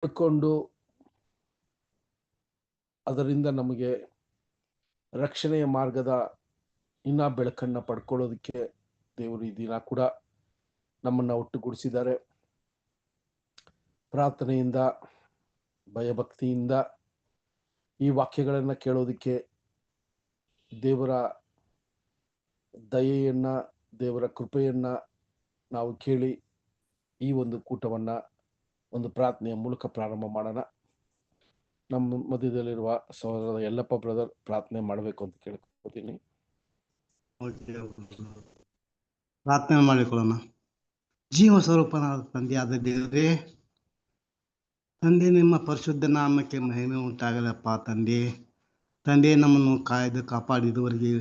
ಪಡ್ಕೊಂಡು ಅದರಿಂದ ನಮಗೆ ರಕ್ಷಣೆಯ ಮಾರ್ಗದ ಇನ್ನ ಬೆಳಕನ್ನ ಪಡ್ಕೊಳ್ಳೋದಕ್ಕೆ ದೇವರು ಈ ದಿನ ಕೂಡ ನಮ್ಮನ್ನ ಒಟ್ಟುಗೂಡಿಸಿದ್ದಾರೆ. ಪ್ರಾರ್ಥನೆಯಿಂದ, ಭಯಭಕ್ತಿಯಿಂದ ಈ ವಾಕ್ಯಗಳನ್ನ ಕೇಳೋದಕ್ಕೆ, ದೇವರ ದಯೆಯನ್ನ, ದೇವರ ಕೃಪೆಯನ್ನ ನಾವು ಕೇಳಿ ಈ ಒಂದು ಕೂಟವನ್ನ ಒಂದು ಪ್ರಾರ್ಥನೆಯ ಮೂಲಕ ಪ್ರಾರಂಭ ಮಾಡೋಣ. ನಮ್ಮ ಮಧ್ಯದಲ್ಲಿರುವ ಸಹೋದರ ಯಲ್ಲಪ್ಪ ಬ್ರದರ್ ಪ್ರಾರ್ಥನೆ ಮಾಡಬೇಕು ಅಂತ ಕೇಳ್ಕೊತೀನಿ. ಪ್ರಾರ್ಥನೆ ಮಾಡಿಕೊಳ್ಳೋಣ. ಜೀವ ಸ್ವರೂಪನಾದ ತಂದೆಯಾದ ದೇವರೇ, ತಂದೆ ನಿಮ್ಮ ಪರಿಶುದ್ಧ ನಾಮಕ್ಕೆ ಮಹಿಮೆ ಉಂಟಾಗಲಪ್ಪ. ತಂದೆ ನಮ್ಮನ್ನು ಕಾಯ್ದು ಕಾಪಾಡಿದವರಿಗೆ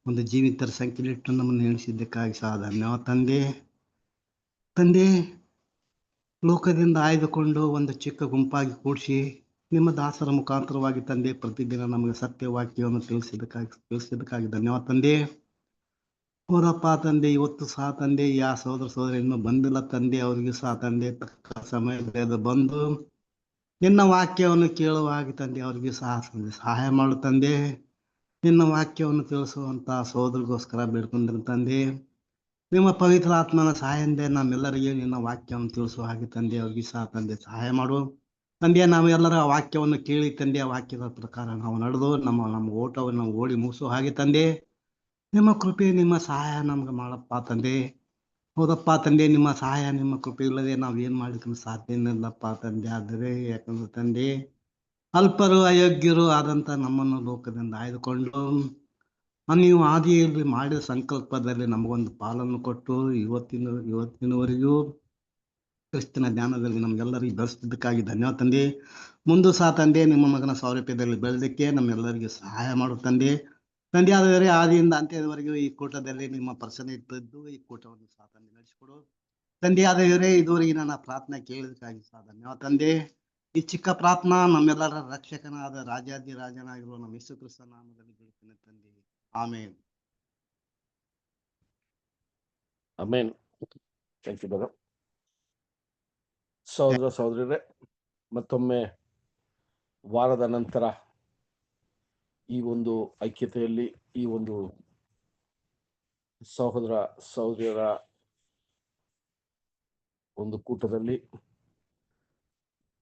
ಒಂದು ಜೀವಿತರ ಸಂಖ್ಯೆಲಿಟ್ಟು ನಮ್ಮನ್ನು ಎಣಿಸಿದ್ದಕ್ಕಾಗಿ ಸಹ ಧನ್ಯವಾದ. ತಂದೆ ಲೋಕದಿಂದ ಆಯ್ದುಕೊಂಡು ಒಂದು ಚಿಕ್ಕ ಗುಂಪಾಗಿ ಕೂಡಿಸಿ ನಿಮ್ಮ ದಾಸರ ಮುಖಾಂತರವಾಗಿ ತಂದೆ ಪ್ರತಿದಿನ ನಮಗೆ ಸತ್ಯವಾಕ್ಯವನ್ನು ತಿಳಿಸಿದ್ದಕ್ಕಾಗಿ ಧನ್ಯವಾದ ತಂದೆ. ಅವರಪ್ಪ ತಂದೆ ಇವತ್ತು ಸಹ ತಂದೆ ಯಾ ಸಹೋದರ ಸಹೋದರಿಯನ್ನು ಬಂದಿಲ್ಲ ತಂದೆ, ಅವರಿಗೂ ಸಹ ತಂದೆ ತಕ್ಕ ಸಮಯದ ಬಂದು ನಿನ್ನ ವಾಕ್ಯವನ್ನು ಕೇಳುವಾಗ ತಂದೆ ಅವರಿಗೂ ಸಹ ಸಹಾಯ ಮಾಡು ತಂದೆ. ನಿನ್ನ ವಾಕ್ಯವನ್ನು ತಿಳಿಸುವಂತ ಸಹೋದರಿಗೋಸ್ಕರ ಬೇಡ್ಕೊಂಡ್ರೆ ತಂದೆ, ನಿಮ್ಮ ಪವಿತ್ರ ಆತ್ಮನ ಸಹಾಯದಿಂದ ನಮ್ಮೆಲ್ಲರಿಗೆ ನಿನ್ನ ವಾಕ್ಯವನ್ನು ತಿಳಿಸುವ ಹಾಗೆ ತಂದೆ ಅವ್ರಿಗೆ ಸಹ ತಂದೆ ಸಹಾಯ ಮಾಡು ತಂದೆ. ನಾವೆಲ್ಲರ ವಾಕ್ಯವನ್ನು ಕೇಳಿ ತಂದೆ ಆ ವಾಕ್ಯದ ಪ್ರಕಾರ ನಾವು ನಡೆದು ನಮ್ಮ ಓಟವನ್ನು ನಾವು ಓಡಿ ಮುಗಿಸುವ ಹಾಗೆ ತಂದೆ ನಿಮ್ಮ ಕೃಪೆ ನಿಮ್ಮ ಸಹಾಯ ನಮ್ಗೆ ಮಾಡಪ್ಪ ತಂದೆ. ಹೌದಪ್ಪ ತಂದೆ, ನಿಮ್ಮ ಸಹಾಯ ನಿಮ್ಮ ಕೃಪೆ ಇಲ್ಲದೆ ನಾವು ಏನು ಮಾಡ್ಲಿಕ್ಕೆ ಸಾಧ್ಯ ಇಲ್ಲಪ್ಪ ತಂದೆ. ಆದರೆ ಯಾಕಂದ್ರೆ ತಂದೆ ಅಲ್ಪರು ಅಯೋಗ್ಯರು ಆದಂಥ ನಮ್ಮನ್ನು ಲೋಕದಿಂದ ಆಯ್ದುಕೊಂಡು ನೀವು ಆದಿಯಲ್ಲಿ ಮಾಡಿದ ಸಂಕಲ್ಪದಲ್ಲಿ ನಮಗೊಂದು ಪಾಲನ್ನು ಕೊಟ್ಟು ಇವತ್ತಿನವರೆಗೂ ಕ್ರಿಸ್ತನ ಜ್ಞಾನದಲ್ಲಿ ನಮ್ಗೆಲ್ಲರಿಗೂ ಬೆಳೆಸಿದ್ದಕ್ಕಾಗಿ ಧನ್ಯವಾದ ತಂದೆ. ಮುಂದೆ ಸಹ ತಂದೆ ನಿಮ್ಮ ಮಗನ ಸೌರಭ್ಯದಲ್ಲಿ ಬೆಳೆದಕ್ಕೆ ನಮ್ಮೆಲ್ಲರಿಗೂ ಸಹಾಯ ಮಾಡು ತಂದೆ. ಆದರೆ ಆದಿಯಿಂದ ಅಂತ್ಯದವರೆಗೂ ಈ ಕೂಟದಲ್ಲಿ ನಿಮ್ಮ ಪ್ರಸನ್ನ ಇಟ್ಟಿದ್ದು ಈ ಕೂಟವನ್ನು ಸಹ ತಂದೆ ನಡೆಸಿಕೊಡು ತಂದೆ. ಆದರೆ ಇದುವರೆಗೆ ನನ್ನ ಪ್ರಾರ್ಥನೆ ಕೇಳಿದಕ್ಕಾಗಿ ಸಹ ಧನ್ಯವಾದ ತಂದೆ. ಈ ಚಿಕ್ಕ ಪ್ರಾರ್ಥನಾ ನಮ್ಮೆಲ್ಲರ ರಕ್ಷಕನಾದ ರಾಜಾದಿರಾಜನಾಗಿರುವ ನಮ್ಮ ಯೇಸು ಕ್ರಿಸ್ತ ನಾಮದಲ್ಲಿ ಬಿಡುತ್ತೇನೆ ತಂದೆ. Amen. Amen. Thank you brother. ಸಹೋದರ ಸಹೋದರರೇ, ಮತ್ತೊಮ್ಮೆ ವಾರದ ನಂತರ ಈ ಒಂದು ಐಕ್ಯತೆಯಲ್ಲಿ, ಈ ಒಂದು ಸಹೋದರ ಸಹೋದರಿಯರ ಒಂದು ಕೂಟದಲ್ಲಿ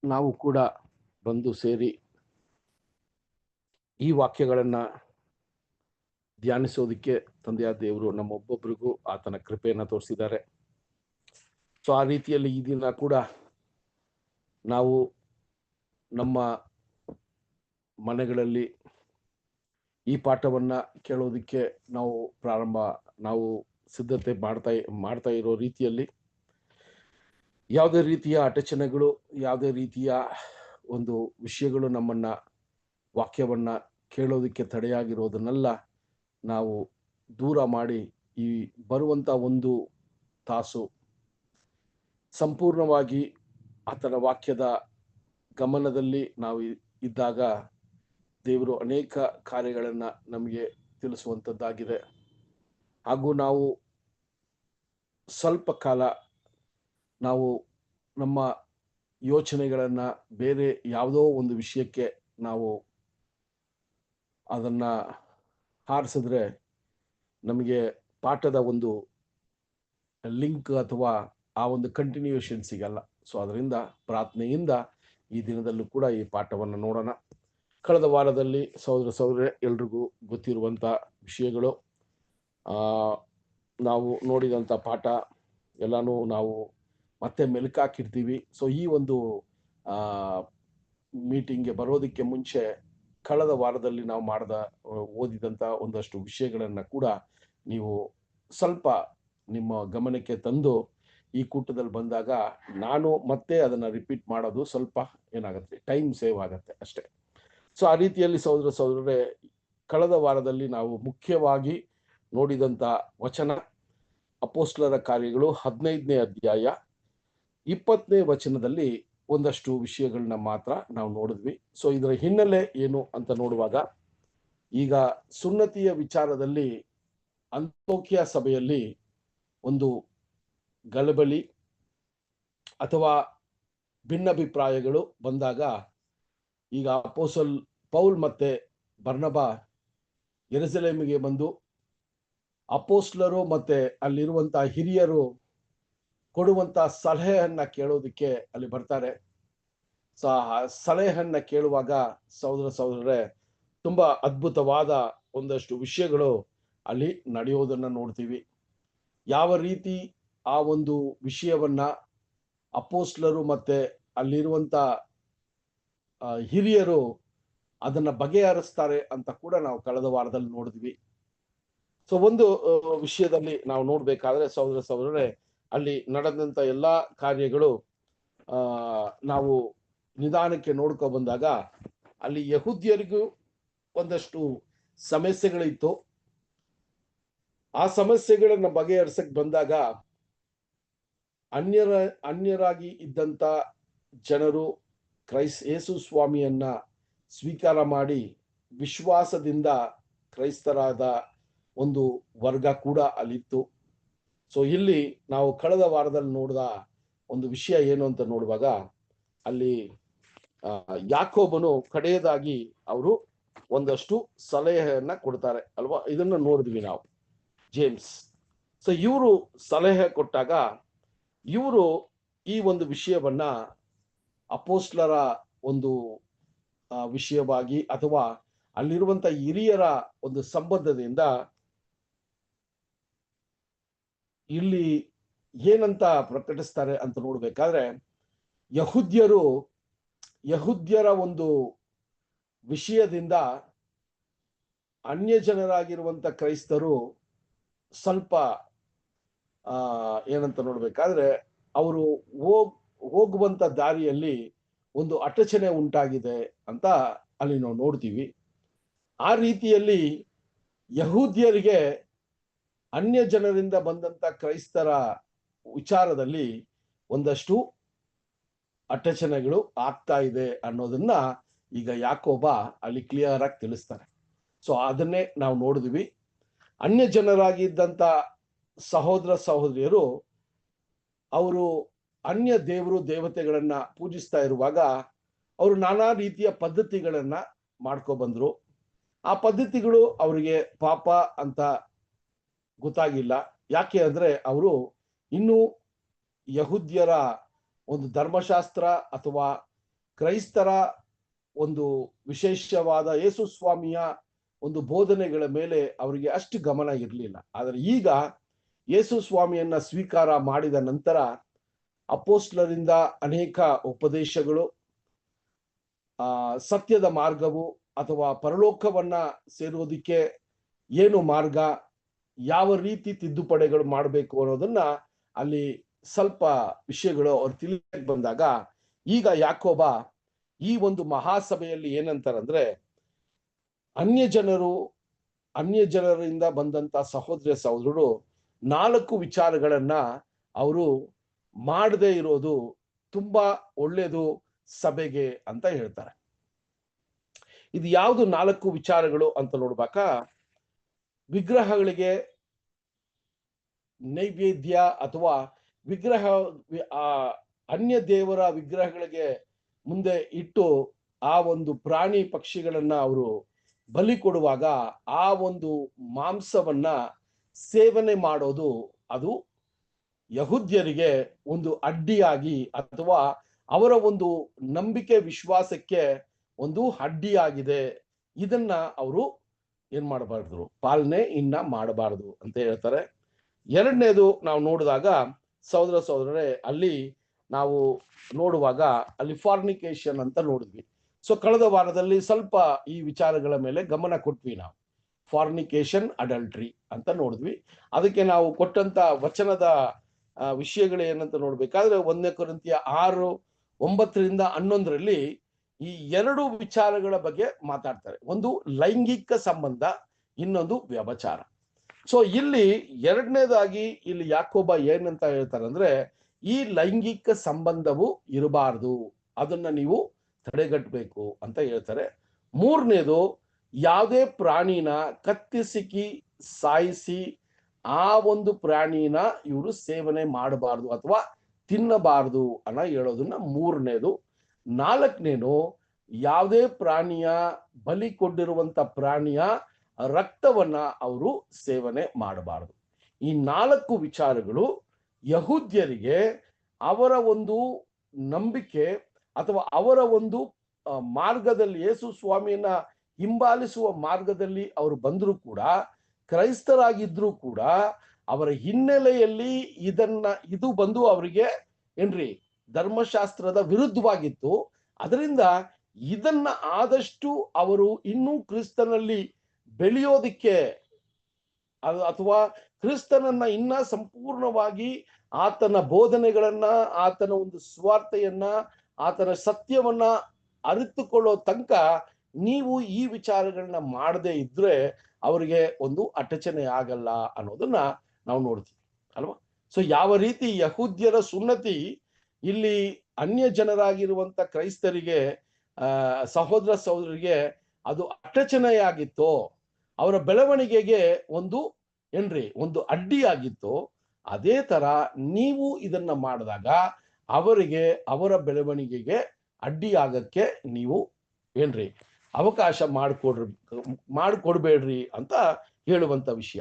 ನಾವು ಕೂಡ ಬಂದು ಸೇರಿ ಈ ವಾಕ್ಯಗಳನ್ನ ಧ್ಯಾನಿಸೋದಕ್ಕೆ ತಂದೆಯ ದೇವರು ನಮ್ಮೊಬ್ಬೊಬ್ಬರಿಗೂ ಆತನ ಕೃಪೆಯನ್ನ ತೋರಿಸಿದ್ದಾರೆ. ಸೊ ಆ ರೀತಿಯಲ್ಲಿ ಈ ದಿನ ಕೂಡ ನಾವು ನಮ್ಮ ಮನೆಗಳಲ್ಲಿ ಈ ಪಾಠವನ್ನ ಕೇಳೋದಕ್ಕೆ ನಾವು ಸಿದ್ಧತೆ ಮಾಡ್ತಾ ಇರೋ ರೀತಿಯಲ್ಲಿ ಯಾವುದೇ ರೀತಿಯ ಅಡಚಣೆಗಳು, ಯಾವುದೇ ರೀತಿಯ ಒಂದು ವಿಷಯಗಳು ನಮ್ಮನ್ನ ವಾಕ್ಯವನ್ನ ಕೇಳೋದಕ್ಕೆ ತಡೆಯಾಗಿರೋದನ್ನೆಲ್ಲ ನಾವು ದೂರ ಮಾಡಿ ಈ ಬರುವಂತ ಒಂದು ತಾಸು ಸಂಪೂರ್ಣವಾಗಿ ಆತನ ವಾಕ್ಯದ ಗಮನದಲ್ಲಿ ನಾವು ಇದ್ದಾಗ ದೇವರು ಅನೇಕ ಕಾರ್ಯಗಳನ್ನ ನಮಗೆ ತಿಳಿಸುವಂಥದ್ದಾಗಿದೆ. ಹಾಗೂ ನಾವು ಸ್ವಲ್ಪ ಕಾಲ ನಾವು ನಮ್ಮ ಯೋಚನೆಗಳನ್ನ ಬೇರೆ ಯಾವುದೋ ಒಂದು ವಿಷಯಕ್ಕೆ ನಾವು ಅದನ್ನ ಹಾರಿಸಿದ್ರೆ ನಮಗೆ ಪಾಠದ ಒಂದು ಲಿಂಕ್ ಅಥವಾ ಆ ಒಂದು ಕಂಟಿನ್ಯೂಯೇಷನ್ ಸಿಗಲ್ಲ. ಸೊ ಅದರಿಂದ ಪ್ರಾರ್ಥನೆಯಿಂದ ಈ ದಿನದಲ್ಲೂ ಕೂಡ ಈ ಪಾಠವನ್ನು ನೋಡೋಣ. ಕಳೆದ ವಾರದಲ್ಲಿ ಸಹೋದರ ಸಹೋದರರೇ ಎಲ್ರಿಗೂ ಗೊತ್ತಿರುವಂಥ ವಿಷಯಗಳು, ನಾವು ನೋಡಿದಂಥ ಪಾಠ ಎಲ್ಲಾನು ನಾವು ಮತ್ತೆ ಮೆಲುಕಾಕಿರ್ತೀವಿ. ಸೊ ಈ ಒಂದು ಮೀಟಿಂಗ್ಗೆ ಬರೋದಕ್ಕೆ ಮುಂಚೆ ಕಳೆದ ವಾರದಲ್ಲಿ ನಾವು ಓದಿದಂಥ ಒಂದಷ್ಟು ವಿಷಯಗಳನ್ನ ಕೂಡ ನೀವು ಸ್ವಲ್ಪ ನಿಮ್ಮ ಗಮನಕ್ಕೆ ತಂದು ಈ ಕೂಟದಲ್ಲಿ ಬಂದಾಗ ನಾನು ಮತ್ತೆ ಅದನ್ನ ರಿಪೀಟ್ ಮಾಡೋದು ಸ್ವಲ್ಪ ಏನಾಗುತ್ತೆ, ಟೈಮ್ ಸೇವ್ ಆಗತ್ತೆ ಅಷ್ಟೇ. ಸೊ ಆ ರೀತಿಯಲ್ಲಿ ಸಹೋದರ ಸಹೋದರರೇ, ಕಳೆದ ವಾರದಲ್ಲಿ ನಾವು ಮುಖ್ಯವಾಗಿ ನೋಡಿದಂಥ ವಚನ ಅಪೊಸ್ತಲರ ಕಾರ್ಯಗಳು 15ನೇ ಅಧ್ಯಾಯ 20ನೇ ವಚನದಲ್ಲಿ ಒಂದಷ್ಟು ವಿಷಯಗಳನ್ನ ಮಾತ್ರ ನಾವು ನೋಡಿದ್ವಿ. ಸೊ ಇದರ ಹಿನ್ನೆಲೆ ಏನು ಅಂತ ನೋಡುವಾಗ, ಈಗ ಸುನ್ನತಿಯ ವಿಚಾರದಲ್ಲಿ ಅಂತ್ಯೋಕ್ಯ ಸಭೆಯಲ್ಲಿ ಒಂದು ಗಲಬಲಿ ಅಥವಾ ಭಿನ್ನಾಭಿಪ್ರಾಯಗಳು ಬಂದಾಗ ಈಗ ಅಪೋಸಲ್ ಪೌಲ್ ಮತ್ತೆ ಬರ್ನಬ ಯೆರೂಸಲೇಮಿಗೆ ಬಂದು ಅಪೋಸ್ಲರು ಮತ್ತೆ ಅಲ್ಲಿರುವಂತಹ ಹಿರಿಯರು ಕೊಡುವಂತ ಸಲಹೆಯನ್ನ ಕೇಳೋದಕ್ಕೆ ಅಲ್ಲಿ ಬರ್ತಾರೆ. ಸಲಹೆಯನ್ನ ಕೇಳುವಾಗ ಸಹೋದರರೇ ತುಂಬಾ ಅದ್ಭುತವಾದ ಒಂದಷ್ಟು ವಿಷಯಗಳು ಅಲ್ಲಿ ನಡೆಯೋದನ್ನ ನೋಡ್ತೀವಿ. ಯಾವ ರೀತಿ ಆ ಒಂದು ವಿಷಯವನ್ನ ಅಪೋಸ್ಲರು ಮತ್ತೆ ಅಲ್ಲಿರುವಂತ ಹಿರಿಯರು ಅದನ್ನ ಬಗೆಹರಿಸ್ತಾರೆ ಅಂತ ಕೂಡ ನಾವು ಕಳೆದ ವಾರದಲ್ಲಿ ನೋಡಿದ್ವಿ. ಸೊ ಒಂದು ವಿಷಯದಲ್ಲಿ ನಾವು ನೋಡ್ಬೇಕಾದ್ರೆ ಸಹೋದರರೇ ಅಲ್ಲಿ ನಡೆದಂತ ಎಲ್ಲಾ ಕಾರ್ಯಗಳು ನಾವು ನಿಧಾನಕ್ಕೆ ನೋಡ್ಕೊ ಬಂದಾಗ ಅಲ್ಲಿ ಯಹೂದ್ಯರಿಗೂ ಒಂದಷ್ಟು ಸಮಸ್ಯೆಗಳಿತ್ತು. ಆ ಸಮಸ್ಯೆಗಳನ್ನ ಬಗೆಹರಿಸಕ್ ಬಂದಾಗ ಅನ್ಯರಾಗಿ ಇದ್ದಂತ ಜನರು ಯೇಸು ಸ್ವಾಮಿಯನ್ನ ಸ್ವೀಕಾರ ಮಾಡಿ ವಿಶ್ವಾಸದಿಂದ ಕ್ರೈಸ್ತರಾದ ಒಂದು ವರ್ಗ ಕೂಡ ಅಲ್ಲಿತ್ತು. ಸೊ ಇಲ್ಲಿ ನಾವು ಕಳೆದ ವಾರದಲ್ಲಿ ನೋಡಿದ ಒಂದು ವಿಷಯ ಏನು ಅಂತ ನೋಡುವಾಗ ಅಲ್ಲಿ ಯಾಕೋಬನು ಕಡೆಯದಾಗಿ ಅವರು ಒಂದಷ್ಟು ಸಲಹೆಯನ್ನ ಕೊಡ್ತಾರೆ ಅಲ್ವಾ, ಇದನ್ನ ನೋಡಿದ್ವಿ ನಾವು ಜೇಮ್ಸ್. ಸೊ ಇವರು ಸಲಹೆ ಕೊಟ್ಟಾಗ ಇವರು ಈ ಒಂದು ವಿಷಯವನ್ನ ಅಪೋಸ್ಲರ ಒಂದು ವಿಷಯವಾಗಿ ಅಥವಾ ಅಲ್ಲಿರುವಂತ ಹಿರಿಯರ ಒಂದು ಸಂಬಂಧದಿಂದ ಇಲ್ಲಿ ಏನಂತ ಪ್ರಕಟಿಸ್ತಾರೆ ಅಂತ ನೋಡ್ಬೇಕಾದ್ರೆ ಯಹೂದ್ಯರ ಒಂದು ವಿಷಯದಿಂದ ಅನ್ಯ ಜನರಾಗಿರುವಂತ ಕ್ರೈಸ್ತರು ಸ್ವಲ್ಪ ಏನಂತ ನೋಡ್ಬೇಕಾದ್ರೆ ಅವರು ಹೋಗುವಂತ ದಾರಿಯಲ್ಲಿ ಒಂದು ಅಡಚಣೆ ಉಂಟಾಗಿದೆ ಅಂತ ಅಲ್ಲಿ ನಾವು ನೋಡ್ತೀವಿ. ಆ ರೀತಿಯಲ್ಲಿ ಯಹೂದ್ಯರಿಗೆ ಅನ್ಯ ಜನರಿಂದ ಬಂದಂತ ಕ್ರೈಸ್ತರ ವಿಚಾರದಲ್ಲಿ ಒಂದಷ್ಟು ಅಡಚಣೆಗಳು ಆಗ್ತಾ ಇದೆ ಅನ್ನೋದನ್ನ ಈಗ ಯಾಕೋಬ ಅಲ್ಲಿ ಕ್ಲಿಯರ್ ಆಗಿ ತಿಳಿಸ್ತಾರೆ. ಸೊ ಅದನ್ನೇ ನಾವು ನೋಡಿದ್ವಿ. ಅನ್ಯ ಜನರಾಗಿದ್ದಂತ ಸಹೋದರ ಸಹೋದರಿಯರು ಅವರು ಅನ್ಯ ದೇವತೆಗಳನ್ನ ಪೂಜಿಸ್ತಾ ಇರುವಾಗ ಅವರು ನಾನಾ ರೀತಿಯ ಪದ್ಧತಿಗಳನ್ನ ಮಾಡ್ಕೊಬಂದ್ರು. ಆ ಪದ್ಧತಿಗಳು ಅವರಿಗೆ ಪಾಪ ಅಂತ ಗೊತ್ತಾಗಿಲ್ಲ. ಯಾಕೆ ಅಂದ್ರೆ ಅವರು ಇನ್ನು ಯಹೂದ್ಯರ ಒಂದು ಧರ್ಮಶಾಸ್ತ್ರ ಅಥವಾ ಕ್ರೈಸ್ತರ ಒಂದು ವಿಶೇಷವಾದ ಯೇಸು ಸ್ವಾಮಿಯ ಒಂದು ಬೋಧನೆಗಳ ಮೇಲೆ ಅವರಿಗೆ ಅಷ್ಟು ಗಮನ ಇರಲಿಲ್ಲ. ಆದರೆ ಈಗ ಯೇಸು ಸ್ವಾಮಿಯನ್ನ ಸ್ವೀಕಾರ ಮಾಡಿದ ನಂತರ ಅಪೋಸ್ಲರಿಂದ ಅನೇಕ ಉಪದೇಶಗಳು, ಸತ್ಯದ ಮಾರ್ಗವು ಅಥವಾ ಪರಲೋಕವನ್ನ ಸೇರೋದಿಕ್ಕೆ ಏನು ಮಾರ್ಗ, ಯಾವ ರೀತಿ ತಿದ್ದುಪಡಿಗಳು ಮಾಡಬೇಕು ಅನ್ನೋದನ್ನ ಅಲ್ಲಿ ಸ್ವಲ್ಪ ವಿಷಯಗಳು ಅವ್ರು ತಿಳಿಯಕ್ಕೆ ಬಂದಾಗ ಈಗ ಯಾಕೋಬ ಈ ಒಂದು ಮಹಾಸಭೆಯಲ್ಲಿ ಏನಂತಾರಂದ್ರೆ ಅನ್ಯ ಜನರಿಂದ ಬಂದಂತ ಸಹೋದರರು 4 ವಿಚಾರಗಳನ್ನ ಅವರು ಮಾಡದೇ ಇರೋದು ತುಂಬಾ ಒಳ್ಳೇದು ಸಭೆಗೆ ಅಂತ ಹೇಳ್ತಾರೆ. ಇದು ಯಾವುದು 4 ವಿಚಾರಗಳು ಅಂತ ನೋಡ್ಬೇಕಾ, ವಿಗ್ರಹಗಳಿಗೆ ನೈವೇದ್ಯ ಅಥವಾ ಅನ್ಯ ದೇವರ ವಿಗ್ರಹಗಳಿಗೆ ಮುಂದೆ ಇಟ್ಟು ಆ ಒಂದು ಪ್ರಾಣಿ ಪಕ್ಷಿಗಳನ್ನ ಅವರು ಬಲಿ ಕೊಡುವಾಗ ಆ ಒಂದು ಮಾಂಸವನ್ನ ಸೇವನೆ ಮಾಡೋದು ಅದು ಯಹೂದ್ಯರಿಗೆ ಒಂದು ಅಡ್ಡಿಯಾಗಿ ಅಥವಾ ಅವರ ಒಂದು ನಂಬಿಕೆ ವಿಶ್ವಾಸಕ್ಕೆ ಒಂದು ಅಡ್ಡಿಯಾಗಿದೆ. ಇದನ್ನ ಅವರು ಏನ್ ಮಾಡಬಾರ್ದು, ಪಾಲನೆ ಮಾಡಬಾರದು ಅಂತ ಹೇಳ್ತಾರೆ. ಎರಡನೇದು ನಾವು ನೋಡಿದಾಗ ಸಹೋದರರೇ ಅಲ್ಲಿ ನಾವು ನೋಡುವಾಗ ಅಲ್ಲಿ ಫಾರ್ನಿಕೇಶನ್ ಅಂತ ನೋಡಿದ್ವಿ. ಸೊ ಕಳೆದ ವಾರದಲ್ಲಿ ಸ್ವಲ್ಪ ಈ ವಿಚಾರಗಳ ಮೇಲೆ ಗಮನ ಕೊಟ್ವಿ. ನಾವು ಫಾರ್ನಿಕೇಶನ್, ಅಡಲ್ಟ್ರಿ ಅಂತ ನೋಡಿದ್ವಿ. ಅದಕ್ಕೆ ನಾವು ಕೊಟ್ಟಂತ ವಚನದ ವಿಷಯಗಳು ಏನಂತ ನೋಡ್ಬೇಕಾದ್ರೆ 1 ಕೊರಿಂಥಿಯ 6:9-11 ಈ 2 ವಿಚಾರಗಳ ಬಗ್ಗೆ ಮಾತಾಡ್ತಾರೆ. ಒಂದು ಲೈಂಗಿಕ ಸಂಬಂಧ, ಇನ್ನೊಂದು ವ್ಯಭಿಚಾರ. ಸೊ ಇಲ್ಲಿ ಎರಡನೇದಾಗಿ ಇಲ್ಲಿ ಯಾಕೋಬ ಏನಂತ ಹೇಳ್ತಾರೆ ಅಂದ್ರೆ ಈ ಲೈಂಗಿಕ ಸಂಬಂಧವು ಇರಬಾರ್ದು, ಅದನ್ನ ನೀವು ತಡೆಗಟ್ಟಬೇಕು ಅಂತ ಹೇಳ್ತಾರೆ. ಮೂರನೇದು, ಯಾವುದೇ ಪ್ರಾಣಿನ ಕತ್ತಿಸಿಕಿ ಸಾಯಿಸಿ ಆ ಒಂದು ಪ್ರಾಣಿನ ಇವರು ಸೇವನೆ ಮಾಡಬಾರ್ದು ಅಥವಾ ತಿನ್ನಬಾರದು ಅನ್ನ ಹೇಳೋದನ್ನ ಮೂರನೇದು. ನಾಲ್ಕನೇನು, ಯಾವುದೇ ಪ್ರಾಣಿಯ ಬಲಿ ಕೊಟ್ಟಿರುವಂತ ಪ್ರಾಣಿಯ ರಕ್ತವನ್ನ ಅವರು ಸೇವನೆ ಮಾಡಬಾರದು. ಈ 4 ವಿಚಾರಗಳು ಯಹೂದ್ಯರಿಗೆ ಅವರ ಒಂದು ನಂಬಿಕೆ ಅಥವಾ ಅವರ ಒಂದು ಮಾರ್ಗದಲ್ಲಿ, ಯೇಸು ಸ್ವಾಮಿಯನ್ನ ಹಿಂಬಾಲಿಸುವ ಮಾರ್ಗದಲ್ಲಿ ಅವರು ಬಂದರೂ ಕೂಡ, ಕ್ರೈಸ್ತರಾಗಿದ್ರೂ ಕೂಡ ಅವರ ಹಿನ್ನೆಲೆಯಲ್ಲಿ ಇದು ಬಂದು ಅವರಿಗೆ ಏನ್ರಿ ಧರ್ಮಶಾಸ್ತ್ರದ ವಿರುದ್ಧವಾಗಿತ್ತು. ಅದರಿಂದ ಇದನ್ನ ಆದಷ್ಟು ಅವರು ಇನ್ನೂ ಕ್ರಿಸ್ತನಲ್ಲಿ ಬೆಳೆಯೋದಿಕ್ಕೆ ಅಥವಾ ಕ್ರಿಸ್ತನನ್ನ ಇನ್ನ ಸಂಪೂರ್ಣವಾಗಿ ಆತನ ಬೋಧನೆಗಳನ್ನ, ಆತನ ಒಂದು ಸ್ವಾರ್ಥೆಯನ್ನ, ಆತನ ಸತ್ಯವನ್ನ ಅರಿತುಕೊಳ್ಳೋ ತನಕ ನೀವು ಈ ವಿಚಾರಗಳನ್ನ ಮಾಡದೇ ಇದ್ರೆ ಅವರಿಗೆ ಒಂದು ಅಟಚಣೆ ಆಗಲ್ಲ ಅನ್ನೋದನ್ನ ನಾವು ನೋಡ್ತೀವಿ ಅಲ್ವಾ. ಸೊ ಯಾವ ರೀತಿ ಯಹೂದ್ಯರ ಸುನ್ನತಿ ಇಲ್ಲಿ ಅನ್ಯ ಜನರಾಗಿರುವಂತ ಕ್ರೈಸ್ತರಿಗೆ, ಸಹೋದರ ಸಹೋದರಿಗೆ ಅದು ಅಟಚಣೆಯಾಗಿತ್ತೋ, ಅವರ ಬೆಳವಣಿಗೆಗೆ ಒಂದು ಅಡ್ಡಿಯಾಗಿತ್ತು, ಅದೇ ತರ ನೀವು ಇದನ್ನ ಮಾಡಿದಾಗ ಅವರಿಗೆ ಅವರ ಬೆಳವಣಿಗೆಗೆ ಅಡ್ಡಿಯಾಗಕ್ಕೆ ನೀವು ಅವಕಾಶ ಮಾಡಿಕೊಡ್ಬೇಡ್ರಿ ಅಂತ ಹೇಳುವಂತ ವಿಷಯ.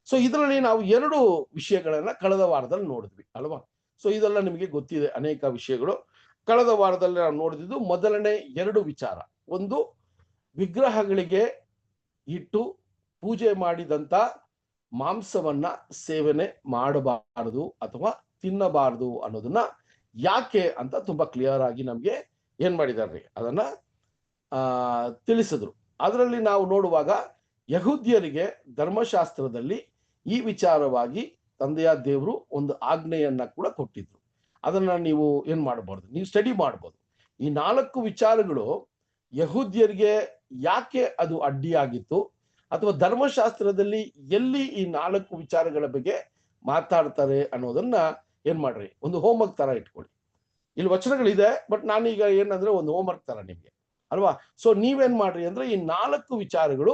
ಸೊ ಇದರಲ್ಲಿ ನಾವು 2 ವಿಷಯಗಳನ್ನ ಕಳೆದ ವಾರದಲ್ಲಿ ನೋಡಿದ್ವಿ ಅಲ್ವಾ. ಸೊ ಇದೆಲ್ಲ ನಿಮಗೆ ಗೊತ್ತಿದೆ, ಅನೇಕ ವಿಷಯಗಳು ಕಳೆದ ವಾರದಲ್ಲಿ ನಾವು ನೋಡಿದ್ದು. ಮೊದಲನೇ 2 ವಿಚಾರ, ಒಂದು ವಿಗ್ರಹಗಳಿಗೆ ಇಟ್ಟು ಪೂಜೆ ಮಾಡಿದಂತ ಮಾಂಸವನ್ನ ಸೇವನೆ ಮಾಡಬಾರದು ಅಥವಾ ತಿನ್ನಬಾರದು ಅನ್ನೋದನ್ನ ಯಾಕೆ ಅಂತ ತುಂಬಾ ಕ್ಲಿಯರ್ ಆಗಿ ನಮ್ಗೆ ಏನ್ ಮಾಡಿದಾರ್ರಿ ಅದನ್ನ ತಿಳಿಸಿದ್ರು. ಅದರಲ್ಲಿ ನಾವು ನೋಡುವಾಗ ಯಹೂದ್ಯರಿಗೆ ಧರ್ಮಶಾಸ್ತ್ರದಲ್ಲಿ ಈ ವಿಚಾರವಾಗಿ ತಂದೆಯ ದೇವರು ಒಂದು ಆಜ್ಞೆಯನ್ನ ಕೂಡ ಕೊಟ್ಟಿದ್ರು. ಅದನ್ನ ನೀವು ಏನ್ ಮಾಡಬಾರ್ದು, ನೀವು ಸ್ಟಡಿ ಮಾಡ್ಬೋದು. ಈ 4 ವಿಚಾರಗಳು ಯಹೂದ್ಯರಿಗೆ ಯಾಕೆ ಅದು ಅಡ್ಡಿಯಾಗಿತ್ತು ಅಥವಾ ಧರ್ಮಶಾಸ್ತ್ರದಲ್ಲಿ ಎಲ್ಲಿ ಈ 4 ವಿಚಾರಗಳ ಬಗ್ಗೆ ಮಾತಾಡ್ತಾರೆ ಅನ್ನೋದನ್ನ ಏನ್ ಮಾಡ್ರಿ, ಒಂದು ಹೋಮ್ವರ್ಕ್ ತರ ಇಟ್ಕೊಳ್ಳಿ. ಇಲ್ಲಿ ವಚನಗಳಿದೆ, ಬಟ್ ನಾನೀಗ ಏನಂದ್ರೆ ಒಂದು ಹೋಮ್ವರ್ಕ್ ತರ ನಿಮ್ಗೆ ಅಲ್ವಾ. ಸೊ ನೀವೇನ್ ಮಾಡ್ರಿ ಅಂದ್ರೆ ಈ 4 ವಿಚಾರಗಳು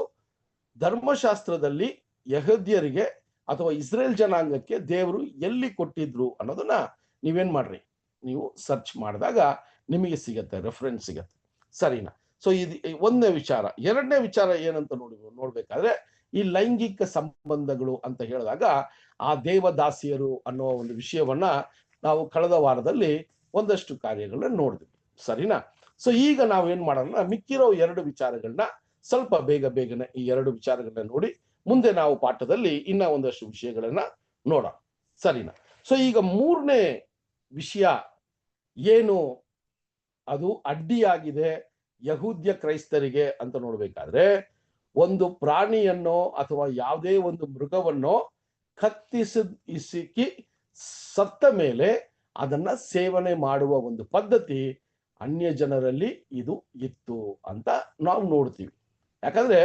ಧರ್ಮಶಾಸ್ತ್ರದಲ್ಲಿ ಯಹೂದ್ಯರಿಗೆ ಅಥವಾ ಇಸ್ರೇಲ್ ಜನಾಂಗಕ್ಕೆ ದೇವರು ಎಲ್ಲಿ ಕೊಟ್ಟಿದ್ರು ಅನ್ನೋದನ್ನ ನೀವೇನ್ ಮಾಡ್ರಿ, ನೀವು ಸರ್ಚ್ ಮಾಡಿದಾಗ ನಿಮಗೆ ಸಿಗತ್ತೆ, ರೆಫರೆನ್ಸ್ ಸಿಗತ್ತೆ, ಸರಿನಾ. ಸೊ ಇದು 1ನೇ ವಿಚಾರ. 2ನೇ ವಿಚಾರ ಏನಂತ ನೋಡ್ಬೇಕಾದ್ರೆ ಈ ಲೈಂಗಿಕ ಸಂಬಂಧಗಳು ಅಂತ ಹೇಳಿದಾಗ ಆ ದೇವದಾಸಿಯರು ಅನ್ನೋ ಒಂದು ವಿಷಯವನ್ನ ನಾವು ಕಳೆದ ವಾರದಲ್ಲಿ ಒಂದಷ್ಟು ಕಾರ್ಯಗಳನ್ನ ನೋಡಿದ್ವಿ, ಸರಿನಾ. ಸೊ ಈಗ ನಾವು ಏನ್ ಮಾಡೋಣ, ಮಿಕ್ಕಿರೋ 2 ವಿಚಾರಗಳನ್ನ ಸ್ವಲ್ಪ ಬೇಗನೆ ಈ 2 ವಿಚಾರಗಳನ್ನ ನೋಡಿ ಮುಂದೆ ನಾವು ಪಾಠದಲ್ಲಿ ಇನ್ನ ಒಂದಷ್ಟು ವಿಷಯಗಳನ್ನ ನೋಡೋಣ, ಸರಿನಾ. ಸೊ ಈಗ 3ನೇ ವಿಷಯ ಏನು ಅದು ಅಡ್ಡಿಯಾಗಿದೆ ಯಹೂದ್ಯ ಕ್ರೈಸ್ತರಿಗೆ ಅಂತ ನೋಡ್ಬೇಕಾದ್ರೆ, ಒಂದು ಪ್ರಾಣಿಯನ್ನೋ ಅಥವಾ ಯಾವುದೇ ಒಂದು ಮೃಗವನ್ನೋ ಕತ್ತಿಸಿ ಸತ್ತ ಮೇಲೆ ಅದನ್ನ ಸೇವನೆ ಮಾಡುವ ಒಂದು ಪದ್ಧತಿ ಅನ್ಯ ಜನರಲ್ಲಿ ಇದು ಇತ್ತು ಅಂತ ನಾವು ನೋಡ್ತೀವಿ. ಯಾಕಂದ್ರೆ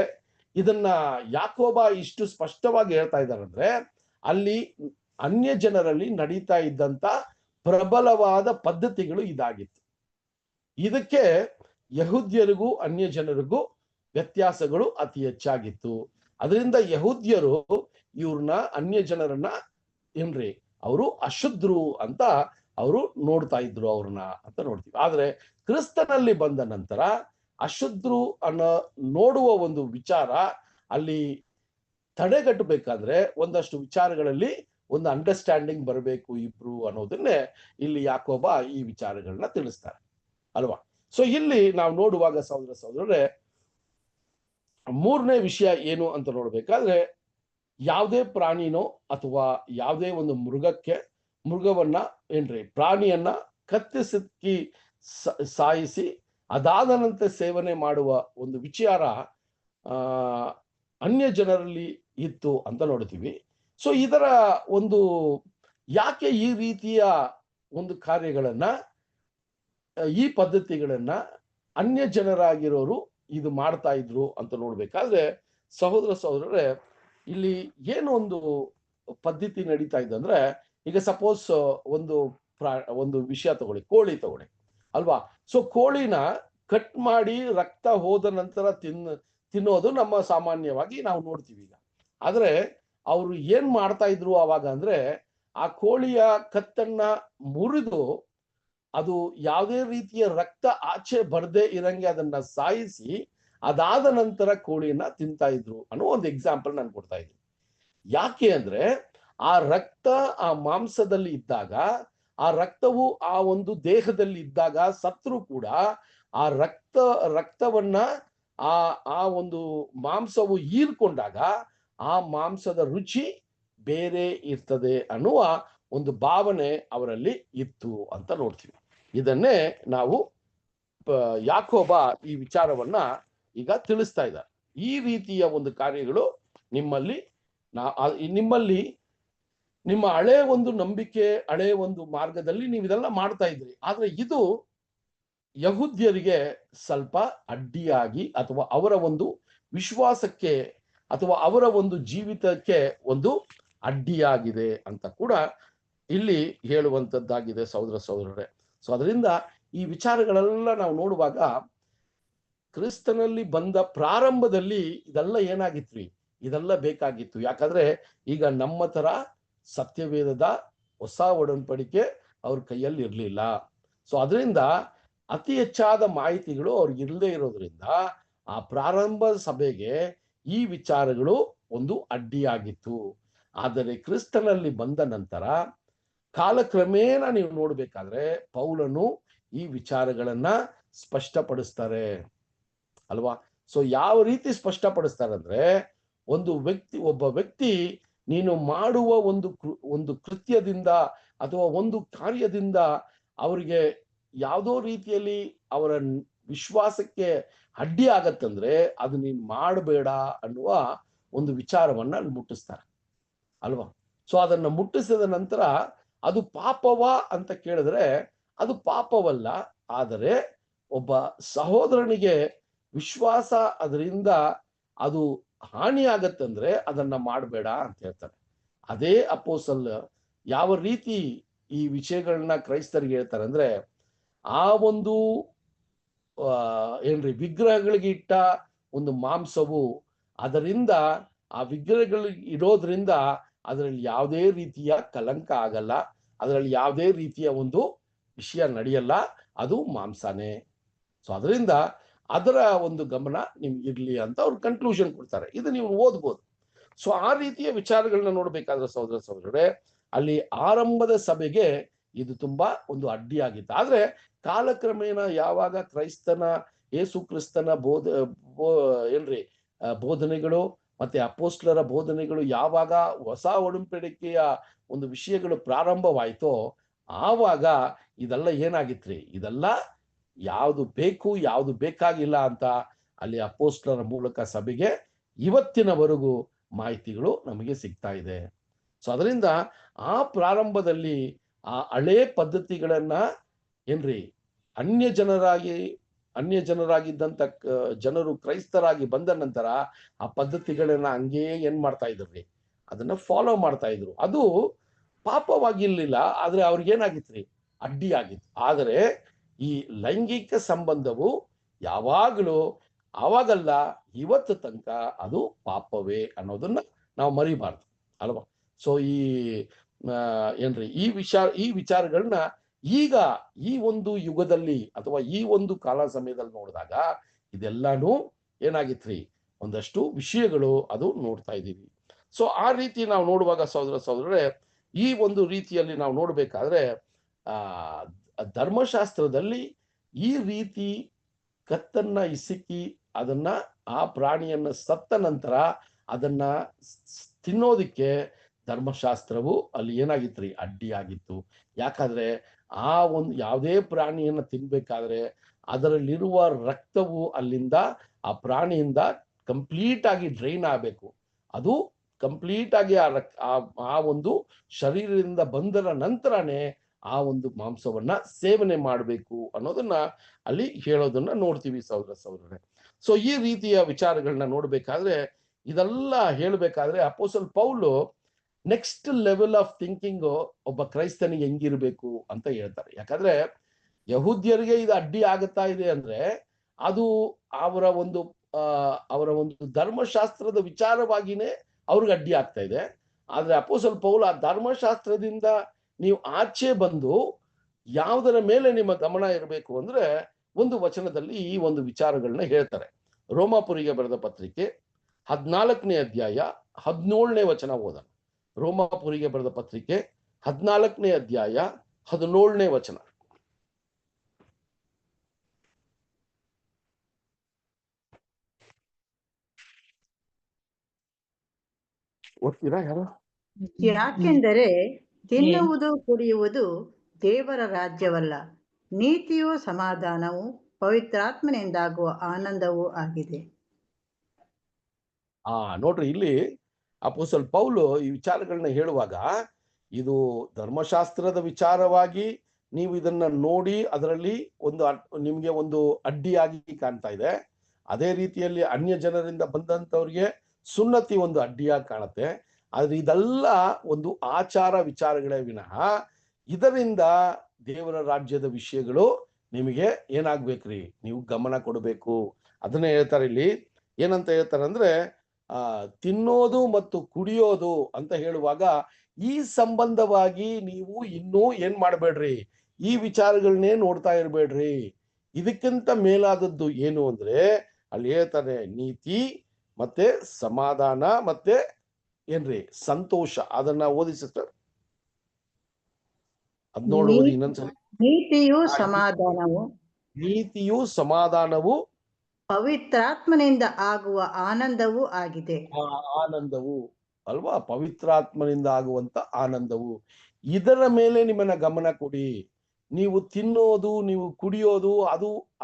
ಇದನ್ನ ಯಾಕೋಬ ಇಷ್ಟು ಸ್ಪಷ್ಟವಾಗಿ ಹೇಳ್ತಾ ಇದ್ದಾರೆ ಅಂದ್ರೆ, ಅಲ್ಲಿ ಅನ್ಯ ಜನರಲ್ಲಿ ನಡೀತಾ ಇದ್ದಂತ ಪ್ರಬಲವಾದ ಪದ್ಧತಿಗಳು ಇದಾಗಿತ್ತು. ಇದಕ್ಕೆ ಯಹೂದ್ಯರಿಗೂ ಅನ್ಯ ಜನರಿಗೂ ವ್ಯತ್ಯಾಸಗಳು ಅತಿ ಹೆಚ್ಚಾಗಿತ್ತು. ಅದರಿಂದ ಯಹೂದ್ಯರು ಇವ್ರನ್ನ, ಅನ್ಯ ಜನರನ್ನ ಅವರು ಅಶುದ್ಧರು ಅಂತ ಅವರು ನೋಡ್ತಾ ಇದ್ರು ಅವ್ರನ್ನ ಅಂತ ನೋಡ್ತೀವಿ. ಆದ್ರೆ ಕ್ರಿಸ್ತನಲ್ಲಿ ಬಂದ ನಂತರ ಅಶುದ್ಧರು ಅನ್ನೋ ನೋಡುವ ಒಂದು ವಿಚಾರ ಅಲ್ಲಿ ತಡೆಗಟ್ಟಬೇಕಾದ್ರೆ ಒಂದಷ್ಟು ವಿಚಾರಗಳಲ್ಲಿ ಒಂದು ಅಂಡರ್ಸ್ಟ್ಯಾಂಡಿಂಗ್ ಬರಬೇಕು ಇಬ್ರು ಅನ್ನೋದನ್ನೇ ಇಲ್ಲಿ ಯಾಕೋಬ ಈ ವಿಚಾರಗಳನ್ನ ತಿಳಿಸ್ತಾರೆ ಅಲ್ವಾ. ಸೊ ಇಲ್ಲಿ ನಾವು ನೋಡುವಾಗ ಸಹೋದರರೇ 3ನೇ ವಿಷಯ ಏನು ಅಂತ ನೋಡ್ಬೇಕಾದ್ರೆ, ಯಾವುದೇ ಪ್ರಾಣಿನೋ ಅಥವಾ ಯಾವುದೇ ಒಂದು ಮೃಗವನ್ನ ಪ್ರಾಣಿಯನ್ನ ಕತ್ತಿಸಿ ಸಾಯಿಸಿ ಅದಾದ ನಂತರ ಸೇವನೆ ಮಾಡುವ ಒಂದು ವಿಚಾರ ಅನ್ಯ ಜನರಲ್ಲಿ ಇತ್ತು ಅಂತ ನೋಡ್ತೀವಿ. ಸೊ ಇದರ ಒಂದು ಯಾಕೆ ಈ ರೀತಿಯ ಒಂದು ಕಾರ್ಯಗಳನ್ನ, ಈ ಪದ್ಧತಿಗಳನ್ನ ಅನ್ಯ ಜನರಾಗಿರೋರು ಇದು ಮಾಡ್ತಾ ಇದ್ರು ಅಂತ ನೋಡ್ಬೇಕಾದ್ರೆ, ಸಹೋದರರೇ ಇಲ್ಲಿ ಏನು ಒಂದು ಪದ್ಧತಿ ನಡೀತಾ ಇದೆ ಅಂದ್ರೆ, ಈಗ ಸಪೋಸ್ ಒಂದು ವಿಷಯ ತಗೊಳ್ಳಿ, ಕೋಳಿ ತಗೊಳ್ಳಿ ಅಲ್ವಾ. ಸೊ ಕೋಳಿನ ಕಟ್ ಮಾಡಿ ರಕ್ತ ಹೋದ ನಂತರ ತಿನ್ನೋದು ನಮ್ಮ ಸಾಮಾನ್ಯವಾಗಿ ನಾವು ನೋಡ್ತೀವಿ ಈಗ. ಆದ್ರೆ ಅವರು ಏನ್ ಮಾಡ್ತಾ ಇದ್ರು ಅವಾಗ ಅಂದ್ರೆ, ಆ ಕೋಳಿಯ ಕತ್ತನ್ನ ಮುರಿದು ಅದು ಯಾವುದೇ ರೀತಿಯ ರಕ್ತ ಆಚೆ ಬರದೆ ಇರಂಗೆ ಅದನ್ನ ಸಾಯಿಸಿ ಅದಾದ ನಂತರ ಕೋಳಿಯನ್ನ ತಿಂತಾ ಇದ್ರು ಅನ್ನೋ ಒಂದು ಎಕ್ಸಾಂಪಲ್ ನಾನು ಕೊಡ್ತಾ ಇದ್ದೀನಿ. ಯಾಕೆ ಅಂದ್ರೆ ಆ ರಕ್ತ ಆ ಮಾಂಸದಲ್ಲಿ ಇದ್ದಾಗ, ಆ ರಕ್ತವು ಆ ಒಂದು ದೇಹದಲ್ಲಿ ಇದ್ದಾಗ ಸತ್ರು ಕೂಡ ಆ ರಕ್ತವನ್ನ ಆ ಆ ಒಂದು ಮಾಂಸವು ಹೀರ್ಕೊಂಡಾಗ ಆ ಮಾಂಸದ ರುಚಿ ಬೇರೆ ಇರ್ತದೆ ಅನ್ನುವ ಒಂದು ಭಾವನೆ ಅವರಲ್ಲಿ ಇತ್ತು ಅಂತ ನೋಡ್ತೀವಿ. ಇದನ್ನೇ ನಾವು ಯಾಕೋಬ ಈ ವಿಚಾರವನ್ನ ಈಗ ತಿಳಿಸ್ತಾ ಇದ್ದಾರೆ. ಈ ರೀತಿಯ ಒಂದು ಕಾರ್ಯಗಳು ನಿಮ್ಮಲ್ಲಿ ನಿಮ್ಮ ಹಳೆ ಒಂದು ನಂಬಿಕೆ, ಹಳೆ ಒಂದು ಮಾರ್ಗದಲ್ಲಿ ನೀವು ಇದೆಲ್ಲ ಮಾಡ್ತಾ ಇದ್ರಿ. ಆದ್ರೆ ಇದು ಯಹೂದ್ಯರಿಗೆ ಸ್ವಲ್ಪ ಅಡ್ಡಿಯಾಗಿ ಅಥವಾ ಅವರ ಒಂದು ವಿಶ್ವಾಸಕ್ಕೆ ಅಥವಾ ಅವರ ಒಂದು ಜೀವಿತಕ್ಕೆ ಒಂದು ಅಡ್ಡಿಯಾಗಿದೆ ಅಂತ ಕೂಡ ಇಲ್ಲಿ ಹೇಳುವಂತದ್ದಾಗಿದೆ ಸಹೋದರರೇ. ಸೊ ಅದರಿಂದ ಈ ವಿಚಾರಗಳೆಲ್ಲ ನಾವು ನೋಡುವಾಗ ಕ್ರಿಸ್ತನಲ್ಲಿ ಬಂದ ಪ್ರಾರಂಭದಲ್ಲಿ ಇದೆಲ್ಲ ಏನಾಗಿತ್ರಿ, ಇದೆಲ್ಲ ಬೇಕಾಗಿತ್ತು. ಯಾಕಂದ್ರೆ ಈಗ ನಮ್ಮ ತರ ಸತ್ಯವೇದದ ಹೊಸ ಒಡಂಬಡಿಕೆ ಅವ್ರ ಕೈಯಲ್ಲಿ ಇರ್ಲಿಲ್ಲ. ಸೊ ಅದರಿಂದ ಅತಿ ಹೆಚ್ಚಾದ ಮಾಹಿತಿಗಳು ಅವ್ರಿಗೆ ಇಲ್ಲದೆ ಇರೋದ್ರಿಂದ ಆ ಪ್ರಾರಂಭ ಸಭೆಗೆ ಈ ವಿಚಾರಗಳು ಒಂದು ಅಡ್ಡಿಯಾಗಿತ್ತು. ಆದರೆ ಕ್ರಿಸ್ತನಲ್ಲಿ ಬಂದ ನಂತರ ಕಾಲಕ್ರಮೇಣ ನೀವು ನೋಡ್ಬೇಕಾದ್ರೆ ಪೌಲನು ಈ ವಿಚಾರಗಳನ್ನ ಸ್ಪಷ್ಟಪಡಿಸ್ತಾರೆ ಅಲ್ವಾ. ಸೊ ಯಾವ ರೀತಿ ಸ್ಪಷ್ಟಪಡಿಸ್ತಾರೆ ಅಂದ್ರೆ, ಒಬ್ಬ ವ್ಯಕ್ತಿ ನೀನು ಮಾಡುವ ಒಂದು ಕೃತ್ಯದಿಂದ ಅಥವಾ ಒಂದು ಕಾರ್ಯದಿಂದ ಅವರಿಗೆ ಯಾವುದೋ ರೀತಿಯಲ್ಲಿ ಅವರ ವಿಶ್ವಾಸಕ್ಕೆ ಅಡ್ಡಿ ಆಗತ್ತಂದ್ರೆ ಅದು ನೀನು ಮಾಡಬೇಡ ಅನ್ನುವ ಒಂದು ವಿಚಾರವನ್ನ ಅಲ್ಲಿ ಮುಟ್ಟಿಸ್ತಾರೆ ಅಲ್ವಾ. ಸೊ ಅದನ್ನ ಮುಟ್ಟಿಸಿದ ನಂತರ ಅದು ಪಾಪವಾ ಅಂತ ಕೇಳಿದ್ರೆ ಅದು ಪಾಪವಲ್ಲ. ಆದರೆ ಒಬ್ಬ ಸಹೋದರನಿಗೆ ವಿಶ್ವಾಸ ಅದರಿಂದ ಅದು ಹಾನಿ ಆಗತ್ತಂದ್ರೆ ಅದನ್ನ ಮಾಡಬೇಡ ಅಂತ ಹೇಳ್ತಾರೆ. ಅದೇ ಅಪೋಸ್ತಲ ಯಾವ ರೀತಿ ಈ ವಿಷಯಗಳನ್ನ ಕ್ರೈಸ್ತರಿಗೆ ಹೇಳ್ತಾರೆ ಅಂದ್ರೆ, ಆ ಒಂದು ವಿಗ್ರಹಗಳಿಗೆ ಇಟ್ಟ ಒಂದು ಮಾಂಸವು ಅದರಿಂದ ಆ ವಿಗ್ರಹಗಳಿಗೆ ಇರೋದ್ರಿಂದ ಅದರಲ್ಲಿ ಯಾವುದೇ ರೀತಿಯ ಕಲಂಕ ಆಗಲ್ಲ, ಅದರಲ್ಲಿ ಯಾವುದೇ ರೀತಿಯ ಒಂದು ವಿಷಯ ನಡೆಯಲ್ಲ, ಅದು ಮಾಂಸನೇ. ಸೊ ಅದರಿಂದ ಅದರ ಒಂದು ಗಮನ ನಿಮ್ಗೆ ಇರ್ಲಿ ಅಂತ ಅವ್ರು ಕನ್ಕ್ಲೂಷನ್ ಕೊಡ್ತಾರೆ. ಇದು ನೀವು ಓದ್ಬೋದು. ಸೊ ಆ ರೀತಿಯ ವಿಚಾರಗಳನ್ನ ನೋಡ್ಬೇಕಾದ್ರೆ ಸಹೋದರರೇ ಅಲ್ಲಿ ಆರಂಭದ ಸಭೆಗೆ ಇದು ತುಂಬಾ ಒಂದು ಅಡ್ಡಿಯಾಗಿತ್ತು. ಆದ್ರೆ ಕಾಲಕ್ರಮೇಣ ಯಾವಾಗ ಯೇಸು ಕ್ರಿಸ್ತನ ಬೋಧನೆಗಳು ಮತ್ತೆ ಅಪೋಸ್ಲರ ಬೋಧನೆಗಳು ಯಾವಾಗ ಹೊಸ ಒಡಂಬಡಿಕೆಯ ಒಂದು ವಿಷಯಗಳು ಪ್ರಾರಂಭವಾಯ್ತೋ ಆವಾಗ ಇದೆಲ್ಲ ಏನಾಗಿತ್ರಿ, ಇದೆಲ್ಲ ಯಾವುದು ಬೇಕು ಯಾವುದು ಬೇಕಾಗಿಲ್ಲ ಅಂತ ಅಲ್ಲಿ ಅಪೋಸ್ಲರ ಮೂಲಕ ಸಭೆಗೆ ಇವತ್ತಿನವರೆಗೂ ಮಾಹಿತಿಗಳು ನಮಗೆ ಸಿಗ್ತಾ ಇದೆ. ಸೊ ಅದರಿಂದ ಆ ಪ್ರಾರಂಭದಲ್ಲಿ ಆ ಹಳೆ ಪದ್ಧತಿಗಳನ್ನ ಅನ್ಯ ಜನರಾಗಿದ್ದಂತ ಜನರು ಕ್ರೈಸ್ತರಾಗಿ ಬಂದ ನಂತರ ಆ ಪದ್ಧತಿಗಳನ್ನ ಹಂಗೇ ಏನ್ ಮಾಡ್ತಾ ಇದ್ರಿ, ಅದನ್ನ ಫಾಲೋ ಮಾಡ್ತಾ ಇದ್ರು. ಅದು ಪಾಪವಾಗಿರ್ಲಿಲ್ಲ, ಆದ್ರೆ ಅವ್ರಿಗೇನಾಗಿತ್ರಿ, ಅಡ್ಡಿ ಆಗಿತ್ತು. ಆದರೆ ಈ ಲೈಂಗಿಕ ಸಂಬಂಧವು ಯಾವಾಗಲೂ ಆವಾಗಲ್ಲ ಇವತ್ತು ತನಕ ಅದು ಪಾಪವೇ ಅನ್ನೋದನ್ನ ನಾವು ಮರಿಬಾರ್ದು ಅಲ್ವಾ. ಸೊ ಈ ವಿಚಾರಗಳನ್ನ ಈಗ ಈ ಒಂದು ಯುಗದಲ್ಲಿ ಅಥವಾ ಈ ಒಂದು ಕಾಲ ಸಮಯದಲ್ಲಿ ನೋಡಿದಾಗ ಇದೆಲ್ಲಾನು ಏನಾಗಿತ್ರಿ, ಒಂದಷ್ಟು ವಿಷಯಗಳು ಅದು ನೋಡ್ತಾ ಇದ್ದೀವಿ. ಸೊ ಆ ರೀತಿ ನಾವು ನೋಡುವಾಗ ಸಹೋದರರೇ ಈ ಒಂದು ರೀತಿಯಲ್ಲಿ ನಾವು ನೋಡ್ಬೇಕಾದ್ರೆ ಧರ್ಮಶಾಸ್ತ್ರದಲ್ಲಿ ಈ ರೀತಿ ಕತ್ತನ್ನ ಇಸುಕಿ ಅದನ್ನ ಆ ಪ್ರಾಣಿಯನ್ನ ಸತ್ತ ನಂತರ ಅದನ್ನ ತಿನ್ನೋದಿಕ್ಕೆ ಧರ್ಮಶಾಸ್ತ್ರವು ಅಲ್ಲಿ ಏನಾಗಿತ್ರಿ, ಅಡ್ಡಿಯಾಗಿತ್ತು. ಯಾಕಂದ್ರೆ ಆ ಒಂದು ಯಾವುದೇ ಪ್ರಾಣಿಯನ್ನ ತಿನ್ಬೇಕಾದ್ರೆ ಅದರಲ್ಲಿರುವ ರಕ್ತವು ಅಲ್ಲಿಂದ ಆ ಪ್ರಾಣಿಯಿಂದ ಕಂಪ್ಲೀಟ್ ಆಗಿ ಡ್ರೈನ್ ಆಗಬೇಕು. ಅದು ಕಂಪ್ಲೀಟ್ ಆಗಿ ಆ ಒಂದು ಶರೀರದಿಂದ ಬಂದರ ನಂತರನೇ ಆ ಒಂದು ಮಾಂಸವನ್ನ ಸೇವನೆ ಮಾಡಬೇಕು ಅನ್ನೋದನ್ನ ಅಲ್ಲಿ ಹೇಳೋದನ್ನ ನೋಡ್ತೀವಿ ಸಹೋದರರೇ. ಸೊ ಈ ರೀತಿಯ ವಿಚಾರಗಳನ್ನ ನೋಡ್ಬೇಕಾದ್ರೆ ಇದೆಲ್ಲ ಹೇಳ್ಬೇಕಾದ್ರೆ ಅಪೋಸ್ತಲ Paul next level of thinking ಒಬ್ಬ ಕ್ರೈಸ್ತನಿಗೆ ಹೆಂಗಿರ್ಬೇಕು ಅಂತ ಹೇಳ್ತಾರೆ. ಯಾಕಂದ್ರೆ ಯಹೂದ್ಯರಿಗೆ ಇದು ಅಡ್ಡಿ ಆಗುತ್ತಾ ಇದೆ ಅಂದ್ರೆ ಅದು ಅವರ ಒಂದು ಧರ್ಮಶಾಸ್ತ್ರದ ವಿಚಾರವಾಗಿನೇ ಅವ್ರಿಗೆ ಅಡ್ಡಿ ಆಗ್ತಾ ಇದೆ. ಆದ್ರೆ ಅಪೊಸ್ತಲ ಪೌಲ ಧರ್ಮಶಾಸ್ತ್ರದಿಂದ ನೀವು ಆಚೆ ಬಂದು ಯಾವುದರ ಮೇಲೆ ನಿಮ್ಮ ಗಮನ ಇರಬೇಕು ಅಂದ್ರೆ ಒಂದು ವಚನದಲ್ಲಿ ಈ ಒಂದು ವಿಚಾರಗಳನ್ನ ಹೇಳ್ತಾರೆ. ರೋಮಾಪುರಿಗೆ ಬರೆದ ಪತ್ರಿಕೆ 14ನೇ ಅಧ್ಯಾಯ 17ನೇ ವಚನ ಓದೋಣ. ರೋಮಾಪುರಿಗೆ ಬರೆದ ಪತ್ರಿಕೆ 14ನೇ ಅಧ್ಯಾಯ 17ನೇ ವಚನ ಓದ್ತೀರಾ ಯಾರು? ಯಾಕೆಂದರೆ ತಿನ್ನುವುದು ಕುಡಿಯುವುದು ದೇವರ ರಾಜ್ಯವಲ್ಲ, ನೀತಿಯೂ ಸಮಾಧಾನವೂ ಪವಿತ್ರಾತ್ಮನಿಂದಾಗುವ ಆನಂದವೂ ಆಗಿದೆ. ನೋಡ್ರಿ, ಇಲ್ಲಿ ಅಪೊಸ್ತಲ ಪೌಲು ಈ ವಿಚಾರಗಳನ್ನ ಹೇಳುವಾಗ ಇದು ಧರ್ಮಶಾಸ್ತ್ರದ ವಿಚಾರವಾಗಿ ನೀವು ಇದನ್ನ ನೋಡಿ ಅದರಲ್ಲಿ ನಿಮ್ಗೆ ಒಂದು ಅಡ್ಡಿಯಾಗಿ ಕಾಣ್ತಾ ಇದೆ. ಅದೇ ರೀತಿಯಲ್ಲಿ ಅನ್ಯ ಜನರಿಂದ ಬಂದಂತವ್ರಿಗೆ ಸುನ್ನತಿ ಒಂದು ಅಡ್ಡಿಯಾಗಿ ಕಾಣುತ್ತೆ. ಆದ್ರೆ ಇದೆಲ್ಲ ಒಂದು ಆಚಾರ ವಿಚಾರಗಳೇ ವಿನಃ ಇದರಿಂದ ದೇವರ ರಾಜ್ಯದ ವಿಷಯಗಳು ನಿಮಗೆ ಏನಾಗ್ಬೇಕ್ರಿ, ನೀವು ಗಮನ ಕೊಡಬೇಕು. ಅದನ್ನೇ ಹೇಳ್ತಾರೆ ಇಲ್ಲಿ. ಏನಂತ ಹೇಳ್ತಾರೆ ಅಂದ್ರೆ ತಿನ್ನೋದು ಮತ್ತು ಕುಡಿಯೋದು ಅಂತ ಹೇಳುವಾಗ ಈ ಸಂಬಂಧವಾಗಿ ನೀವು ಇನ್ನೂ ಏನ್ ಮಾಡಬೇಡ್ರಿ, ಈ ವಿಚಾರಗಳನ್ನೇ ನೋಡ್ತಾ ಇರ್ಬೇಡ್ರಿ. ಇದಕ್ಕಿಂತ ಮೇಲಾದದ್ದು ಏನು ಅಂದ್ರೆ ಅಲ್ಲಿ ಹೇಳ್ತಾನೆ ನೀತಿ ಮತ್ತೆ ಸಮಾಧಾನ ಮತ್ತೆ ಏನ್ರಿ ಸಂತೋಷ. ಅದನ್ನ ಓದಿ ಸಿಸ್ಟರ್, ಅದ್ ನೋಡ್ಬೋದು ಇನ್ನೊಂದ್ಸರಿ. ನೀತಿಯು ಸಮಾಧಾನವು ಪವಿತ್ರಾತ್ಮನಿಂದ ಆಗುವ ಆನಂದವೂ ಆಗಿದೆ. ಆನಂದವು ಅಲ್ವಾ, ಪವಿತ್ರಾತ್ಮನಿಂದ ಆಗುವಂತ ಆನಂದವು. ಇದರ ಮೇಲೆ ನಿಮ್ಮನ್ನ ಗಮನ ಕೊಡಿ. ನೀವು ತಿನ್ನೋದು ನೀವು ಕುಡಿಯೋದು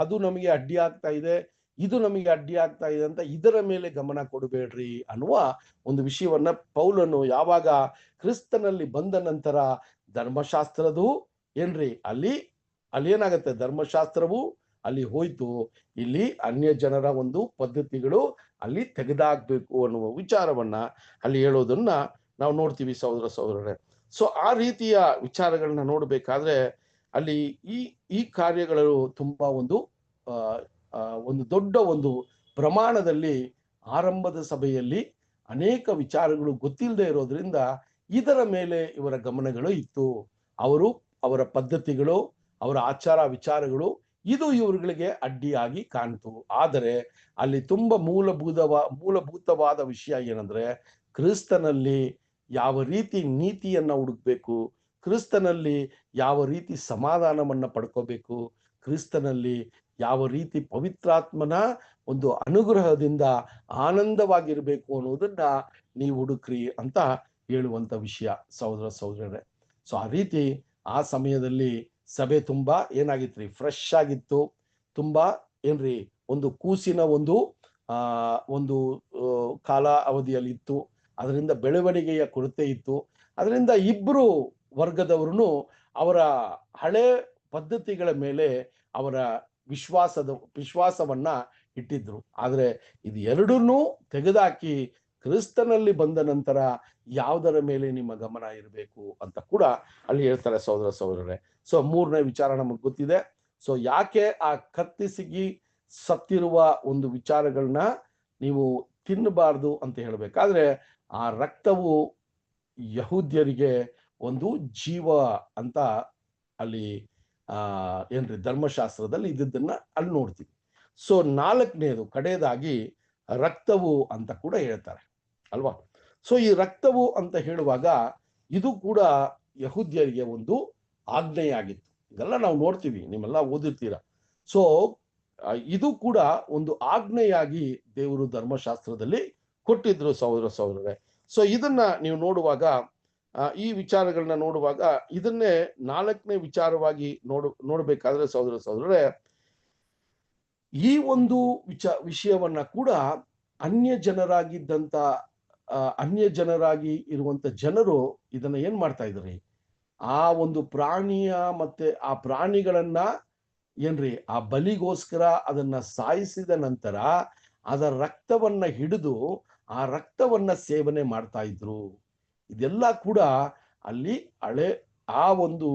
ಅದು ನಮಗೆ ಅಡ್ಡಿ ಆಗ್ತಾ ಇದೆ, ಇದು ನಮಗೆ ಅಡ್ಡಿ ಆಗ್ತಾ ಇದೆ ಅಂತ ಇದರ ಮೇಲೆ ಗಮನ ಕೊಡಬೇಡ್ರಿ ಅನ್ನುವ ಒಂದು ವಿಷಯವನ್ನ ಪೌಲನು ಯಾವಾಗ ಕ್ರಿಸ್ತನಲ್ಲಿ ಬಂದ ನಂತರ ಧರ್ಮಶಾಸ್ತ್ರದು ಏನ್ರಿ ಅಲ್ಲಿ ಏನಾಗತ್ತೆ, ಧರ್ಮಶಾಸ್ತ್ರವು ಅಲ್ಲಿ ಹೋಯ್ತು, ಇಲ್ಲಿ ಅನ್ಯ ಜನರ ಒಂದು ಪದ್ಧತಿಗಳು ಅಲ್ಲಿ ತೆಗೆದಾಕ್ಬೇಕು ಅನ್ನುವ ವಿಚಾರವನ್ನ ಅಲ್ಲಿ ಹೇಳೋದನ್ನ ನಾವು ನೋಡ್ತೀವಿ ಸಹೋದರರೇ. ಸೊ ಆ ರೀತಿಯ ವಿಚಾರಗಳನ್ನ ನೋಡ್ಬೇಕಾದ್ರೆ ಅಲ್ಲಿ ಈ ಕಾರ್ಯಗಳು ತುಂಬಾ ಒಂದು ದೊಡ್ಡ ಒಂದು ಪ್ರಮಾಣದಲ್ಲಿ ಆರಂಭದ ಸಭೆಯಲ್ಲಿ ಅನೇಕ ವಿಚಾರಗಳು ಗೊತ್ತಿಲ್ಲದೆ ಇರೋದ್ರಿಂದ ಇದರ ಮೇಲೆ ಇವರ ಗಮನಗಳು ಇತ್ತು. ಅವರ ಪದ್ಧತಿಗಳು, ಅವರ ಆಚಾರ ವಿಚಾರಗಳು ಇದು ಇವರುಗಳಿಗೆ ಅಡ್ಡಿಯಾಗಿ ಕಾಣ್ತು. ಆದರೆ ಅಲ್ಲಿ ತುಂಬಾ ಮೂಲಭೂತವಾದ ವಿಷಯ ಏನಂದ್ರೆ ಕ್ರಿಸ್ತನಲ್ಲಿ ಯಾವ ರೀತಿ ನೀತಿಯನ್ನ ಹುಡುಕ್ಬೇಕು, ಕ್ರಿಸ್ತನಲ್ಲಿ ಯಾವ ರೀತಿ ಸಮಾಧಾನವನ್ನ ಪಡ್ಕೋಬೇಕು, ಕ್ರಿಸ್ತನಲ್ಲಿ ಯಾವ ರೀತಿ ಪವಿತ್ರಾತ್ಮನ ಒಂದು ಅನುಗ್ರಹದಿಂದ ಆನಂದವಾಗಿರ್ಬೇಕು ಅನ್ನೋದನ್ನ ನೀವು ಹುಡುಕ್ರಿ ಅಂತ ಹೇಳುವಂತ ವಿಷಯ ಸಹೋದರರೇ. ಸೊ ಆ ರೀತಿ ಆ ಸಮಯದಲ್ಲಿ ಸಭೆ ತುಂಬಾ ಏನಾಗಿತ್ರಿ, ಫ್ರೆಶ್ ಆಗಿತ್ತು. ತುಂಬಾ ಏನ್ರಿ ಒಂದು ಕೂಸಿನ ಒಂದು ಕಾಲ ಅವಧಿಯಲ್ಲಿ ಇತ್ತು. ಅದರಿಂದ ಬೆಳವಣಿಗೆಯ ಕೊರತೆ ಇತ್ತು. ಅದರಿಂದ ಇಬ್ರು ವರ್ಗದವರೂ ಅವರ ಹಳೆ ಪದ್ಧತಿಗಳ ಮೇಲೆ ಅವರ ವಿಶ್ವಾಸವನ್ನ ಇಟ್ಟಿದ್ರು. ಆದ್ರೆ ಇದು ಎರಡನ್ನೂ ತೆಗೆದಾಕಿ ಕ್ರಿಸ್ತನಲ್ಲಿ ಬಂದ ನಂತರ ಯಾವುದರ ಮೇಲೆ ನಿಮ್ಮ ಗಮನ ಇರಬೇಕು ಅಂತ ಕೂಡ ಅಲ್ಲಿ ಹೇಳ್ತಾರೆ ಸಹೋದರರೇ. ಸೊ ಮೂರನೇ ವಿಚಾರ ನಮಗೆ ಗೊತ್ತಿದೆ. ಸೊ ಯಾಕೆ ಆ ಕತ್ತಿಸಿಗಿ ಸತ್ತಿರುವ ಒಂದು ವಿಚಾರಗಳನ್ನ ನೀವು ತಿನ್ನಬಾರ್ದು ಅಂತ ಹೇಳ್ಬೇಕಾದ್ರೆ ಆ ರಕ್ತವು ಯಹೂದ್ಯರಿಗೆ ಒಂದು ಜೀವ ಅಂತ ಅಲ್ಲಿ ಏನ್ರಿ ಧರ್ಮಶಾಸ್ತ್ರದಲ್ಲಿ ಇದ್ದದ್ದನ್ನ ಅಲ್ಲಿ ನೋಡ್ತೀವಿ. ಸೊ ನಾಲ್ಕನೇದು ಕಡೆಯದಾಗಿ ರಕ್ತವು ಅಂತ ಕೂಡ ಹೇಳ್ತಾರೆ ಅಲ್ವಾ. ಸೊ ಈ ರಕ್ತವು ಅಂತ ಹೇಳುವಾಗ ಇದು ಕೂಡ ಯಹೂದ್ಯರಿಗೆ ಒಂದು ಆಜ್ಞೆಯಾಗಿತ್ತು. ಇದೆಲ್ಲ ನಾವು ನೋಡ್ತೀವಿ, ನಿಮ್ಮೆಲ್ಲ ಓದಿರ್ತೀರ. ಸೊ ಇದು ಕೂಡ ಒಂದು ಆಜ್ಞೆಯಾಗಿ ದೇವರು ಧರ್ಮಶಾಸ್ತ್ರದಲ್ಲಿ ಕೊಟ್ಟಿದ್ರು ಸಹೋದರರೇ. ಸೊ ಇದನ್ನ ನೀವು ನೋಡುವಾಗ ಈ ವಿಚಾರಗಳನ್ನ ನೋಡುವಾಗ ಇದನ್ನೇ ನಾಲ್ಕನೇ ವಿಚಾರವಾಗಿ ನೋಡ್ಬೇಕಾದ್ರೆ ಸಹೋದರರೇ ಈ ಒಂದು ವಿಷಯವನ್ನ ಕೂಡ ಅನ್ಯ ಜನರಾಗಿ ಇರುವಂತ ಜನರು ಇದನ್ನ ಏನ್ ಮಾಡ್ತಾ ಇದ್ರಿ, ಆ ಒಂದು ಪ್ರಾಣಿಯ ಮತ್ತೆ ಆ ಪ್ರಾಣಿಗಳನ್ನ ಏನ್ರಿ ಆ ಬಲಿಗೋಸ್ಕರ ಅದನ್ನ ಸಾಯಿಸಿದ ನಂತರ ಅದರ ರಕ್ತವನ್ನ ಹಿಡಿದು ಆ ರಕ್ತವನ್ನ ಸೇವನೆ ಮಾಡ್ತಾ ಇದ್ರು. ಇದೆಲ್ಲ ಕೂಡ ಅಲ್ಲಿ ಆ ಒಂದು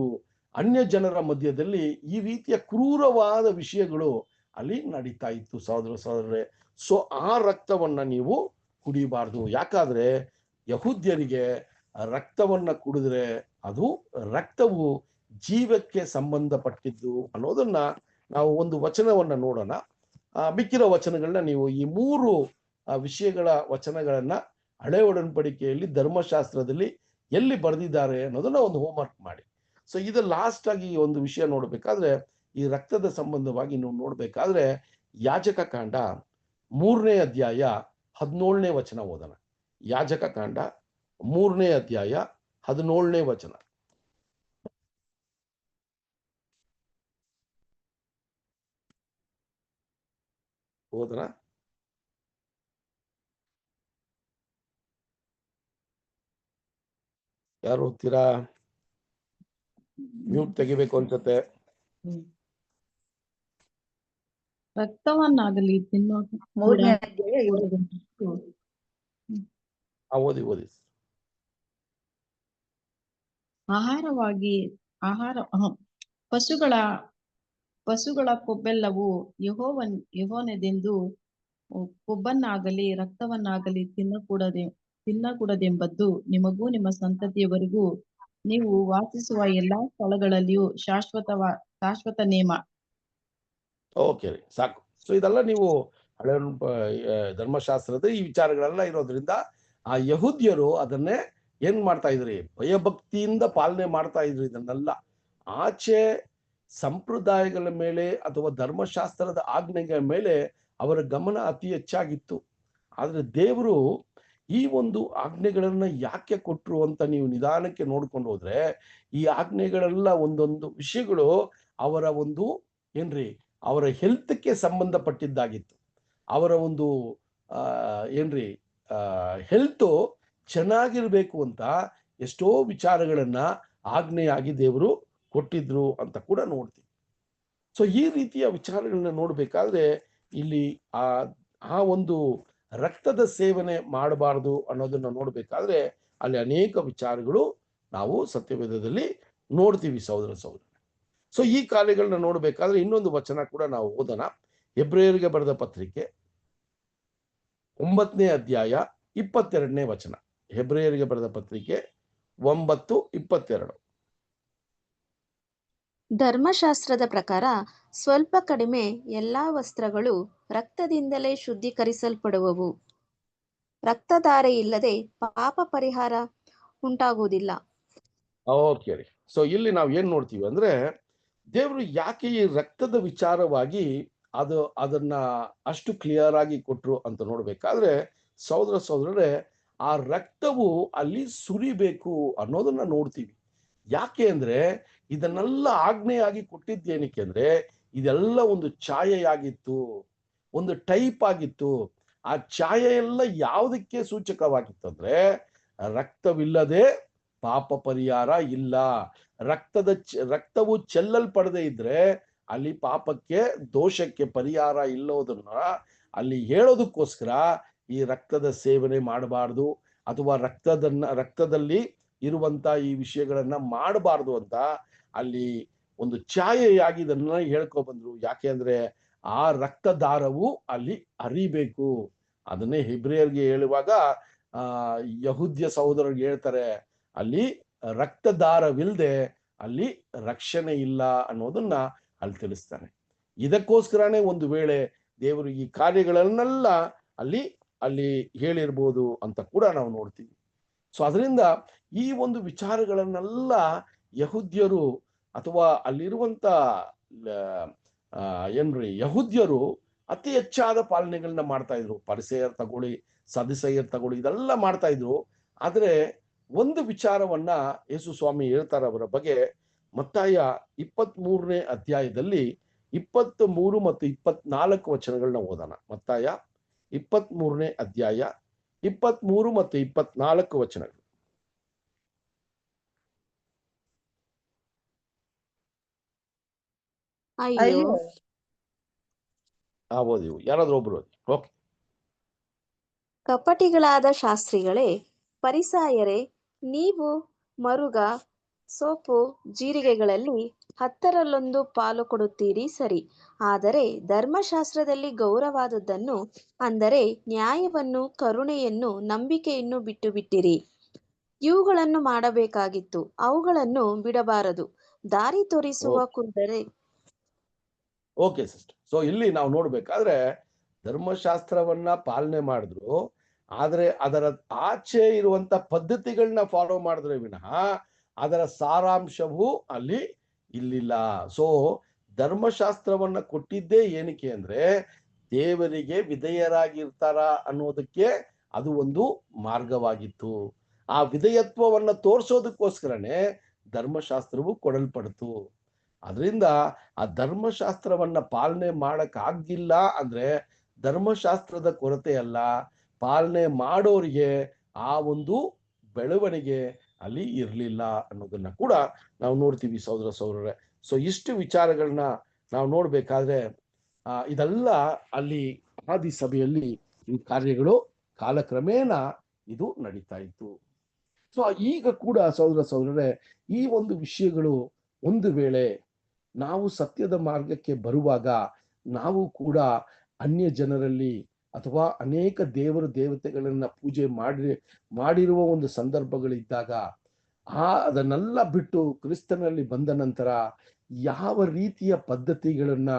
ಅನ್ಯ ಜನರ ಮಧ್ಯದಲ್ಲಿ ಈ ರೀತಿಯ ಕ್ರೂರವಾದ ವಿಷಯಗಳು ಅಲ್ಲಿ ನಡೀತಾ ಇತ್ತು ಸಹೋದರರೇ. ಸೊ ಆ ರಕ್ತವನ್ನ ನೀವು ಕುಡಿಯಬಾರ್ದು. ಯಾಕಾದ್ರೆ ಯಹೂದ್ಯರಿಗೆ ರಕ್ತವನ್ನ ಕುಡಿದ್ರೆ ಅದು ರಕ್ತವು ಜೀವಕ್ಕೆ ಸಂಬಂಧಪಟ್ಟಿದ್ದು ಅನ್ನೋದನ್ನ ನಾವು ಒಂದು ವಚನವನ್ನ ನೋಡೋಣ. ಮಿಕ್ಕಿರೋ ವಚನಗಳನ್ನ ನೀವು ಈ 3 ವಿಷಯಗಳ ವಚನಗಳನ್ನ ಹಳೆ ಒಡன்பಡಿಕೆಯಲ್ಲಿ ಧರ್ಮಶಾಸ್ತ್ರದಲ್ಲಿ ಎಲ್ಲಿ ಬರೆದಿದ್ದಾರೆ ಅನ್ನೋದನ್ನ ಒಂದು ಹೋಮ್ವರ್ಕ್ ಮಾಡಿ. ಸೊ ಇದು ಲಾಸ್ಟ್ ಆಗಿ ಒಂದು ವಿಷಯ ನೋಡ್ಬೇಕಾದ್ರೆ, ಈ ರಕ್ತದ ಸಂಬಂಧವಾಗಿ ನೀವು ನೋಡ್ಬೇಕಾದ್ರೆ ಯಾಜಕ ಕಾಂಡ 3ನೇ ಅಧ್ಯಾಯ 17ನೇ ವಚನ ಓದೋಣ. ಯಾಜಕ ಕಾಂಡ 3ನೇ ಅಧ್ಯಾಯ 17ನೇ ವಚನ ಓದೋಣ. ಯಾರು ಓದ್ತೀರಾ? ಮ್ಯೂಟ್ ತೆಗಿಬೇಕು ಅನ್ಸುತ್ತೆ. ರಕ್ತವನ್ನಾಗಲಿ ತಿನ್ನೋ ಮೂರನೇ ಅಧ್ಯಾಯ ಓದಿ ಓದಿ. ಪಶುಗಳ ಕೊಬ್ಬೆಲ್ಲವೂ ಯೆಹೋವನದೆಂದು ಕೊಬ್ಬನ್ನಾಗಲಿ ರಕ್ತವನ್ನಾಗಲಿ ತಿನ್ನಕೂಡದೆಂಬದ್ದು ನಿಮಗೂ ನಿಮ್ಮ ಸಂತತಿಯವರೆಗೂ ನೀವು ವಾಸಿಸುವ ಎಲ್ಲಾ ಸ್ಥಳಗಳಲ್ಲಿಯೂ ಶಾಶ್ವತ ನೇಮ. ಓಕೆ ರೀ, ಸಾಕು. ಸೊ ಇದೆಲ್ಲ ನೀವು ಹಳೆ ಧರ್ಮಶಾಸ್ತ್ರದ ಈ ವಿಚಾರಗಳೆಲ್ಲ ಇರೋದ್ರಿಂದ ಆ ಯಹೂದ್ಯರು ಅದನ್ನೇ ಏನ್ ಮಾಡ್ತಾ ಇದ್ರಿ, ಭಯಭಕ್ತಿಯಿಂದ ಪಾಲನೆ ಮಾಡ್ತಾ ಇದ್ರು. ಇದನ್ನೆಲ್ಲ ಆಚೆ ಸಂಪ್ರದಾಯಗಳ ಮೇಲೆ ಅಥವಾ ಧರ್ಮಶಾಸ್ತ್ರದ ಆಜ್ಞೆಗಳ ಮೇಲೆ ಅವರ ಗಮನ ಅತಿ ಹೆಚ್ಚಾಗಿತ್ತು. ಆದ್ರೆ ದೇವರು ಈ ಒಂದು ಆಜ್ಞೆಗಳನ್ನ ಯಾಕೆ ಕೊಟ್ರು ಅಂತ ನೀವು ನಿಧಾನಕ್ಕೆ ನೋಡ್ಕೊಂಡು ಹೋದ್ರೆ, ಈ ಆಜ್ಞೆಗಳೆಲ್ಲ ಒಂದೊಂದು ವಿಷಯಗಳು ಅವರ ಒಂದು ಅವರ ಹೆಲ್ತ್ಗೆ ಸಂಬಂಧಪಟ್ಟಿದ್ದಾಗಿತ್ತು. ಅವರ ಒಂದು ಹೆಲ್ತ್ ಚೆನ್ನಾಗಿರ್ಬೇಕು ಅಂತ ಎಷ್ಟೋ ವಿಚಾರಗಳನ್ನ ಆಜ್ಞೆಯಾಗಿ ದೇವರು ಕೊಟ್ಟಿದ್ರು ಅಂತ ಕೂಡ ನೋಡ್ತೀವಿ. ಸೊ ಈ ರೀತಿಯ ವಿಚಾರಗಳನ್ನ ನೋಡ್ಬೇಕಾದ್ರೆ ಇಲ್ಲಿ ಆ ಒಂದು ರಕ್ತದ ಸೇವನೆ ಮಾಡಬಾರದು ಅನ್ನೋದನ್ನ ನೋಡ್ಬೇಕಾದ್ರೆ ಅಲ್ಲಿ ಅನೇಕ ವಿಚಾರಗಳು ನಾವು ಸತ್ಯವೇದದಲ್ಲಿ ನೋಡ್ತೀವಿ ಸಹೋದರ. ಸೊ ಈ ಕಾರ್ಯಗಳನ್ನ ನೋಡ್ಬೇಕಾದ್ರೆ ಇನ್ನೊಂದು ವಚನ ಕೂಡ ನಾವು ಓದೋಣ. ಹೆಬ್ರಿಯರಿಗೆ ಬರೆದ ಪತ್ರಿಕೆ 9ನೇ ಅಧ್ಯಾಯ 22ನೇ ವಚನ. ಹೆಬ್ರಿಯರಿಗೆ ಬರೆದ ಪತ್ರಿಕೆ 9:22. ಧರ್ಮಶಾಸ್ತ್ರದ ಪ್ರಕಾರ ಸ್ವಲ್ಪ ಕಡಿಮೆ ಎಲ್ಲಾ ವಸ್ತ್ರಗಳು ರಕ್ತದಿಂದಲೇ ಶುದ್ಧೀಕರಿಸಲ್ಪಡುವವು. ರಕ್ತಧಾರೆ ಇಲ್ಲದೆ ಪಾಪ ಪರಿಹಾರ ಉಂಟಾಗುವುದಿಲ್ಲ. ಓಕೆ ರೀ. ಸೊ ಇಲ್ಲಿ ನಾವು ಏನ್ ನೋಡ್ತೀವಿ ಅಂದ್ರೆ, ದೇವರು ಯಾಕೆ ಈ ರಕ್ತದ ವಿಚಾರವಾಗಿ ಅದನ್ನ ಅಷ್ಟು ಕ್ಲಿಯರ್ ಆಗಿ ಕೊಟ್ರು ಅಂತ ನೋಡ್ಬೇಕಾದ್ರೆ ಸಹೋದರರೇ, ಆ ರಕ್ತವು ಅಲ್ಲಿ ಸುರಿಬೇಕು ಅನ್ನೋದನ್ನ ನೋಡ್ತೀವಿ. ಯಾಕೆ ಅಂದ್ರೆ ಇದನ್ನೆಲ್ಲ ಆಜ್ಞೆಯಾಗಿ ಕೊಟ್ಟಿದ್ದೇನಕ್ಕೆ ಅಂದ್ರೆ ಇದೆಲ್ಲ ಒಂದು ಛಾಯೆಯಾಗಿತ್ತು, ಒಂದು ಟೈಪ್ ಆಗಿತ್ತು. ಆ ಛಾಯೆ ಎಲ್ಲ ಯಾವುದಕ್ಕೆ ಸೂಚಕವಾಗಿತ್ತು ಅಂದ್ರೆ, ರಕ್ತವಿಲ್ಲದೆ ಪಾಪ ಪರಿಹಾರ ಇಲ್ಲ. ರಕ್ತವು ಚೆಲ್ಲಲ್ಪಡದೆ ಇದ್ರೆ ಅಲ್ಲಿ ಪಾಪಕ್ಕೆ ದೋಷಕ್ಕೆ ಪರಿಹಾರ ಇಲ್ಲೋದನ್ನ ಅಲ್ಲಿ ಹೇಳೋದಕ್ಕೋಸ್ಕರ ಈ ರಕ್ತದ ಸೇವನೆ ಮಾಡಬಾರ್ದು ಅಥವಾ ರಕ್ತದಲ್ಲಿ ಇರುವಂತ ಈ ವಿಷಯಗಳನ್ನ ಮಾಡಬಾರ್ದು ಅಂತ ಅಲ್ಲಿ ಒಂದು ಛಾಯೆಯಾಗಿ ಇದನ್ನ ಹೇಳ್ಕೊ ಬಂದ್ರು. ಯಾಕೆ ಅಂದ್ರೆ ಆ ರಕ್ತದಾರವು ಅಲ್ಲಿ ಹರಿಬೇಕು. ಅದನ್ನೇ ಹೆಬ್ರಿಯರ್ಗೆ ಹೇಳುವಾಗ ಯಹೂದ್ಯ ಸಹೋದರರಿಗೆ ಹೇಳ್ತಾರೆ, ಅಲ್ಲಿ ರಕ್ತದಾರವಿಲ್ಲದೆ ಅಲ್ಲಿ ರಕ್ಷಣೆ ಇಲ್ಲ ಅನ್ನೋದನ್ನ ಅಲ್ಲಿ ತಿಳಿಸ್ತಾನೆ. ಇದಕ್ಕೋಸ್ಕರನೇ ಒಂದು ವೇಳೆ ದೇವರು ಈ ಕಾರ್ಯಗಳನ್ನೆಲ್ಲ ಅಲ್ಲಿ ಹೇಳಿರ್ಬೋದು ಅಂತ ಕೂಡ ನಾವು ನೋಡ್ತೀವಿ. ಸೊ ಅದರಿಂದ ಈ ಒಂದು ವಿಚಾರಗಳನ್ನೆಲ್ಲ ಯಹೂದ್ಯರು ಅಥವಾ ಅಲ್ಲಿರುವಂತ ಯಹೂದ್ಯರು ಅತಿ ಹೆಚ್ಚಾದ ಪಾಲನೆಗಳನ್ನ ಮಾಡ್ತಾ ಇದ್ರು. ಪರಿಸೆಯರ್ ತಗೊಳ್ಳಿ, ಸದಿಸೆಯರ್ ತಗೊಳ್ಳಿ, ಇದೆಲ್ಲ ಮಾಡ್ತಾ ಇದ್ರು. ಆದ್ರೆ ಒಂದು ವಿಚಾರವನ್ನ ಯೇಸು ಸ್ವಾಮಿ ಹೇಳ್ತಾರೆ ಅವರ ಬಗ್ಗೆ. ಮತ್ತಾಯ 23ನೇ ಅಧ್ಯಾಯದಲ್ಲಿ 23 ಮತ್ತು 24 ವಚನಗಳನ್ನ ಓದೋಣ. ಮತ್ತಾಯ 23ನೇ ಅಧ್ಯಾಯ 23 ಮತ್ತು 24 ವಚನಗಳು. ಅಯ್ಯೋ, ಓದಿ, ಯಾರಾದ್ರೂ ಒಬ್ರು ಓದಿ. ಓಕೆ. ಕಪಟಿಗಳಾದ ಶಾಸ್ತ್ರಿಗಳೇ, ಪರಿಸಾಯರೇ, ನೀವು ಮರುಗ, ಸೋಪು, ಜೀರಿಗೆಗಳಲ್ಲಿ 10ರಲ್ಲೊಂದು ಪಾಲು ಕೊಡುತ್ತೀರಿ ಸರಿ. ಆದರೆ ಧರ್ಮಶಾಸ್ತ್ರದಲ್ಲಿ ಗೌರವಾದದ್ದನ್ನು, ಅಂದರೆ ನ್ಯಾಯವನ್ನು, ಕರುಣೆಯನ್ನು, ನಂಬಿಕೆಯನ್ನು ಬಿಟ್ಟು ಬಿಟ್ಟಿರಿ. ಇವುಗಳನ್ನು ಮಾಡಬೇಕಾಗಿತ್ತು. ಅವುಗಳನ್ನು ಬಿಡಬಾರದು. ದಾರಿ ತೋರಿಸುವ ಕುರುಡರೆ. Okay sister. ಸೊ ಇಲ್ಲಿ ನಾವು ನೋಡ್ಬೇಕಾದ್ರೆ ಧರ್ಮಶಾಸ್ತ್ರವನ್ನ ಪಾಲನೆ ಮಾಡಿದ್ರು, ಆದ್ರೆ ಅದರ ಆಚೆ ಇರುವಂತ ಪದ್ಧತಿಗಳನ್ನ ಫಾಲೋ ಮಾಡಿದ್ರೆ ವಿನಃ ಅದರ ಸಾರಾಂಶವು ಅಲ್ಲಿ ಇಲ್ಲಿಲ್ಲ. ಸೊ ಧರ್ಮಶಾಸ್ತ್ರವನ್ನ ಕೊಟ್ಟಿದ್ದೇ ಏನಕ್ಕೆ ಅಂದ್ರೆ ದೇವರಿಗೆ ವಿಧೇಯರಾಗಿರ್ತಾರ ಅನ್ನೋದಕ್ಕೆ ಅದು ಒಂದು ಮಾರ್ಗವಾಗಿತ್ತು. ಆ ವಿಧೇಯತ್ವವನ್ನ ತೋರಿಸೋದಕ್ಕೋಸ್ಕರನೇ ಧರ್ಮಶಾಸ್ತ್ರವು ಕೊಡಲ್ಪಡ್ತು. ಅದರಿಂದ ಆ ಧರ್ಮಶಾಸ್ತ್ರವನ್ನ ಪಾಲನೆ ಮಾಡಕ್ ಆಗಿಲ್ಲ ಅಂದ್ರೆ ಧರ್ಮಶಾಸ್ತ್ರದ ಕೊರತೆ ಅಲ್ಲ, ಪಾಲನೆ ಮಾಡೋರಿಗೆ ಆ ಒಂದು ಬೆಳವಣಿಗೆ ಅಲ್ಲಿ ಇರಲಿಲ್ಲ ಅನ್ನೋದನ್ನ ಕೂಡ ನಾವು ನೋಡ್ತೀವಿ ಸಹೋದರ ಸಹೋದರರೇ. ಸೊ ಇಷ್ಟು ವಿಚಾರಗಳನ್ನ ನಾವು ನೋಡ್ಬೇಕಾದ್ರೆ ಇದೆಲ್ಲ ಅಲ್ಲಿ ಆದಿ ಸಭೆಯಲ್ಲಿ ಈ ಕಾರ್ಯಗಳು ಕಾಲಕ್ರಮೇಣ ಇದು ನಡೀತಾ ಇತ್ತು. ಸೊ ಈಗ ಕೂಡ ಸಹೋದರ ಸಹೋದರರೇ ಈ ಒಂದು ವಿಷಯಗಳು ಒಂದು ವೇಳೆ ನಾವು ಸತ್ಯದ ಮಾರ್ಗಕ್ಕೆ ಬರುವಾಗ ನಾವು ಕೂಡ ಅನ್ಯ ಜನರಲ್ಲಿ ಅಥವಾ ಅನೇಕ ದೇವತೆಗಳನ್ನ ಪೂಜೆ ಮಾಡಿರುವ ಒಂದು ಸಂದರ್ಭಗಳಿದ್ದಾಗ ಅದನ್ನೆಲ್ಲ ಬಿಟ್ಟು ಕ್ರಿಸ್ತನಲ್ಲಿ ಬಂದ ನಂತರ ಯಾವ ರೀತಿಯ ಪದ್ಧತಿಗಳನ್ನ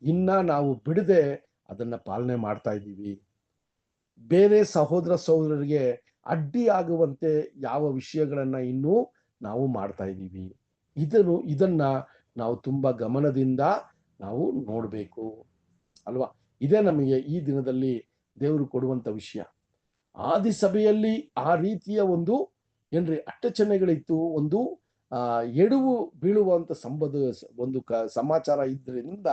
ಇನ್ನ ನಾವು ಬಿಡದೆ ಅದನ್ನ ಪಾಲನೆ ಮಾಡ್ತಾ ಇದ್ದೀವಿ, ಬೇರೆ ಸಹೋದರ ಸಹೋದರರಿಗೆ ಅಡ್ಡಿ ಆಗುವಂತೆ ಯಾವ ವಿಷಯಗಳನ್ನ ಇನ್ನೂ ನಾವು ಮಾಡ್ತಾ ಇದ್ದೀವಿ, ಇದನ್ನ ನಾವು ತುಂಬಾ ಗಮನದಿಂದ ನಾವು ನೋಡ್ಬೇಕು ಅಲ್ವಾ. ಇದೇ ನಮಗೆ ಈ ದಿನದಲ್ಲಿ ದೇವರು ಕೊಡುವಂತ ವಿಷಯ. ಆದಿ ಸಭೆಯಲ್ಲಿ ಆ ರೀತಿಯ ಒಂದು ಅಟ್ಟಚಣೆಗಳಿತ್ತು, ಒಂದು ಎಡವು ಬೀಳುವಂತ ಒಂದು ಸಮಾಚಾರ ಇದ್ರಿಂದ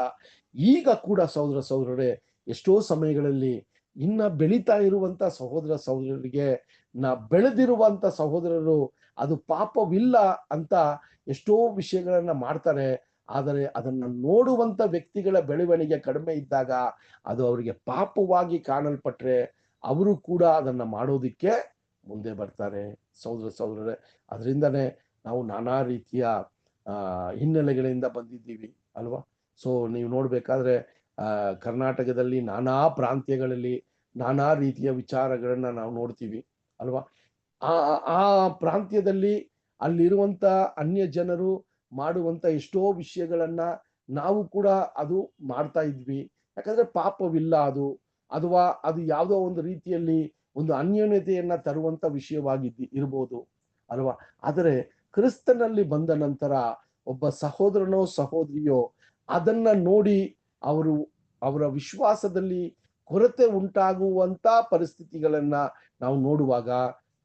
ಈಗ ಕೂಡ ಸಹೋದರ ಸಹೋದರರೇ ಎಷ್ಟೋ ಸಮಯಗಳಲ್ಲಿ ಇನ್ನ ಬೆಳೀತಾ ಇರುವಂತ ಸಹೋದರ ಸಹೋದರರಿಗೆ ಬೆಳೆದಿರುವಂತ ಸಹೋದರರು ಅದು ಪಾಪವಿಲ್ಲ ಅಂತ ಎಷ್ಟೋ ವಿಷಯಗಳನ್ನ ಮಾಡ್ತಾರೆ. ಆದರೆ ಅದನ್ನ ನೋಡುವಂತ ವ್ಯಕ್ತಿಗಳ ಬೆಳವಣಿಗೆ ಕಡಿಮೆ ಇದ್ದಾಗ ಅದು ಅವರಿಗೆ ಪಾಪವಾಗಿ ಕಾಣಲ್ಪಟ್ರೆ ಅವರು ಕೂಡ ಅದನ್ನ ಮಾಡೋದಿಕ್ಕೆ ಮುಂದೆ ಬರ್ತಾರೆ ಸಹೋದರ ಸಹೋದರರೇ. ಅದರಿಂದನೇ ನಾವು ನಾನಾ ರೀತಿಯ ಹಿನ್ನೆಲೆಗಳಿಂದ ಬಂದಿದ್ದೀವಿ ಅಲ್ವಾ. ಸೊ ನೀವು ನೋಡ್ಬೇಕಾದ್ರೆ ಕರ್ನಾಟಕದಲ್ಲಿ ನಾನಾ ಪ್ರಾಂತ್ಯಗಳಲ್ಲಿ ನಾನಾ ರೀತಿಯ ವಿಚಾರಗಳನ್ನ ನಾವು ನೋಡ್ತೀವಿ ಅಲ್ವಾ. ಆ ಪ್ರಾಂತ್ಯದಲ್ಲಿ ಅಲ್ಲಿರುವಂತ ಅನ್ಯ ಜನರು ಮಾಡುವಂತ ಎಷ್ಟೋ ವಿಷಯಗಳನ್ನ ನಾವು ಕೂಡ ಅದು ಮಾಡ್ತಾ ಇದ್ವಿ. ಯಾಕಂದ್ರೆ ಪಾಪವಿಲ್ಲ ಅದು, ಅಥವಾ ಅದು ಯಾವುದೋ ಒಂದು ರೀತಿಯಲ್ಲಿ ಒಂದು ಅನ್ಯೋನ್ಯತೆಯನ್ನ ತರುವಂತ ಇರ್ಬೋದು ಅಲ್ವಾ. ಆದರೆ ಕ್ರಿಸ್ತನಲ್ಲಿ ಬಂದ ನಂತರ ಒಬ್ಬ ಸಹೋದರನೋ ಸಹೋದರಿಯೋ ಅದನ್ನ ನೋಡಿ ಅವರ ವಿಶ್ವಾಸದಲ್ಲಿ ಕೊರತೆ ಉಂಟಾಗುವಂತ ಪರಿಸ್ಥಿತಿಗಳನ್ನ ನಾವು ನೋಡುವಾಗ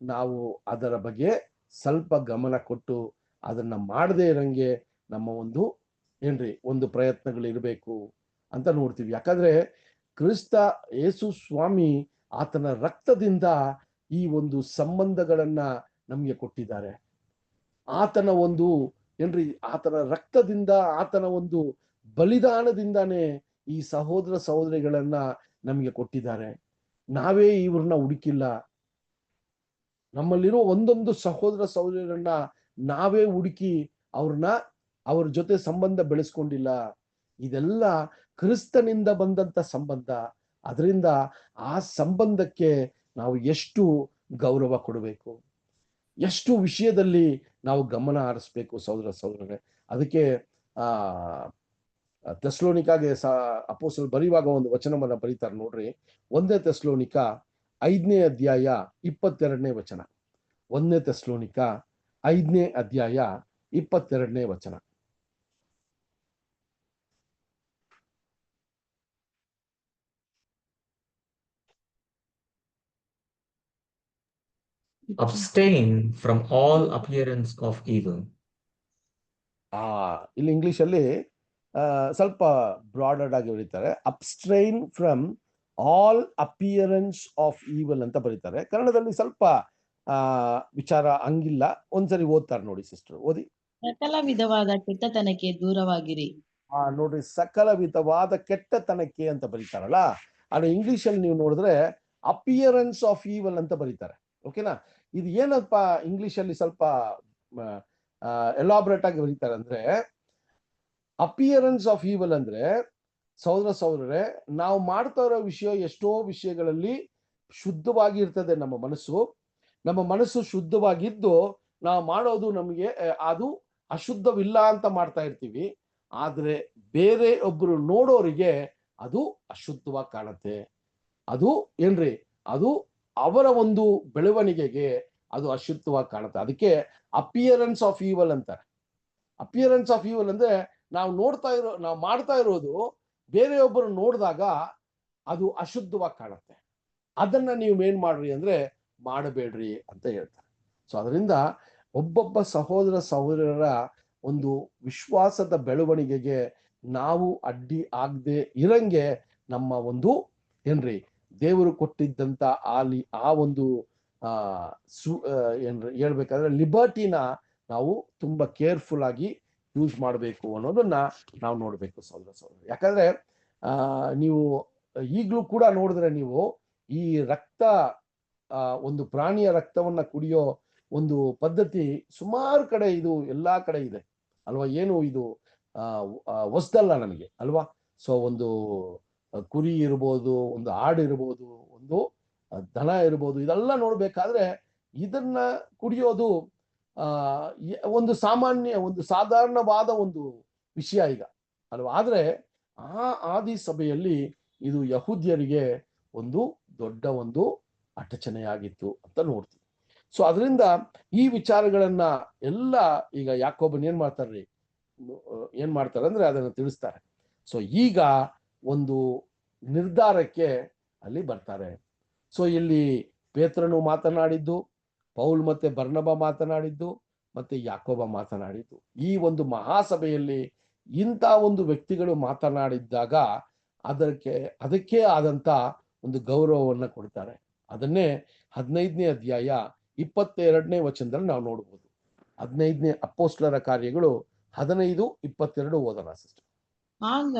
ನಾವು ಅದರ ಬಗ್ಗೆ ಸ್ವಲ್ಪ ಗಮನ ಕೊಟ್ಟು ಅದನ್ನ ಮಾಡದೇ ಇರಂಗೆ ನಮ್ಮ ಒಂದು ಪ್ರಯತ್ನಗಳಿರ್ಬೇಕು ಅಂತ ನೋಡ್ತೀವಿ. ಯಾಕಂದ್ರೆ ಕ್ರಿಸ್ತ ಯೇಸು ಸ್ವಾಮಿ ಆತನ ರಕ್ತದಿಂದ ಈ ಒಂದು ಸಂಬಂಧಗಳನ್ನ ನಮ್ಗೆ ಕೊಟ್ಟಿದ್ದಾರೆ. ಆತನ ಆತನ ರಕ್ತದಿಂದ, ಆತನ ಒಂದು ಬಲಿದಾನದಿಂದಾನೇ ಈ ಸಹೋದರ ಸಹೋದರಿಗಳನ್ನ ನಮ್ಗೆ ಕೊಟ್ಟಿದ್ದಾರೆ. ನಾವೇ ಇವ್ರನ್ನ ಹುಡುಕಿಲ್ಲ. ನಮ್ಮಲ್ಲಿರೋ ಒಂದೊಂದು ಸಹೋದರ ಸಹೋದರರನ್ನ ನಾವೇ ಹುಡುಕಿ ಅವ್ರ ಜೊತೆ ಸಂಬಂಧ ಬೆಳೆಸ್ಕೊಂಡಿಲ್ಲ. ಇದೆಲ್ಲ ಕ್ರಿಸ್ತನಿಂದ ಬಂದಂತ ಸಂಬಂಧ. ಅದರಿಂದ ಆ ಸಂಬಂಧಕ್ಕೆ ನಾವು ಎಷ್ಟು ಗೌರವ ಕೊಡಬೇಕು, ಎಷ್ಟು ವಿಷಯದಲ್ಲಿ ನಾವು ಗಮನ ಹರಿಸ್ಬೇಕು ಸಹೋದರ ಸಹೋದರರೇ. ಅದಕ್ಕೆ ಥೆಸಲೋನಿಕಾಗೆ ಅಪೊಸ್ತಲರು ಬರೆಯುವಾಗ ಒಂದು ವಚನವನ್ನ ಬರೀತಾರೆ ನೋಡ್ರಿ. 1 ಥೆಸಲೋನಿಕ 5ನೇ ಅಧ್ಯಾಯ 22ನೇ ವಚನ. 1 ಥೆಸಲೋನಿಕ 5ನೇ ಅಧ್ಯಾಯ 22ನೇ ವಚನ. Abstain from all appearance of evil. ಇಲ್ಲಿ ಇಂಗ್ಲಿಷ್ ಅಲ್ಲಿ ಸ್ವಲ್ಪ ಬ್ರಾಡರ್ಡ್ ಆಗಿ ಬರೀತಾರೆ. Abstain from all appearance of evil ಅಂತ ಬರೀತಾರೆ. ಕನ್ನಡದಲ್ಲಿ ಸ್ವಲ್ಪ ವಿಚಾರ ಹಂಗಿಲ್ಲ. ಒಂದ್ಸರಿ ಓದ್ತಾರೆ ನೋಡಿ ಸಿಸ್ಟರ್, ಓದಿ. ಸಕಲ ವಿಧವಾದ ಕೆಟ್ಟತನಕ್ಕೆ ದೂರವಾಗಿರಿ. ನೋಡ್ರಿ, ಸಕಲ ವಿಧವಾದ ಕೆಟ್ಟತನಕ್ಕೆ ಅಂತ ಬರೀತಾರಲ್ಲ, ಆದ್ರೆ ಇಂಗ್ಲಿಷ್ ಅಲ್ಲಿ ನೀವು ನೋಡಿದ್ರೆ ಅಪಿಯರೆನ್ಸ್ ಆಫ್ ಈವಲ್ ಅಂತ ಬರೀತಾರೆ. ಓಕೆನಾ. ಇದು ಏನಪ್ಪ ಇಂಗ್ಲಿಷ್ ಅಲ್ಲಿ ಸ್ವಲ್ಪ ಎಲಾಬ್ರೇಟ್ ಆಗಿ ಬರೀತಾರೆ ಅಂದ್ರೆ, ಅಪಿಯರೆನ್ಸ್ ಆಫ್ ಈವಲ್ ಅಂದ್ರೆ ಸಹೋದರ ಸಹೋದರರೇ, ನಾವು ಮಾಡ್ತಾ ಇರೋ ವಿಷಯ ಎಷ್ಟೋ ವಿಷಯಗಳಲ್ಲಿ ಶುದ್ಧವಾಗಿ ಇರ್ತದೆ ನಮ್ಮ ಮನಸ್ಸು. ನಮ್ಮ ಮನಸ್ಸು ಶುದ್ಧವಾಗಿದ್ದು ನಾವು ಮಾಡೋದು ನಮಗೆ ಅದು ಅಶುದ್ಧವಿಲ್ಲ ಅಂತ ಮಾಡ್ತಾ ಇರ್ತೀವಿ. ಆದ್ರೆ ಬೇರೆ ಒಬ್ರು ನೋಡೋರಿಗೆ ಅದು ಅಶುದ್ಧವಾಗಿ ಕಾಣುತ್ತೆ. ಅದು ಏನ್ರಿ, ಅದು ಅವರ ಒಂದು ಬೆಳವಣಿಗೆಗೆ ಅದು ಅಶುದ್ಧವಾಗಿ ಕಾಣುತ್ತೆ. ಅದಕ್ಕೆ ಅಪಿಯರೆನ್ಸ್ ಆಫ್ ಈವಲ್ ಅಂತಾರೆ. ಅಪಿಯರೆನ್ಸ್ ಆಫ್ ಈವಲ್ ಅಂದ್ರೆ ನಾವು ಮಾಡ್ತಾ ಇರೋದು ಬೇರೆಯೊಬ್ಬರು ನೋಡಿದಾಗ ಅದು ಅಶುದ್ಧವಾಗಿ ಕಾಣುತ್ತೆ. ಅದನ್ನ ನೀವು ಏನ್ ಮಾಡ್ರಿ ಅಂದ್ರೆ ಮಾಡಬೇಡ್ರಿ ಅಂತ ಹೇಳ್ತಾರೆ. ಸೊ ಅದರಿಂದ ಒಬ್ಬೊಬ್ಬ ಸಹೋದರರ ಒಂದು ವಿಶ್ವಾಸದ ಬೆಳವಣಿಗೆಗೆ ನಾವು ಅಡ್ಡಿ ಆಗದೆ ಇರಂಗೆ ನಮ್ಮ ಒಂದು ಏನ್ರಿ ದೇವರು ಕೊಟ್ಟಿದ್ದಂತ ಆ ಒಂದು ಏನ್ರಿ ಹೇಳ್ಬೇಕಾದ್ರೆ ಲಿಬರ್ಟಿನ ನಾವು ತುಂಬಾ ಕೇರ್ಫುಲ್ ಆಗಿ ಯೂಸ್ ಮಾಡಬೇಕು ಅನ್ನೋದನ್ನ ನಾವು ನೋಡ್ಬೇಕು ಸಹೋದರ. ಯಾಕಂದ್ರೆ ನೀವು ಈಗಲೂ ಕೂಡ ನೋಡಿದ್ರೆ ನೀವು ಈ ರಕ್ತ ಒಂದು ಪ್ರಾಣಿಯ ರಕ್ತವನ್ನ ಕುಡಿಯೋ ಒಂದು ಪದ್ಧತಿ ಸುಮಾರು ಕಡೆ ಇದು ಎಲ್ಲಾ ಕಡೆ ಇದೆ ಅಲ್ವಾ. ಏನು ಇದು ಹೊಸದಲ್ಲ ನಮಗೆ ಅಲ್ವಾ. ಸೊ ಒಂದು ಕುರಿ ಇರ್ಬೋದು, ಒಂದು ಆಡು ಇರ್ಬೋದು, ಒಂದು ದನ ಇರ್ಬೋದು, ಇದೆಲ್ಲ ನೋಡ್ಬೇಕಾದ್ರೆ ಇದನ್ನ ಕುಡಿಯೋದು ಒಂದು ಸಾಧಾರಣವಾದ ಒಂದು ವಿಷಯ ಈಗ ಅಲ್ವಾ. ಆದ್ರೆ ಆ ಆದಿ ಸಭೆಯಲ್ಲಿ ಇದು ಯಹೂದ್ಯರಿಗೆ ಒಂದು ದೊಡ್ಡ ಒಂದು ಅಡಚಣೆಯಾಗಿತ್ತು ಅಂತ ನೋಡ್ತೀವಿ. ಸೊ ಅದರಿಂದ ಈ ವಿಚಾರಗಳನ್ನ ಎಲ್ಲ ಈಗ ಯಾಕೋಬನ್ ಏನ್ ಮಾಡ್ತಾರೆ ಅಂದ್ರೆ ಅದನ್ನ ತಿಳಿಸ್ತಾರೆ. ಸೊ ಈಗ ಒಂದು ನಿರ್ಧಾರಕ್ಕೆ ಅಲ್ಲಿ ಬರ್ತಾರೆ. ಸೊ ಇಲ್ಲಿ ಪೇತ್ರನು ಮಾತನಾಡಿದ್ದು, ಪೌಲ್ ಮತ್ತೆ ಬರ್ನಬ ಮಾತನಾಡಿದ್ದು, ಮತ್ತೆ ಯಾಕೋಬ ಮಾತನಾಡಿದ್ದು, ಈ ಒಂದು ಮಹಾಸಭೆಯಲ್ಲಿ ಇಂಥ ಒಂದು ವ್ಯಕ್ತಿಗಳು ಮಾತನಾಡಿದ್ದಾಗ ಅದಕ್ಕೆ ಆದಂತ ಒಂದು ಗೌರವವನ್ನ ಕೊಡ್ತಾರೆ. ಅದನ್ನೇ 15ನೇ ಅಧ್ಯಾಯ 22ನೇ ವಚನದಲ್ಲಿ ನಾವು ನೋಡ್ಬೋದು. 15ನೇ ಅಪೊಸ್ತಲರ ಕಾರ್ಯಗಳು 15-22 ಓದೋಣ ಸಿಸ್ಟರ್. ಆಗ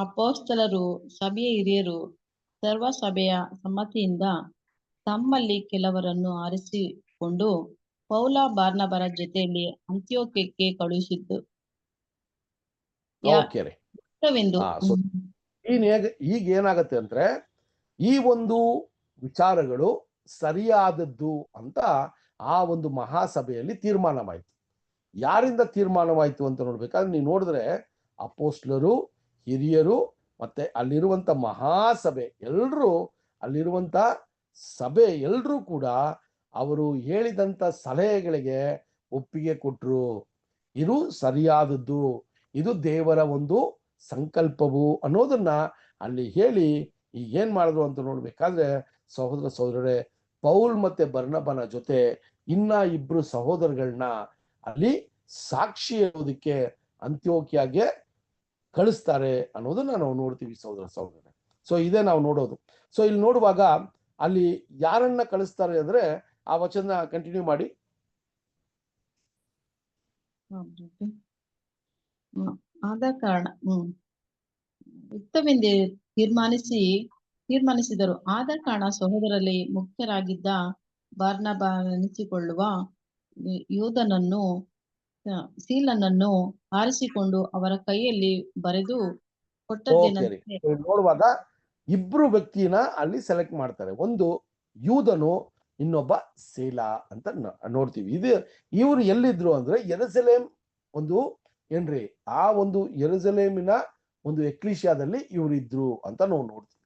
ಅಪೊಸ್ತಲರು ಸಭೆಯ ಹಿರಿಯರು ಸರ್ವ ಸಭೆಯ ಸಮ್ಮತಿಯಿಂದ ತಮ್ಮಲ್ಲಿ ಕೆಲವರನ್ನು ಆರಿಸಿಕೊಂಡು ಪೌಲ ಬಾರ್ನಬರ ಜೊತೆಯಲ್ಲಿ ಅಂತ್ಯೋಕ್ಯಕ್ಕೆ ಕಳುಹಿಸಿದ್ದು ಈಗ ಏನಾಗತ್ತೆ ಅಂದ್ರೆ ಈ ಒಂದು ವಿಚಾರಗಳು ಸರಿಯಾದದ್ದು ಅಂತ ಆ ಒಂದು ಮಹಾಸಭೆಯಲ್ಲಿ ತೀರ್ಮಾನವಾಯಿತು. ಯಾರಿಂದ ತೀರ್ಮಾನವಾಯಿತು ಅಂತ ನೋಡ್ಬೇಕಾದ್ರೆ ನೀವು ನೋಡಿದ್ರೆ ಅಪೊಸ್ತಲರು, ಹಿರಿಯರು, ಮತ್ತೆ ಅಲ್ಲಿರುವಂತ ಮಹಾಸಭೆ ಎಲ್ರೂ, ಅಲ್ಲಿರುವಂತ ಸಭೆ ಎಲ್ರೂ ಕೂಡ ಅವರು ಹೇಳಿದಂತ ಸಲಹೆಗಳಿಗೆ ಒಪ್ಪಿಗೆ ಕೊಟ್ರು. ಇದು ಸರಿಯಾದದ್ದು, ಇದು ದೇವರ ಒಂದು ಸಂಕಲ್ಪವು ಅನ್ನೋದನ್ನ ಅಲ್ಲಿ ಹೇಳಿ ಈಗ ಏನ್ ಮಾಡಿದ್ರು ಅಂತ ನೋಡ್ಬೇಕಾದ್ರೆ ಸಹೋದರರೇ, ಪೌಲ್ ಮತ್ತೆ ಬರ್ನಬನ ಜೊತೆ ಇನ್ನ 2 ಸಹೋದರಗಳನ್ನ ಅಲ್ಲಿ ಸಾಕ್ಷಿ ಹೇಳೋದಕ್ಕೆ ಅಂತ್ಯೋಕ್ಯಗೆ ಕಳಿಸ್ತಾರೆ ಅನ್ನೋದನ್ನ ನಾವು ನೋಡ್ತೀವಿ ಸಹೋದರರೇ. ಸೊ ಇದೇ ನಾವು ನೋಡೋದು. ಸೊ ಇಲ್ಲಿ ನೋಡುವಾಗ ಅಲ್ಲಿ ಯಾರನ್ನ ಕಳಿಸ್ತಾರೆ ಅಂದ್ರೆ ಆ ವಚನ ಕಂಟಿನ್ಯೂ ಮಾಡಿ. ಆದ ಕಾರಣ ಯುಕ್ತವೆಂದು ತೀರ್ಮಾನಿಸಿದರು. ಆದ ಕಾರಣ ಸಹೋದರಲ್ಲಿ ಮುಖ್ಯರಾಗಿದ್ದ ಬಾರ್ನಬನೆನಿಸಿಕೊಳ್ಳುವ ಯೂದನನ್ನು ಸೀಲನನ್ನು ಆರಿಸಿಕೊಂಡು ಅವರ ಕೈಯಲ್ಲಿ ಬರೆದು ಕೊಟ್ಟದ್ದೇನೆಂದರೆ, ನೋಡುವಾಗ 2 ವ್ಯಕ್ತಿನ ಅಲ್ಲಿ ಸೆಲೆಕ್ಟ್ ಮಾಡ್ತಾರೆ. ಒಂದು ಯೂದನು, ಇನ್ನೊಬ್ಬ ಸೀಲಾ ಅಂತ ನೋಡ್ತೀವಿ. ಇವರು ಎಲ್ಲಿದ್ರು ಅಂದ್ರೆ ಯೆರೂಸಲೇಮ್ ಒಂದು ಏನ್ರಿ ಆ ಒಂದು ಯೆರೂಸಲೇಮಿನ ಒಂದು ಎಕ್ಲಿಷಿಯಾದಲ್ಲಿ ಇವರಿದ್ರು ಅಂತ ನಾವು ನೋಡ್ತೀವಿ.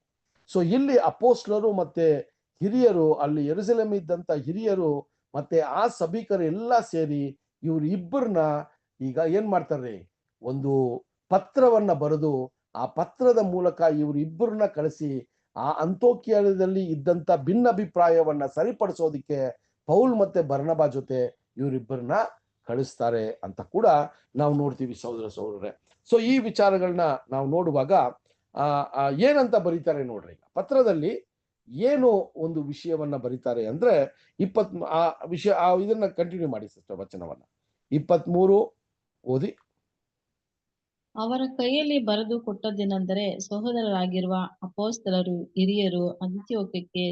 ಸೊ ಇಲ್ಲಿ ಅಪೊಸ್ತಲರು ಮತ್ತೆ ಹಿರಿಯರು, ಅಲ್ಲಿ ಯೆರೂಸಲೇಮ್ ಇದ್ದಂತ ಹಿರಿಯರು ಮತ್ತೆ ಆ ಸಭಿಕರು ಎಲ್ಲ ಸೇರಿ ಇವ್ರಿಬ್ಬರನ್ನ ಈಗ ಏನ್ ಮಾಡ್ತಾರೆ, ಒಂದು ಪತ್ರವನ್ನ ಬರೆದು ಆ ಪತ್ರದ ಮೂಲಕ ಇವರಿಬ್ಬರನ್ನ ಕಳಿಸಿ ಆ ಅಂತ್ಯೋಕ್ಯದಲ್ಲಿ ಇದ್ದಂತ ಭಿನ್ನಾಭಿಪ್ರಾಯವನ್ನ ಸರಿಪಡಿಸೋದಿಕ್ಕೆ ಪೌಲ್ ಮತ್ತೆ ಬರ್ನಬ ಜೊತೆ ಇವರಿಬ್ಬರನ್ನ ಕಳಿಸ್ತಾರೆ ಅಂತ ಕೂಡ ನಾವು ನೋಡ್ತೀವಿ ಸಹೋದರರೇ. ಸೊ ಈ ವಿಚಾರಗಳನ್ನ ನಾವು ನೋಡುವಾಗ ಏನಂತ ಬರೀತಾರೆ ನೋಡ್ರಿ. ಪತ್ರದಲ್ಲಿ ಏನು ಒಂದು ವಿಷಯವನ್ನ ಬರೀತಾರೆ ಅಂದ್ರೆ ಇದನ್ನ ಕಂಟಿನ್ಯೂ ಮಾಡಿ ಸಿಸ್ಟರ್, ವಚನವನ್ನ 23 ಓದಿ. ಅವರ ಕೈಯಲ್ಲಿ ಬರೆದು ಕೊಟ್ಟದ್ದೇನೆಂದರೆ, ಸಹೋದರರಾಗಿರುವ ಅಪೊಸ್ತಲರು ಹಿರಿಯರು ಅಂತ್ಯೋಕ್ಯಕ್ಕೆ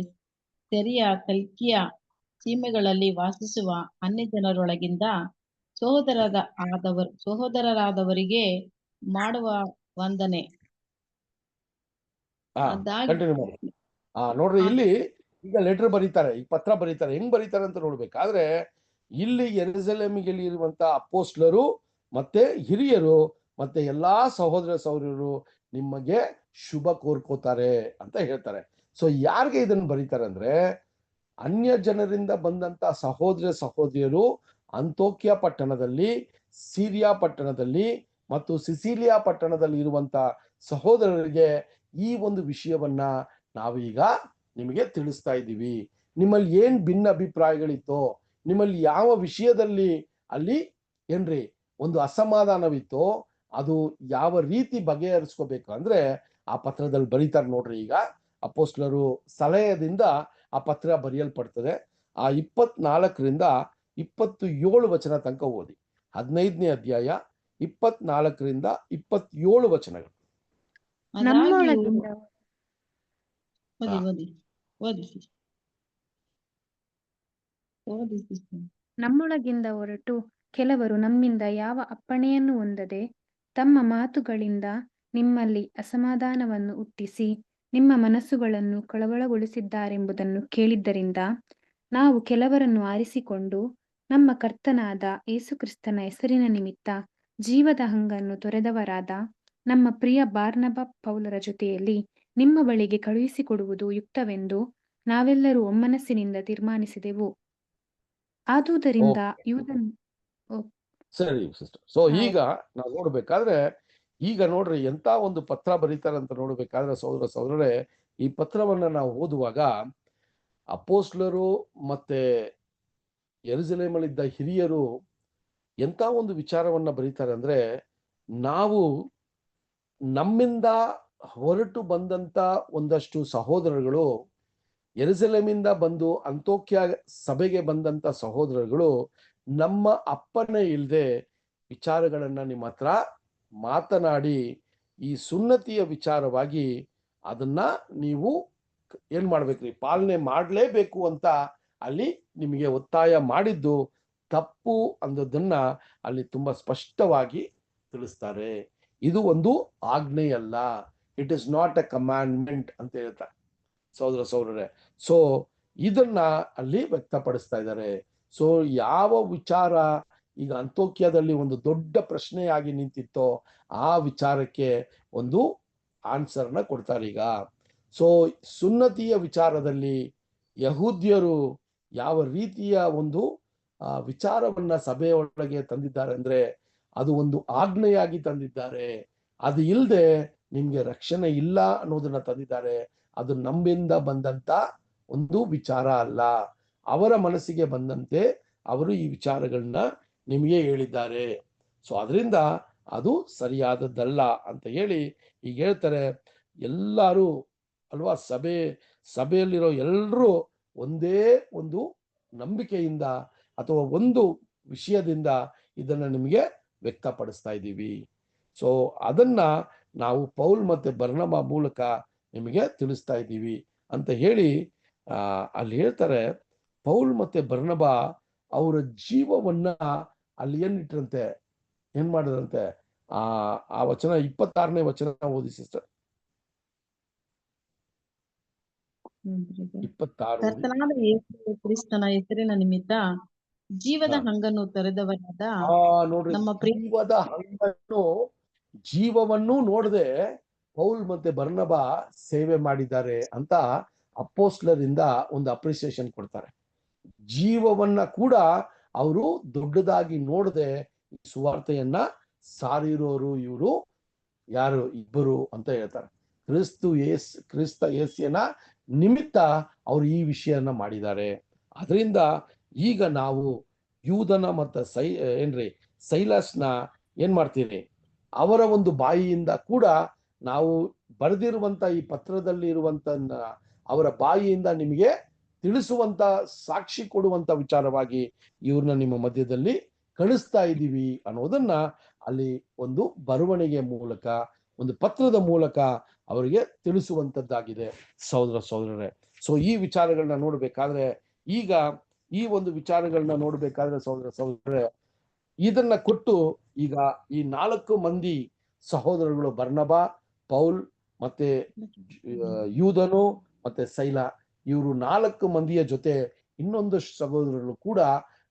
ಸೆರಿಯ ಕಲ್ಕಿಯ ಸೀಮೆಗಳಲ್ಲಿ ವಾಸಿಸುವ ಅನ್ಯಜನರೊಳಗಿಂದ ಸಹೋದರರಾದವರಿಗೆ ಮಾಡುವ ವಂದನೆ. ನೋಡ್ರಿ, ಇಲ್ಲಿ ಈಗ ಲೆಟರ್ ಬರೀತಾರೆ, ಈ ಪತ್ರ ಬರೀತಾರೆ, ಹೆಂಗ್ ಬರೀತಾರೆ ಅಂತ ನೋಡ್ಬೇಕಾದ್ರೆ ಇಲ್ಲಿ ಯೆರೂಸಲೇಮಿಗೆ ಇರುವಂತ ಅಪೋಸ್ಲರು ಮತ್ತೆ ಹಿರಿಯರು ಮತ್ತೆ ಎಲ್ಲಾ ಸಹೋದರ ಸಹೋದರರು ನಿಮಗೆ ಶುಭ ಕೋರ್ಕೋತಾರೆ ಅಂತ ಹೇಳ್ತಾರೆ. ಸೊ ಯಾರಿಗೆ ಇದನ್ನು ಬರೀತಾರೆ ಅಂದ್ರೆ ಅನ್ಯ ಜನರಿಂದ ಬಂದಂತ ಸಹೋದರ ಸಹೋದರಿಯರು ಅಂತೋಕ್ಯ ಪಟ್ಟಣದಲ್ಲಿ, ಸಿರಿಯಾ ಪಟ್ಟಣದಲ್ಲಿ ಮತ್ತು ಸಿಸಿಲಿಯಾ ಪಟ್ಟಣದಲ್ಲಿ ಇರುವಂತ ಸಹೋದರರಿಗೆ ಈ ಒಂದು ವಿಷಯವನ್ನ ನಾವೀಗ ನಿಮಗೆ ತಿಳಿಸ್ತಾ ಇದ್ದೀವಿ. ನಿಮ್ಮಲ್ಲಿ ಏನ್ ಭಿನ್ನ ಅಭಿಪ್ರಾಯಗಳಿತ್ತೋ, ನಿಮ್ಮಲ್ಲಿ ಯಾವ ವಿಷಯದಲ್ಲಿ ಅಲ್ಲಿ ಏನ್ರಿ ಒಂದು ಅಸಮಾಧಾನವಿತ್ತೋ ಅದು ಯಾವ ರೀತಿ ಬಗೆಹರಿಸ್ಕೋಬೇಕು ಅಂದ್ರೆ ಆ ಪತ್ರದಲ್ಲಿ ಬರೀತಾರೆ ನೋಡ್ರಿ. ಈಗ ಅಪೋಸ್ಲರು ಸಲಹೆಯಿಂದ ಆ ಪತ್ರ ಬರೆಯಲ್ಪಡ್ತದೆ. ಆ 24ರಿಂದ 27 ವಚನ ತನಕ ಓದಿ. 15ನೇ ಅಧ್ಯಾಯ 24ರಿಂದ 27 ವಚನಗಳು. ಆದಾಗ್ಯೂ ನಮ್ಮೊಳಗಿಂದ ಓದಿ ಹಾ. ಓದಿ ಓದಿ sister. ಓದಿ sister. ನಮ್ಮೊಳಗಿಂದ ಹೊರಟು ಕೆಲವರು ನಮ್ಮಿಂದ ಯಾವ ಅಪ್ಪಣೆಯನ್ನು ಹೊಂದದೆ ತಮ್ಮ ಮಾತುಗಳಿಂದ ನಿಮ್ಮಲ್ಲಿ ಅಸಮಾಧಾನವನ್ನು ಹುಟ್ಟಿಸಿ ನಿಮ್ಮ ಮನಸ್ಸುಗಳನ್ನು ಕಳವಳಗೊಳಿಸಿದ್ದಾರೆಂಬುದನ್ನು ಕೇಳಿದ್ದರಿಂದ ನಾವು ಕೆಲವರನ್ನು ಆರಿಸಿಕೊಂಡು ನಮ್ಮ ಕರ್ತನಾದ ಯೇಸುಕ್ರಿಸ್ತನ ಹೆಸರಿನ ನಿಮಿತ್ತ ಜೀವದ ಹಂಗನ್ನು ತೊರೆದವರಾದ ನಮ್ಮ ಪ್ರಿಯ ಬಾರ್ನಬ ಪೌಲರ ಜೊತೆಯಲ್ಲಿ ನಿಮ್ಮ ಬಳಿಗೆ ಕಳುಹಿಸಿಕೊಡುವುದು ಯುಕ್ತವೆಂದು ನಾವೆಲ್ಲರೂ ಒಮ್ಮನಸ್ಸಿನಿಂದ ತೀರ್ಮಾನಿಸಿದೆವು. ಆದುದರಿಂದ ಯೂದನ್ ಸರಿ ಸಿಸ್ಟರ್. ಸೊ ಈಗ ನಾವು ನೋಡ್ಬೇಕಾದ್ರೆ ಈಗ ನೋಡ್ರಿ ಎಂತ ಒಂದು ಪತ್ರ ಬರೀತಾರೆ ಅಂತ ನೋಡ್ಬೇಕಾದ್ರೆ ಸಹೋದರ ಸಹೋದರರೇ, ಈ ಪತ್ರವನ್ನ ನಾವು ಓದುವಾಗ ಅಪೋಸ್ಲರು ಮತ್ತೆ ಯೆರೂಸಲೇಮಲ್ಲಿದ್ದ ಹಿರಿಯರು ಎಂತ ಒಂದು ವಿಚಾರವನ್ನ ಬರೀತಾರೆ ಅಂದ್ರೆ ನಾವು ನಮ್ಮಿಂದ ಹೊರಟು ಬಂದಂತ ಒಂದಷ್ಟು ಸಹೋದರಗಳು, ಯೆರೂಸಲೇಮಿಂದ ಬಂದು ಅಂತೋಕ್ಯ ಸಭೆಗೆ ಬಂದಂತ ಸಹೋದರಗಳು ನಮ್ಮ ಅಪ್ಪಣೆ ಇಲ್ಲದೆ ವಿಚಾರಗಳನ್ನ ನಿಮ್ಮ ಹತ್ರ ಮಾತನಾಡಿ ಈ ಸುನ್ನತಿಯ ವಿಚಾರವಾಗಿ ಅದನ್ನ ನೀವು ಏನ್ ಮಾಡ್ಬೇಕ್ರಿ, ಪಾಲನೆ ಮಾಡಲೇಬೇಕು ಅಂತ ಅಲ್ಲಿ ನಿಮಗೆ ಒತ್ತಾಯ ಮಾಡಿದ್ದು ತಪ್ಪು ಅನ್ನೋದನ್ನ ಅಲ್ಲಿ ತುಂಬಾ ಸ್ಪಷ್ಟವಾಗಿ ತಿಳಿಸ್ತಾರೆ. ಇದು ಒಂದು ಆಜ್ಞೆಯಲ್ಲ, it is not a commandment ಅಂತ ಹೇಳ್ತಾರೆ ಸಹೋದರ ಸಹೋದರರೇ. ಸೊ ಇದನ್ನ ಅಲ್ಲಿ ವ್ಯಕ್ತಪಡಿಸ್ತಾ ಇದ್ದಾರೆ. ಸೊ ಯಾವ ವಿಚಾರ ಈಗ ಅಂತೋಕ್ಯದಲ್ಲಿ ಒಂದು ದೊಡ್ಡ ಪ್ರಶ್ನೆಯಾಗಿ ನಿಂತಿತ್ತೋ ಆ ವಿಚಾರಕ್ಕೆ ಒಂದು ಆನ್ಸರ್ನ ಕೊಡ್ತಾರೆ ಈಗ. ಸೊ ಸುನ್ನತಿಯ ವಿಚಾರದಲ್ಲಿ ಯಹೂದ್ಯರು ಯಾವ ರೀತಿಯ ಒಂದು ವಿಚಾರವನ್ನ ಸಭೆಯೊಳಗೆ ತಂದಿದ್ದಾರೆ ಅಂದ್ರೆ ಅದು ಒಂದು ಆಜ್ಞೆಯಾಗಿ ತಂದಿದ್ದಾರೆ. ಅದು ಇಲ್ಲದೆ ನಿಮ್ಗೆ ರಕ್ಷಣೆ ಇಲ್ಲ ಅನ್ನೋದನ್ನ ತಂದಿದ್ದಾರೆ. ಅದು ನಮ್ಮಿಂದ ಬಂದಂತ ಒಂದು ವಿಚಾರ ಅಲ್ಲ, ಅವರ ಮನಸ್ಸಿಗೆ ಬಂದಂತೆ ಅವರು ಈ ವಿಚಾರಗಳನ್ನ ನಿಮಗೆ ಹೇಳಿದ್ದಾರೆ. ಸೊ ಅದರಿಂದ ಅದು ಸರಿಯಾದದ್ದಲ್ಲ ಅಂತ ಹೇಳಿ ಈಗ ಹೇಳ್ತಾರೆ. ಎಲ್ಲರೂ ಅಲ್ವಾ, ಸಭೆಯಲ್ಲಿರೋ ಎಲ್ಲರೂ ಒಂದೇ ಒಂದು ನಂಬಿಕೆಯಿಂದ ಅಥವಾ ಒಂದು ವಿಷಯದಿಂದ ಇದನ್ನ ನಿಮಗೆ ವ್ಯಕ್ತಪಡಿಸ್ತಾ ಇದ್ದೀವಿ. ಸೊ ಅದನ್ನ ನಾವು ಪೌಲ್ ಮತ್ತೆ ಬರ್ನಬ ಮೂಲಕ ನಿಮಗೆ ತಿಳಿಸ್ತಾ ಇದ್ದೀವಿ ಅಂತ ಹೇಳಿ ಅಲ್ಲಿ ಹೇಳ್ತಾರೆ. ಪೌಲ್ ಮತ್ತೆ ಬರ್ನಬ ಅವರ ಜೀವವನ್ನ ಅಲ್ಲಿ ಏನಿಟ್ರಂತೆ, ಏನ್ ಮಾಡಿದ್ರಂತೆ, ಆ ವಚನ 26ನೇ ವಚನ ಓದಿ ಸಿಸ್ಟರ್. 26 ಕರ್ತನಾದ ಯೇಸು ಕ್ರಿಸ್ತನ ಹೆಸರಿನ ನಿಮಿತ್ತ ಜೀವದ ಹಂಗನ್ನು ತೊರೆದವರಾದ ನೋಡ್ರಿ, ನಮ್ಮ ಜೀವದ ಹಂಗನ್ನು ಜೀವವನ್ನು ನೋಡದೆ ಪೌಲ್ ಮತ್ತೆ ಬರ್ನಬ ಸೇವೆ ಮಾಡಿದ್ದಾರೆ ಅಂತ ಅಪೋಸ್ಲರಿಂದ ಒಂದು ಅಪ್ರಿಸಿಯೇಷನ್ ಕೊಡ್ತಾರೆ. ಜೀವವನ್ನ ಕೂಡ ಅವರು ದೊಡ್ಡದಾಗಿ ನೋಡದೆ ಸುವಾರ್ತೆಯನ್ನ ಸಾರಿರೋರು ಇವರು ಯಾರು, ಇಬ್ಬರು ಅಂತ ಹೇಳ್ತಾರೆ. ಕ್ರಿಸ್ತ ಯೇಸುವಿನ ನಿಮಿತ್ತ ಅವರು ಈ ವಿಷಯನ ಮಾಡಿದ್ದಾರೆ. ಅದರಿಂದ ಈಗ ನಾವು ಯೂದನ ಮತ್ತು ಸೈಲಾಸ್ನ ಏನ್ ಮಾಡ್ತೀವಿ, ಅವರ ಒಂದು ಬಾಯಿಯಿಂದ ಕೂಡ ನಾವು ಬರೆದಿರುವಂತ ಈ ಪತ್ರದಲ್ಲಿ ಇರುವಂತ ಅವರ ಬಾಯಿಯಿಂದ ನಿಮಗೆ ತಿಳಿಸುವಂತ, ಸಾಕ್ಷಿ ಕೊಡುವಂತ ವಿಚಾರವಾಗಿ ಇವ್ರನ್ನ ನಿಮ್ಮ ಮಧ್ಯದಲ್ಲಿ ಕಳಿಸ್ತಾ ಇದ್ದೀವಿ ಅನ್ನೋದನ್ನ ಅಲ್ಲಿ ಒಂದು ಬರವಣಿಗೆ ಮೂಲಕ, ಒಂದು ಪತ್ರದ ಮೂಲಕ ಅವರಿಗೆ ತಿಳಿಸುವಂತದ್ದಾಗಿದೆ ಸಹೋದರ ಸಹೋದರರೇ. ಸೊ ಈ ವಿಚಾರಗಳನ್ನ ನೋಡ್ಬೇಕಾದ್ರೆ, ಈಗ ಈ ಒಂದು ವಿಚಾರಗಳನ್ನ ನೋಡ್ಬೇಕಾದ್ರೆ ಸಹೋದರ ಸಹೋದರರೇ, ಇದನ್ನ ಕೊಟ್ಟು ಈಗ ಈ 4 ಮಂದಿ ಸಹೋದರಗಳು ಬರ್ನಬ, ಪೌಲ್ ಮತ್ತೆ ಯೂದನು ಮತ್ತೆ ಸೈಲ ಇವರು 4 ಮಂದಿಯ ಜೊತೆ ಇನ್ನೊಂದಷ್ಟು ಸಹೋದರರು ಕೂಡ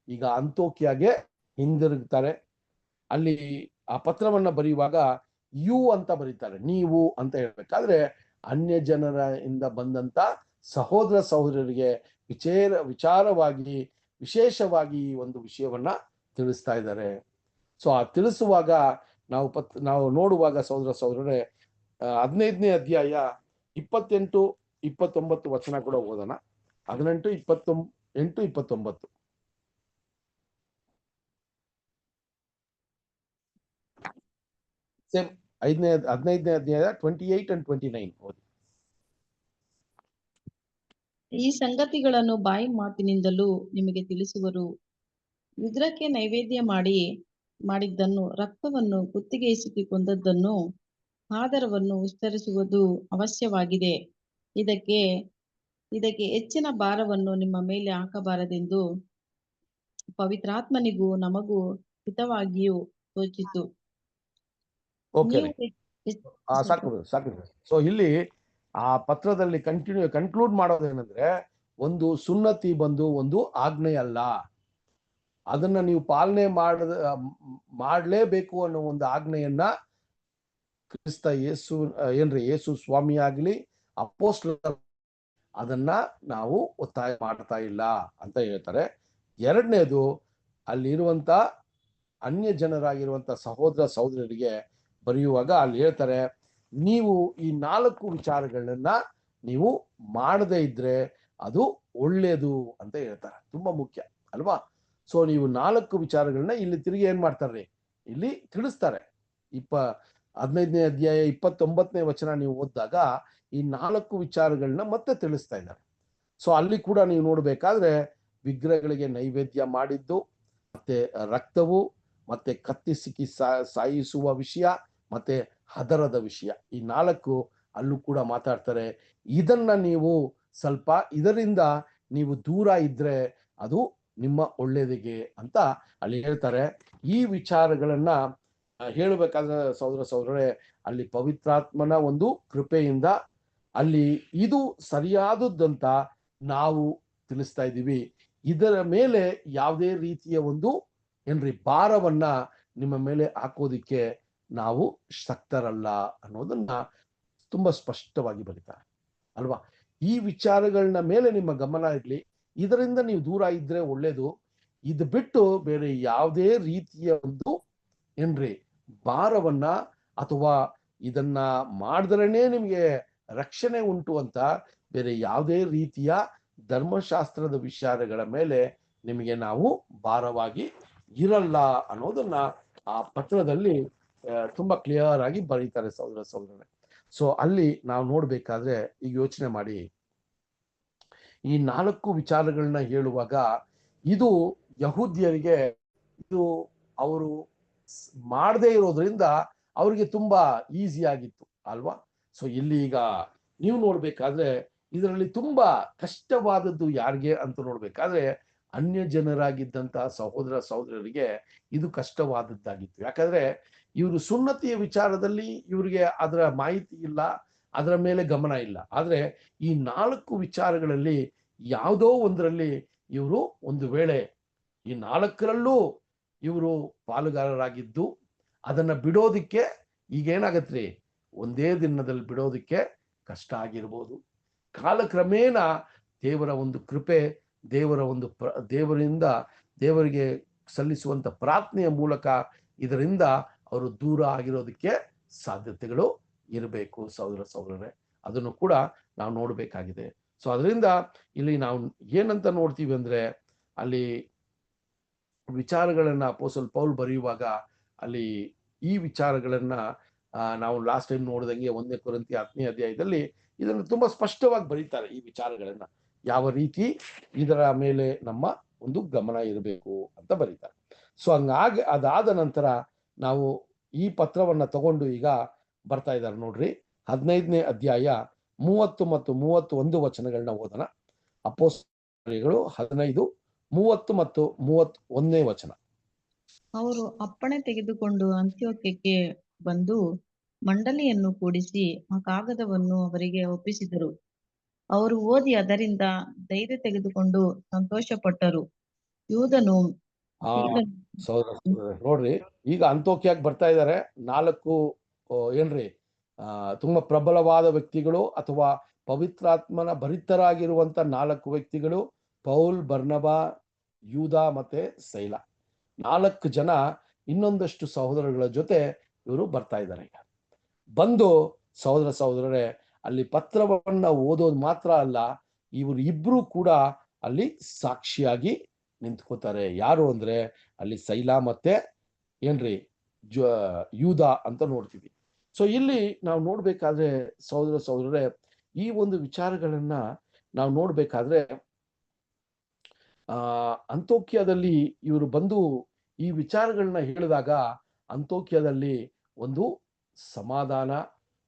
ಈಗ ಅಂತ್ಯೋಕ್ಯಗೆ ಹಿಂದಿರುಗ್ತಾರೆ. ಅಲ್ಲಿ ಆ ಪತ್ರವನ್ನ ಬರೆಯುವಾಗ ಯು ಅಂತ ಬರೀತಾರೆ, ನೀವು ಅಂತ ಹೇಳ್ಬೇಕಾದ್ರೆ ಅನ್ಯ ಜನರ ಇಂದ ಬಂದಂತ ಸಹೋದರ ಸಹೋದರರಿಗೆ ವಿಚಾರವಾಗಿ ವಿಶೇಷವಾಗಿ ಈ ಒಂದು ವಿಷಯವನ್ನ ತಿಳಿಸ್ತಾ ಇದ್ದಾರೆ. ಸೊ ಆ ತಿಳಿಸುವಾಗ ನಾವು ನೋಡುವಾಗ ಸಹೋದರ ಸಹೋದರರೇ 15ನೇ ಅಧ್ಯಾಯ 28, 29 ವಚನ ಕೂಡ ಓದೋಣ. 18, 28, 29. ಸೇಮ್ 15ನೇ ಅಧ್ಯಾಯ 28 and 29 ಓದಿ. ಈ ಸಂಗತಿಗಳನ್ನು ಬಾಯಿ ಮಾತಿನಿಂದಲೂ ನಿಮಗೆ ತಿಳಿಸುವರು. ವಿಗ್ರಹಕ್ಕೆ ನೈವೇದ್ಯ ಮಾಡಿದ್ದನ್ನು, ರಕ್ತವನ್ನು, ಕುತ್ತಿಗೆ ಇಸುಕಿ ಕೊಂದದ್ದನ್ನು, ಆಧಾರವನ್ನು ವಿಸ್ತರಿಸುವುದು ಅವಶ್ಯವಾಗಿದೆ. ಇದಕ್ಕೆ ಹೆಚ್ಚಿನ ಭಾರವನ್ನು ನಿಮ್ಮ ಮೇಲೆ ಹಾಕಬಾರದೆಂದು ಪವಿತ್ರಾತ್ಮನಿಗೂ ನಮಗೂ ಹಿತವಾಗಿಯೂ ತೋಚಿತು. ಓಕೆ, ಸಾಕು. ಸೊ ಇಲ್ಲಿ ಆ ಪತ್ರದಲ್ಲಿ ಕನ್ಕ್ಲೂಡ್ ಮಾಡೋದೇನಂದ್ರೆ, ಒಂದು ಸುನ್ನತಿ ಬಂದು ಒಂದು ಆಜ್ಞೆ ಅಲ್ಲ, ಅದನ್ನ ನೀವು ಪಾಲನೆ ಮಾಡಲೇಬೇಕು ಅನ್ನೋ ಒಂದು ಆಜ್ಞೆಯನ್ನ ಕ್ರಿಸ್ತ ಯೇಸು ಸ್ವಾಮಿ ಆಗ್ಲಿ ಅಪೊಸ್ತಲರು ಅದನ್ನ ನಾವು ಒತ್ತಾಯ ಮಾಡ್ತಾ ಇಲ್ಲ ಅಂತ ಹೇಳ್ತಾರೆ. ಎರಡನೇದು, ಅಲ್ಲಿರುವಂತ ಅನ್ಯ ಜನರಾಗಿರುವಂತ ಸಹೋದರ ಸಹೋದರರಿಗೆ ಬರೆಯುವಾಗ ಅಲ್ಲಿ ಹೇಳ್ತಾರೆ, ನೀವು ಈ 4 ವಿಚಾರಗಳನ್ನ ನೀವು ಮಾಡದೇ ಇದ್ರೆ ಅದು ಒಳ್ಳೇದು ಅಂತ ಹೇಳ್ತಾರೆ. ತುಂಬಾ ಮುಖ್ಯ ಅಲ್ವಾ? ಸೊ ನೀವು 4 ವಿಚಾರಗಳನ್ನ ಇಲ್ಲಿ ತಿರುಗಿ ಏನ್ ಮಾಡ್ತಾರ್ರಿ, ಇಲ್ಲಿ ತಿಳಿಸ್ತಾರೆ. 15ನೇ ಅಧ್ಯಾಯ 29ನೇ ವಚನ ನೀವು ಓದಿದಾಗ ಈ 4 ವಿಚಾರಗಳನ್ನ ಮತ್ತೆ ತಿಳಿಸ್ತಾ ಇದ್ದಾರೆ. ಸೊ ಅಲ್ಲಿ ಕೂಡ ನೀವು ನೋಡ್ಬೇಕಾದ್ರೆ ವಿಗ್ರಹಗಳಿಗೆ ನೈವೇದ್ಯ ಮಾಡಿದ್ದು, ಮತ್ತೆ ರಕ್ತವು, ಮತ್ತೆ ಕತ್ತಿ ಸಿಕ್ಕಿ ಸಾಯಿಸುವ ವಿಷಯ, ಮತ್ತೆ ಹದರದ ವಿಷಯ, ಈ 4 ಅಲ್ಲೂ ಕೂಡ ಮಾತಾಡ್ತಾರೆ. ಇದನ್ನ ನೀವು ಸ್ವಲ್ಪ ಇದರಿಂದ ನೀವು ದೂರ ಇದ್ರೆ ಅದು ನಿಮ್ಮ ಒಳ್ಳೇದಿಗೆ ಅಂತ ಅಲ್ಲಿ ಹೇಳ್ತಾರೆ. ಈ ವಿಚಾರಗಳನ್ನ ಹೇಳಬೇಕಾದ್ರೆ ಸಹೋದರ ಸಹೋದರರೇ, ಅಲ್ಲಿ ಪವಿತ್ರಾತ್ಮನ ಒಂದು ಕೃಪೆಯಿಂದ ಅಲ್ಲಿ ಇದು ಸರಿಯಾದದ್ದಂತ ನಾವು ತಿಳಿಸ್ತಾ ಇದ್ದೀವಿ. ಇದರ ಮೇಲೆ ಯಾವುದೇ ರೀತಿಯ ಒಂದು ಭಾರವನ್ನ ನಿಮ್ಮ ಮೇಲೆ ಹಾಕೋದಿಕ್ಕೆ ನಾವು ಶಕ್ತರಲ್ಲ ಅನ್ನೋದನ್ನ ತುಂಬಾ ಸ್ಪಷ್ಟವಾಗಿ ಬರೀತಾರೆ ಅಲ್ವಾ? ಈ ವಿಚಾರಗಳನ್ನ ಮೇಲೆ ನಿಮ್ಮ ಗಮನ ಇರ್ಲಿ, ಇದರಿಂದ ನೀವು ದೂರ ಇದ್ರೆ ಒಳ್ಳೇದು. ಇದು ಬಿಟ್ಟು ಬೇರೆ ಯಾವುದೇ ರೀತಿಯ ಒಂದು ಭಾರವನ್ನ ಅಥವಾ ಇದನ್ನ ಮಾಡಿದ್ರೇನೆ ನಿಮ್ಗೆ ರಕ್ಷಣೆ ಉಂಟು ಅಂತ ಬೇರೆ ಯಾವುದೇ ರೀತಿಯ ಧರ್ಮಶಾಸ್ತ್ರದ ವಿಚಾರಗಳ ಮೇಲೆ ನಿಮಗೆ ನಾವು ಭಾರವಾಗಿ ಇರಲ್ಲ ಅನ್ನೋದನ್ನ ಆ ಪತ್ರದಲ್ಲಿ ತುಂಬಾ ಕ್ಲಿಯರ್ ಆಗಿ ಬರೀತಾರೆ ಸಹೋದರ ಸಹೋದರರೇ. ಸೊ ಅಲ್ಲಿ ನಾವು ನೋಡ್ಬೇಕಾದ್ರೆ ಈಗ ಯೋಚನೆ ಮಾಡಿ, ಈ 4 ವಿಚಾರಗಳನ್ನ ಹೇಳುವಾಗ ಇದು ಯಹೂದ್ಯರಿಗೆ ಇದು ಅವರು ಮಾಡದೇ ಇರೋದ್ರಿಂದ ಅವ್ರಿಗೆ ತುಂಬಾ ಈಸಿ ಆಗಿತ್ತು ಅಲ್ವಾ? ಸೊ ಇಲ್ಲಿ ಈಗ ನೀವು ನೋಡ್ಬೇಕಾದ್ರೆ ಇದರಲ್ಲಿ ತುಂಬಾ ಕಷ್ಟವಾದದ್ದು ಯಾರಿಗೆ ಅಂತ ನೋಡ್ಬೇಕಾದ್ರೆ ಅನ್ಯ ಜನರಾಗಿದ್ದಂತಹ ಸಹೋದರ ಸಹೋದರರಿಗೆ ಇದು ಕಷ್ಟವಾದದ್ದಾಗಿತ್ತು. ಯಾಕಂದ್ರೆ ಇವರು ಸುನ್ನತಿಯ ವಿಚಾರದಲ್ಲಿ ಇವರಿಗೆ ಅದರ ಮಾಹಿತಿ ಇಲ್ಲ, ಅದರ ಮೇಲೆ ಗಮನ ಇಲ್ಲ. ಆದ್ರೆ ಈ 4 ವಿಚಾರಗಳಲ್ಲಿ ಯಾವುದೋ ಒಂದರಲ್ಲಿ ಇವರು ಒಂದು ವೇಳೆ ಈ 4ರಲ್ಲೂ ಇವರು ಪಾಲುಗಾರರಾಗಿದ್ದು ಅದನ್ನ ಬಿಡೋದಿಕ್ಕೆ ಈಗೇನಾಗತ್ರಿ, ಒಂದೇ ದಿನದಲ್ಲಿ ಬಿಡೋದಿಕ್ಕೆ ಕಷ್ಟ ಆಗಿರ್ಬೋದು. ಕಾಲಕ್ರಮೇಣ ದೇವರ ಒಂದು ಕೃಪೆ, ದೇವರಿಗೆ ಸಲ್ಲಿಸುವಂತ ಪ್ರಾರ್ಥನೆಯ ಮೂಲಕ ಇದರಿಂದ ಅವರು ದೂರ ಆಗಿರೋದಕ್ಕೆ ಸಾಧ್ಯತೆಗಳು ಇರಬೇಕು ಸಹೋದರ ಸಹೋದರರೇ. ಅದನ್ನು ಕೂಡ ನಾವು ನೋಡ್ಬೇಕಾಗಿದೆ. ಸೊ ಅದರಿಂದ ಇಲ್ಲಿ ನಾವು ಏನಂತ ನೋಡ್ತೀವಿ ಅಂದ್ರೆ, ಅಲ್ಲಿ ವಿಚಾರಗಳನ್ನ ಅಪೊಸ್ತಲ ಪೌಲ್ ಬರೆಯುವಾಗ ಅಲ್ಲಿ ಈ ವಿಚಾರಗಳನ್ನ ನಾವು ಲಾಸ್ಟ್ ಟೈಮ್ ನೋಡಿದಂಗೆ 1 ಕೊರಿಂಥಿ 10ನೇ ಅಧ್ಯಾಯದಲ್ಲಿ ಇದನ್ನು ತುಂಬಾ ಸ್ಪಷ್ಟವಾಗಿ ಬರೀತಾರೆ. ಈ ವಿಚಾರಗಳನ್ನ ಯಾವ ರೀತಿ ಇದರ ಮೇಲೆ ನಮ್ಮ ಒಂದು ಗಮನ ಇರಬೇಕು ಅಂತ ಬರೀತಾರೆ. ಸೊ ಹಂಗಾಗಿ ಅದಾದ ನಂತರ ನಾವು ಈ ಪತ್ರವನ್ನ ತಗೊಂಡು ಈಗ ಬರ್ತಾ ಇದ್ದಾರೆ ನೋಡ್ರಿ, 15ನೇ ಅಧ್ಯಾಯ 30 ಮತ್ತು 31 ವಚನಗಳನ್ನ ಓದೋಣ. ಅಪೊಸ್ತಲರು 15, 30 ಮತ್ತು 31ನೇ ವಚನ. ಅವರು ಅಪ್ಪಣೆ ತೆಗೆದುಕೊಂಡು ಅಂತ್ಯೋಕ್ಯಕ್ಕೆ ಬಂದು ಮಂಡಳಿಯನ್ನು ಕೂಡಿಸಿ ಆ ಕಾಗದವನ್ನು ಅವರಿಗೆ ಒಪ್ಪಿಸಿದರು. ಅವರು ಓದಿ ಅದರಿಂದ ಧೈರ್ಯ ತೆಗೆದುಕೊಂಡು ಸಂತೋಷಪಟ್ಟರು. ಯೂದನು ಆ ಸೀಲನು ಸಹೋದರ ನೋಡ್ರಿ, ಈಗ ಅಂತೋಕ್ಯಾಗ್ ಬರ್ತಾ ಇದ್ದಾರೆ 4 ಏನ್ರಿ ತುಂಬಾ ಪ್ರಬಲವಾದ ವ್ಯಕ್ತಿಗಳು ಅಥವಾ ಪವಿತ್ರಾತ್ಮನ ಭರಿತರಾಗಿರುವಂತ 4 ವ್ಯಕ್ತಿಗಳು, ಪೌಲ್, ಬರ್ನಬಾ, ಯೂದ ಮತ್ತೆ ಸೈಲ. 4 ಜನ ಇನ್ನೊಂದಷ್ಟು ಸಹೋದರಗಳ ಜೊತೆ ಇವರು ಬರ್ತಾ ಇದ್ದಾರೆ. ಈಗ ಬಂದು ಸಹೋದರರೇ, ಅಲ್ಲಿ ಪತ್ರವನ್ನ ಓದೋದು ಮಾತ್ರ ಅಲ್ಲ, ಇವರು ಇಬ್ರು ಕೂಡ ಅಲ್ಲಿ ಸಾಕ್ಷಿಯಾಗಿ ನಿಂತ್ಕೋತಾರೆ. ಯಾರು ಅಂದ್ರೆ ಅಲ್ಲಿ ಸೈಲ ಮತ್ತೆ ಏನ್ರಿ ಯೂದ ಅಂತ ನೋಡ್ತೀವಿ. ಸೊ ಇಲ್ಲಿ ನಾವು ನೋಡ್ಬೇಕಾದ್ರೆ ಸಹೋದರರೇ, ಈ ಒಂದು ವಿಚಾರಗಳನ್ನ ನಾವು ನೋಡ್ಬೇಕಾದ್ರೆ ಅಂತೋಕ್ಯದಲ್ಲಿ ಇವರು ಬಂದು ಈ ವಿಚಾರಗಳನ್ನ ಹೇಳಿದಾಗ ಅಂತೋಕ್ಯದಲ್ಲಿ ಒಂದು ಸಮಾಧಾನ,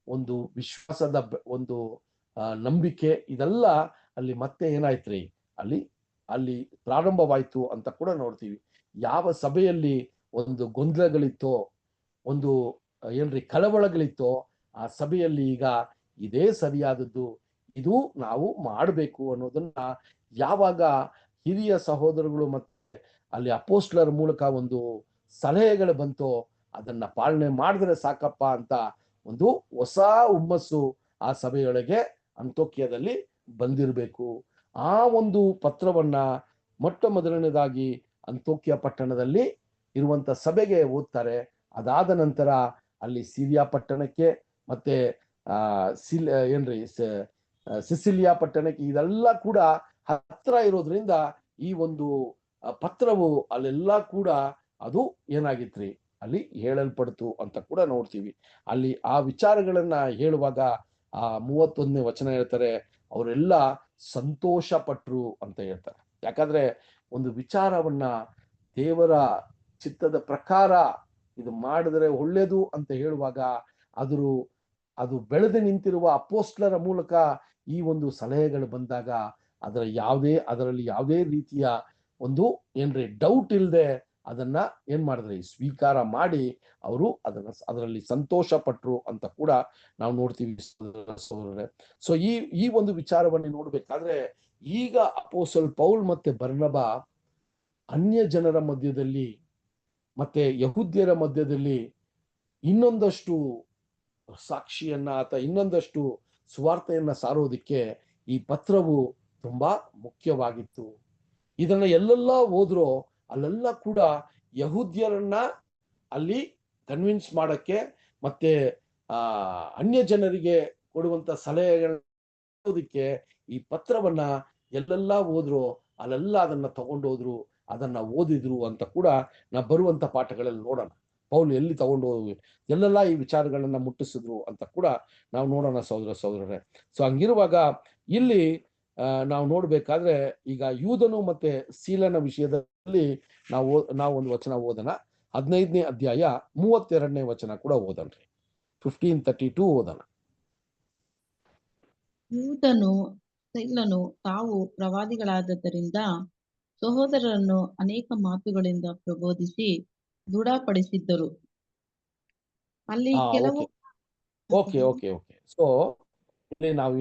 ಒಂದು ವಿಶ್ವಾಸದ ಒಂದು ನಂಬಿಕೆ, ಇದೆಲ್ಲ ಅಲ್ಲಿ ಮತ್ತೆ ಏನಾಯ್ತ್ರಿ, ಅಲ್ಲಿ ಪ್ರಾರಂಭವಾಯ್ತು ಅಂತ ಕೂಡ ನೋಡ್ತೀವಿ. ಯಾವ ಸಭೆಯಲ್ಲಿ ಒಂದು ಗೊಂದಲಗಳಿತ್ತೋ, ಒಂದು ಏನ್ರಿ ಕಳವಳಗಳಿತ್ತೋ, ಆ ಸಭೆಯಲ್ಲಿ ಈಗ ಇದೇ ಸರಿಯಾದದ್ದು, ಇದು ನಾವು ಮಾಡಬೇಕು ಅನ್ನೋದನ್ನ ಯಾವಾಗ ಹಿರಿಯ ಸಹೋದರಗಳು ಮತ್ತೆ ಅಲ್ಲಿ ಅಪೋಸ್ಟ್ಲರ ಮೂಲಕ ಒಂದು ಸಲಹೆಗಳು ಬಂತೋ, ಅದನ್ನ ಪಾಲನೆ ಮಾಡಿದ್ರೆ ಸಾಕಪ್ಪ ಅಂತ ಒಂದು ಹೊಸ ಹುಮ್ಮಸ್ಸು ಆ ಸಭೆಯೊಳಗೆ ಅಂತೋಕ್ಯದಲ್ಲಿ ಬಂದಿರಬೇಕು. ಆ ಒಂದು ಪತ್ರವನ್ನ ಮೊಟ್ಟ ಮೊದಲನೇದಾಗಿ ಅಂತೋಕ್ಯ ಪಟ್ಟಣದಲ್ಲಿ ಇರುವಂತ ಸಭೆಗೆ ಓದ್ತಾರೆ. ಅದಾದ ನಂತರ ಅಲ್ಲಿ ಸಿರಿಯಾ ಪಟ್ಟಣಕ್ಕೆ ಮತ್ತೆ ಸಿಸಿಲಿಯಾ ಪಟ್ಟಣಕ್ಕೆ, ಇದೆಲ್ಲ ಕೂಡ ಹತ್ರ ಇರೋದ್ರಿಂದ ಈ ಒಂದು ಪತ್ರವು ಅಲ್ಲೆಲ್ಲ ಕೂಡ ಅದು ಏನಾಗಿತ್ರಿ, ಅಲ್ಲಿ ಹೇಳಲ್ಪಡ್ತು ಅಂತ ಕೂಡ ನೋಡ್ತೀವಿ. ಅಲ್ಲಿ ಆ ವಿಚಾರಗಳನ್ನ ಹೇಳುವಾಗ ಆ 31ನೇ ವಚನ ಹೇಳ್ತಾರೆ, ಅವರೆಲ್ಲ ಸಂತೋಷ ಪಟ್ರು ಅಂತ ಹೇಳ್ತಾರೆ. ಯಾಕಂದ್ರೆ ಒಂದು ವಿಚಾರವನ್ನ ದೇವರ ಚಿತ್ತದ ಪ್ರಕಾರ ಇದು ಮಾಡಿದ್ರೆ ಒಳ್ಳೇದು ಅಂತ ಹೇಳುವಾಗ ಅದು ಬೆಳೆದು ನಿಂತಿರುವ ಅಪೋಸ್ಟ್ಲರ ಮೂಲಕ ಈ ಒಂದು ಸಲಹೆಗಳು ಬಂದಾಗ ಅದರಲ್ಲಿ ಯಾವುದೇ ರೀತಿಯ ಒಂದು ಏನ್ರಿ ಡೌಟ್ ಇಲ್ಲದೆ ಅದನ್ನ ಏನ್ ಮಾಡಿದ್ರಿ, ಸ್ವೀಕಾರ ಮಾಡಿ ಅವರು ಅದರಲ್ಲಿ ಸಂತೋಷ ಪಟ್ರು ಅಂತ ಕೂಡ ನಾವು ನೋಡ್ತೀವಿ ಸಹೋದರರೇ. ಸೊ ಈ ಒಂದು ವಿಚಾರವನ್ನು ನೋಡ್ಬೇಕಾದ್ರೆ ಈಗ ಅಪೋಸ್ತಲ ಪೌಲ್ ಮತ್ತೆ ಬರ್ನಬಾ ಅನ್ಯ ಜನರ ಮಧ್ಯದಲ್ಲಿ ಮತ್ತೆ ಯಹೂದ್ಯರ ಮಧ್ಯದಲ್ಲಿ ಇನ್ನೊಂದಷ್ಟು ಸಾಕ್ಷಿಯನ್ನ ಅಥವಾ ಇನ್ನೊಂದಷ್ಟು ಸುವಾರ್ತೆಯನ್ನ ಸಾರೋದಿಕ್ಕೆ ಈ ಪತ್ರವು ತುಂಬಾ ಮುಖ್ಯವಾಗಿತ್ತು. ಇದನ್ನ ಎಲ್ಲೆಲ್ಲ ಹೋದ್ರೋ ಅಲ್ಲೆಲ್ಲ ಕೂಡ ಯಹೂದ್ಯರನ್ನ ಅಲ್ಲಿ ಕನ್ವಿನ್ಸ್ ಮಾಡಕ್ಕೆ ಮತ್ತೆ ಅನ್ಯ ಜನರಿಗೆ ಕೊಡುವಂತ ಸಲಹೆಗಳಕ್ಕೆ ಈ ಪತ್ರವನ್ನ ಎಲ್ಲೆಲ್ಲ ಹೋದ್ರು ಅಲ್ಲೆಲ್ಲ ಅದನ್ನ ತಗೊಂಡೋದ್ರು, ಅದನ್ನ ಓದಿದ್ರು ಅಂತ ಕೂಡ ನಾವು ಬರುವಂತ ಪಾಠಗಳಲ್ಲಿ ನೋಡೋಣ. ಪೌಲ್ ಎಲ್ಲಿ ತಗೊಂಡು ಹೋಗಿ ಎಲ್ಲೆಲ್ಲ ಈ ವಿಚಾರಗಳನ್ನ ಮುಟ್ಟಿಸಿದ್ರು ಅಂತ ಕೂಡ ನಾವು ನೋಡೋಣ ಸಹೋದರರೇ. ಸೊ ಹಂಗಿರುವಾಗ ಇಲ್ಲಿ ನಾವು ನೋಡ್ಬೇಕಾದ್ರೆ ಈಗ ಯೂದನು ಮತ್ತೆ ಸೀಲನ ವಿಷಯದಲ್ಲಿ ನಾವು ಒಂದು ವಚನ ಓದೋಣ. 15ನೇ ಅಧ್ಯಾಯ 32ನೇ ವಚನ ಕೂಡ ಓದನ್ರಿ. 15:32 ಓದೋಣ. ಯೂದನು ಸೈಲನು ತಾವು ಪ್ರವಾದಿಗಳಾದ್ದರಿಂದ ಸಹೋದರರನ್ನು ಅನೇಕ ಮಾತುಗಳಿಂದ ಪ್ರಬೋಧಿಸಿ ದೃಢಪಡಿಸಿದ್ದರು. ಅಲ್ಲಿ ಕೆಲವು ಓಕೆ. ಸೊ ಇಲ್ಲಿ ನಾವು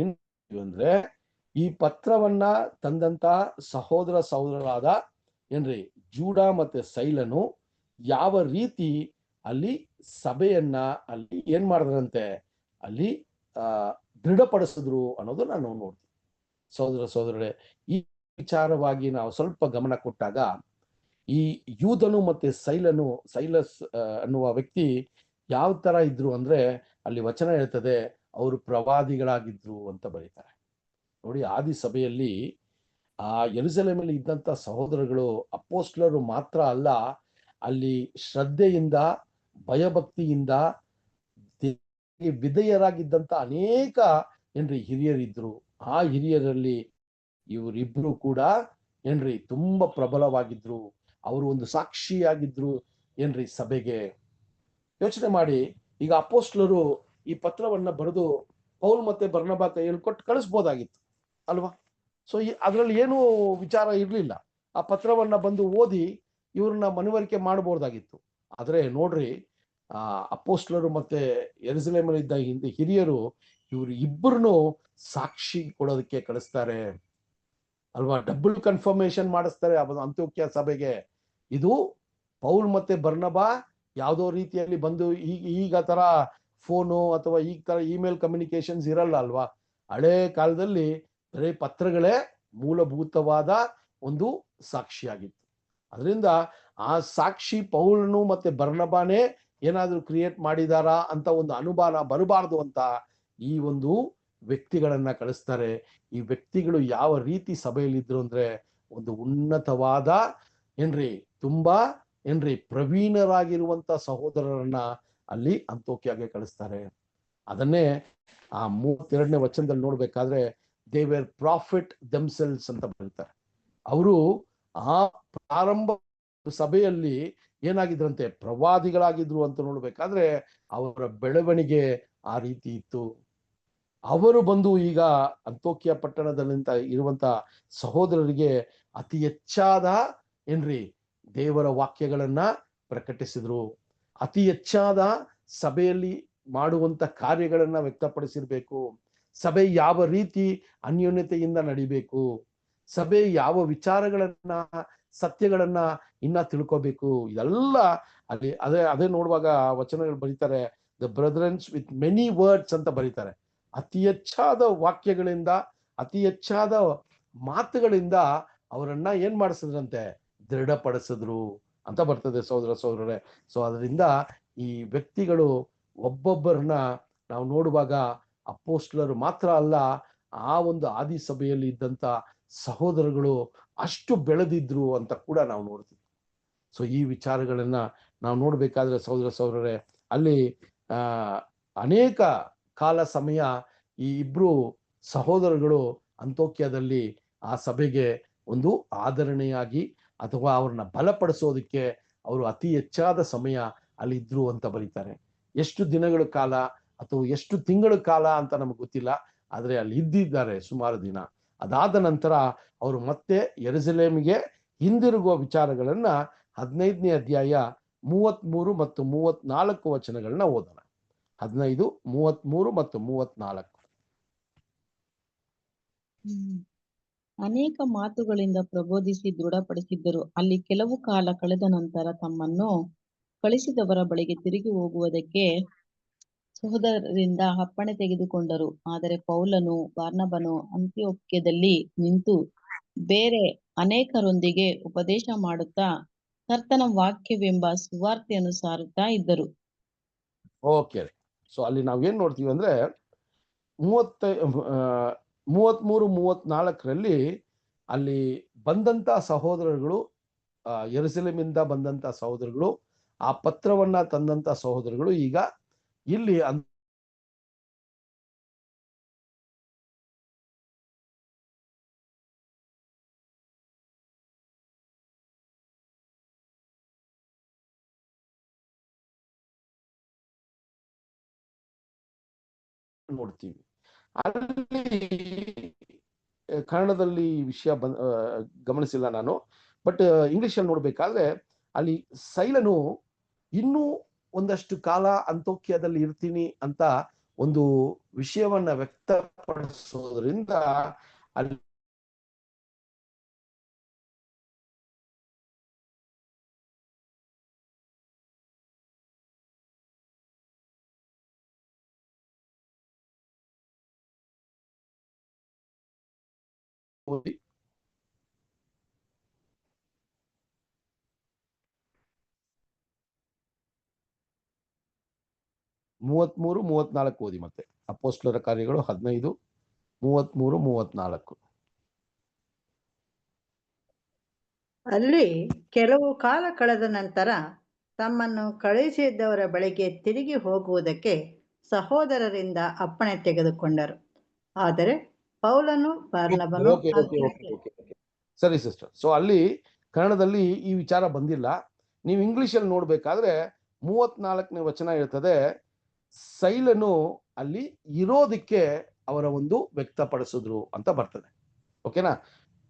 ಅಂದ್ರೆ ಈ ಪತ್ರವನ್ನ ತಂದಂತ ಸಹೋದರರಾದ ಏನ್ರಿ ಜೂಡ ಮತ್ತೆ ಸೈಲನು ಯಾವ ರೀತಿ ಅಲ್ಲಿ ಸಭೆಯನ್ನ ಅಲ್ಲಿ ಏನ್ ಮಾಡಿದ್ರಂತೆ, ಅಲ್ಲಿ ದೃಢಪಡಿಸಿದ್ರು ಅನ್ನೋದು ನಾವು ನೋಡ್ತೀವಿ. ಸಹೋದರರೇ, ಈ ವಿಚಾರವಾಗಿ ನಾವು ಸ್ವಲ್ಪ ಗಮನ ಕೊಟ್ಟಾಗ ಈ ಯೂದನು ಮತ್ತೆ ಸೈಲಸ್ ಅನ್ನುವ ವ್ಯಕ್ತಿ ಯಾವ ತರ ಇದ್ರು ಅಂದ್ರೆ ಅಲ್ಲಿ ವಚನ ಹೇಳ್ತದೆ, ಅವರು ಪ್ರವಾದಿಗಳಾಗಿದ್ರು ಅಂತ ಬರೀತಾರೆ. ನೋಡಿ, ಆದಿ ಸಭೆಯಲ್ಲಿ ಆ ಯೆರೂಸಲೇಮಲ್ಲಿ ಇದ್ದಂತ ಸಹೋದರಗಳು ಅಪೋಸ್ಟ್ಲರು ಮಾತ್ರ ಅಲ್ಲ, ಅಲ್ಲಿ ಶ್ರದ್ಧೆಯಿಂದ ಭಯಭಕ್ತಿಯಿಂದ ವಿಧೇಯರಾಗಿದ್ದಂತ ಅನೇಕ ಏನ್ರಿ ಹಿರಿಯರಿದ್ರು. ಆ ಹಿರಿಯರಲ್ಲಿ ಇವರಿಬ್ರು ಕೂಡ ಏನ್ರಿ ತುಂಬಾ ಪ್ರಬಲವಾಗಿದ್ರು. ಅವರು ಒಂದು ಸಾಕ್ಷಿಯಾಗಿದ್ರು ಏನ್ರಿ ಸಭೆಗೆ. ಯೋಚನೆ ಮಾಡಿ, ಈಗ ಅಪೋಸ್ಟ್ಲರು ಈ ಪತ್ರವನ್ನ ಬರೆದು ಪೌಲ್ ಮತ್ತೆ ಬರ್ನಬಾ ಕೈಯಲ್ಲಿ ಕೊಟ್ಟು ಕಳಿಸ್ಬೋದಾಗಿತ್ತು ಅಲ್ವಾ? ಸೊ ಅದ್ರಲ್ಲಿ ಏನು ವಿಚಾರ ಇರ್ಲಿಲ್ಲ. ಆ ಪತ್ರವನ್ನ ಬಂದು ಓದಿ ಇವ್ರನ್ನ ಮನವರಿಕೆ ಮಾಡಬಹುದಾಗಿತ್ತು. ಆದ್ರೆ ನೋಡ್ರಿ, ಅಪೋಸ್ಟ್ಲರು ಮತ್ತೆ ಯೆರೂಸಲೇಮಲ್ಲಿ ಇದ್ದ ಹಿರಿಯರು ಇವರು ಇಬ್ಬರನ್ನು ಸಾಕ್ಷಿ ಕೊಡೋದಕ್ಕೆ ಕಳಿಸ್ತಾರೆ ಅಲ್ವಾ. ಡಬಲ್ ಕನ್ಫರ್ಮೇಶನ್ ಮಾಡಿಸ್ತಾರೆ ಅಂತ್ಯೋಕ್ಯ ಸಭೆಗೆ. ಇದು ಪೌಲ್ ಮತ್ತೆ ಬರ್ನಬಾ ಯಾವುದೋ ರೀತಿಯಲ್ಲಿ ಬಂದು ಈಗ ತರ ಫೋನು ಅಥವಾ ಈಗ ತರ ಇಮೇಲ್ ಕಮ್ಯುನಿಕೇಶನ್ಸ್ ಇರಲ್ಲ ಅಲ್ವಾ. ಹಳೆ ಕಾಲದಲ್ಲಿ ಬರೀ ಪತ್ರಗಳೇ ಮೂಲಭೂತವಾದ ಒಂದು ಸಾಕ್ಷಿಯಾಗಿತ್ತು. ಅದರಿಂದ ಆ ಸಾಕ್ಷಿ ಪೌಲನು ಮತ್ತೆ ಬರ್ನಬಾನೇ ಏನಾದ್ರೂ ಕ್ರಿಯೇಟ್ ಮಾಡಿದಾರಾ ಅಂತ ಒಂದು ಅನುಮಾನ ಬರಬಾರ್ದು ಅಂತ ಈ ಒಂದು ವ್ಯಕ್ತಿಗಳನ್ನ ಕಳಿಸ್ತಾರೆ. ಈ ವ್ಯಕ್ತಿಗಳು ಯಾವ ರೀತಿ ಸಭೆಯಲ್ಲಿದ್ರು ಅಂದ್ರೆ ಒಂದು ಉನ್ನತವಾದ ತುಂಬಾ ಪ್ರವೀಣರಾಗಿರುವಂತ ಸಹೋದರರನ್ನ ಅಲ್ಲಿ ಅಂತೋಕ್ಯಾಗೆ ಕಳಿಸ್ತಾರೆ. ಅದನ್ನೇ ಆ 32ನೇ ವಚನದಲ್ಲಿ ನೋಡ್ಬೇಕಾದ್ರೆ ದೇ ವೇರ್ ಪ್ರಾಫಿಟ್ ದೆಮ್ಸೆಲ್ಸ್ ಅಂತ ಬರೀತಾರೆ. ಅವರು ಆ ಪ್ರಾರಂಭ ಸಭೆಯಲ್ಲಿ ಏನಾಗಿದ್ರಂತೆ, ಪ್ರವಾದಿಗಳಾಗಿದ್ರು ಅಂತ ನೋಡ್ಬೇಕಾದ್ರೆ ಅವರ ಬೆಳವಣಿಗೆ ಆ ರೀತಿ ಇತ್ತು. ಅವರು ಬಂದು ಈಗ ಅಂತೋಕ್ಯ ಪಟ್ಟಣದಲ್ಲಿಂದ ಇರುವಂತ ಸಹೋದರರಿಗೆ ಅತಿ ಹೆಚ್ಚಾದ ದೇವರ ವಾಕ್ಯಗಳನ್ನ ಪ್ರಕಟಿಸಿದ್ರು. ಅತಿ ಹೆಚ್ಚಾದ ಸಭೆಯಲ್ಲಿ ಮಾಡುವಂತ ಕಾರ್ಯಗಳನ್ನ ವ್ಯಕ್ತಪಡಿಸಿರ್ಬೇಕು. ಸಭೆ ಯಾವ ರೀತಿ ಅನ್ಯೋನ್ಯತೆಯಿಂದ ನಡಿಬೇಕು, ಸಭೆ ಯಾವ ವಿಚಾರಗಳನ್ನ ಸತ್ಯಗಳನ್ನ ಇನ್ನ ತಿಳ್ಕೋಬೇಕು, ಇದೆಲ್ಲ ಅಲ್ಲಿ ಅದೇ ನೋಡುವಾಗ ವಚನಗಳು ಬರೀತಾರೆ, the brothers with many words ಅಂತ ಬರೀತಾರೆ. ಅತಿ ಹೆಚ್ಚಾದ ವಾಕ್ಯಗಳಿಂದ ಅತಿ ಹೆಚ್ಚಾದ ಮಾತುಗಳಿಂದ ಅವರನ್ನ ಏನ್ ಮಾಡಿಸಿದ್ರಂತೆ, ದೃಢಪಡಿಸಿದ್ರು ಅಂತ ಬರ್ತದೆ ಸಹೋದರರೇ. ಸೊ ಅದರಿಂದ ಈ ವ್ಯಕ್ತಿಗಳು ಒಬ್ಬೊಬ್ಬರನ್ನ ನಾವು ನೋಡುವಾಗ ಅಪೋಸ್ಟಲರು ಮಾತ್ರ ಅಲ್ಲ, ಆ ಒಂದು ಆದಿ ಸಭೆಯಲ್ಲಿ ಇದ್ದಂತ ಸಹೋದರಗಳು ಅಷ್ಟು ಬೆಳೆದಿದ್ರು ಅಂತ ಕೂಡ ನಾವು ನೋಡ್ತೀವಿ. ಸೊ ಈ ವಿಚಾರಗಳನ್ನ ನಾವು ನೋಡ್ಬೇಕಾದ್ರೆ ಸಹೋದರರೇ, ಅಲ್ಲಿ ಅನೇಕ ಕಾಲ ಸಮಯ ಈ ಇಬ್ರು ಸಹೋದರಗಳು ಅಂತೋಕ್ಯದಲ್ಲಿ ಆ ಸಭೆಗೆ ಒಂದು ಆದರಣೆಯಾಗಿ ಅಥವಾ ಅವ್ರನ್ನ ಬಲಪಡಿಸೋದಕ್ಕೆ ಅವರು ಅತಿ ಹೆಚ್ಚಾದ ಸಮಯ ಅಲ್ಲಿ ಇದ್ರು ಅಂತ ಬರೀತಾರೆ. ಎಷ್ಟು ದಿನಗಳ ಕಾಲ ಅಥವಾ ಎಷ್ಟು ತಿಂಗಳ ಕಾಲ ಅಂತ ನಮ್ಗೆ ಗೊತ್ತಿಲ್ಲ, ಆದ್ರೆ ಅಲ್ಲಿ ಇದ್ದಿದ್ದಾರೆ ಸುಮಾರು ದಿನ. ಅದಾದ ನಂತರ ಅವರು ಮತ್ತೆ ಯೆರೂಸಲೇಮಿಗೆ ಹಿಂದಿರುಗುವ ವಿಚಾರಗಳನ್ನ 15ನೇ ಅಧ್ಯಾಯ 33 ಮತ್ತು 34 ವಚನಗಳನ್ನ ಓದೋಣ. 15, 33 ಮತ್ತು 34. ಅನೇಕ ಮಾತುಗಳಿಂದ ಪ್ರಬೋಧಿಸಿ ದೃಢಪಡಿಸಿದ್ದರು. ಅಲ್ಲಿ ಕೆಲವು ಕಾಲ ಕಳೆದ ನಂತರ ತಮ್ಮನ್ನು ಕಳಿಸಿದವರ ಬಳಿಗೆ ತಿರುಗಿ ಹೋಗುವುದಕ್ಕೆ ಸಹೋದರರಿಂದ ಅಪ್ಪಣೆ ತೆಗೆದುಕೊಂಡರು. ಆದರೆ ಪೌಲನು ಬಾರ್ನಬನು ಅಂತಿಯೋಕ್ಯದಲ್ಲಿ ನಿಂತು ಬೇರೆ ಅನೇಕರೊಂದಿಗೆ ಉಪದೇಶ ಮಾಡುತ್ತಾ ಕರ್ತನ ವಾಕ್ಯವೆಂಬ ಸುವಾರ್ತೆಯನ್ನು ಸಾರುತ್ತಾ ಇದ್ದರು. ಓಕೆ, ಸೊ ಅಲ್ಲಿ ನಾವೇನ್ ನೋಡ್ತೀವಿ ಅಂದ್ರೆ 33-34ರಲ್ಲಿ ಅಲ್ಲಿ ಬಂದಂತ ಸಹೋದರಗಳು, ಯೆರೂಸಲೇಮಿಂದ ಬಂದಂತ ಸಹೋದರಗಳು, ಆ ಪತ್ರವನ್ನ ತಂದಂತ ಸಹೋದರಗಳು ಈಗ ಇಲ್ಲಿ ನೋಡ್ತೀವಿ. ಅಲ್ಲಿ ಕನ್ನಡದಲ್ಲಿ ಈ ವಿಷಯ ಗಮನಿಸಿಲ್ಲ ನಾನು, ಬಟ್ ಇಂಗ್ಲಿಷಲ್ಲಿ ನೋಡ್ಬೇಕಾದ್ರೆ ಅಲ್ಲಿ ಸೈಲನು ಇನ್ನೂ ಒಂದಷ್ಟು ಕಾಲ ಅಂತೋಕ್ಯದಲ್ಲಿ ಇರ್ತೀನಿ ಅಂತ ಒಂದು ವಿಷಯವನ್ನ ವ್ಯಕ್ತಪಡಿಸೋದ್ರಿಂದ ಅಲ್ಲಿ ಮೂವತ್ಮೂರು 34 ಓದಿ. ಮತ್ತೆ ಅಪೊಸ್ತಲರ ಕಾರ್ಯಗಳು 15, 33, 34. ಅಲ್ಲಿ ಕೆಲವು ಕಾಲ ಕಳೆದ ನಂತರ ತಮ್ಮನ್ನು ಕಳುಹಿಸಿದ್ದವರ ಬಳಿಗೆ ತಿರುಗಿ ಹೋಗುವುದಕ್ಕೆ ಸಹೋದರರಿಂದ ಅಪ್ಪಣೆ ತೆಗೆದುಕೊಂಡರು. ಆದರೆ ಪೌಲನು ಬಾರ್ನಬನು ಸರಿ ಸಿಸ್ಟರ್. ಸೊ ಅಲ್ಲಿ ಕನ್ನಡದಲ್ಲಿ ಈ ವಿಚಾರ ಬಂದಿಲ್ಲ. ನೀವು ಇಂಗ್ಲಿಷಲ್ಲಿ ನೋಡ್ಬೇಕಾದ್ರೆ 34ನೇ ವಚನ ಹೇಳ್ತದೆ, ಸೈಲನು ಅಲ್ಲಿ ಇರೋದಿಕ್ಕೆ ಅವರ ಒಂದು ವ್ಯಕ್ತಪಡಿಸಿದ್ರು ಅಂತ ಬರ್ತದೆ. ಓಕೆನಾ?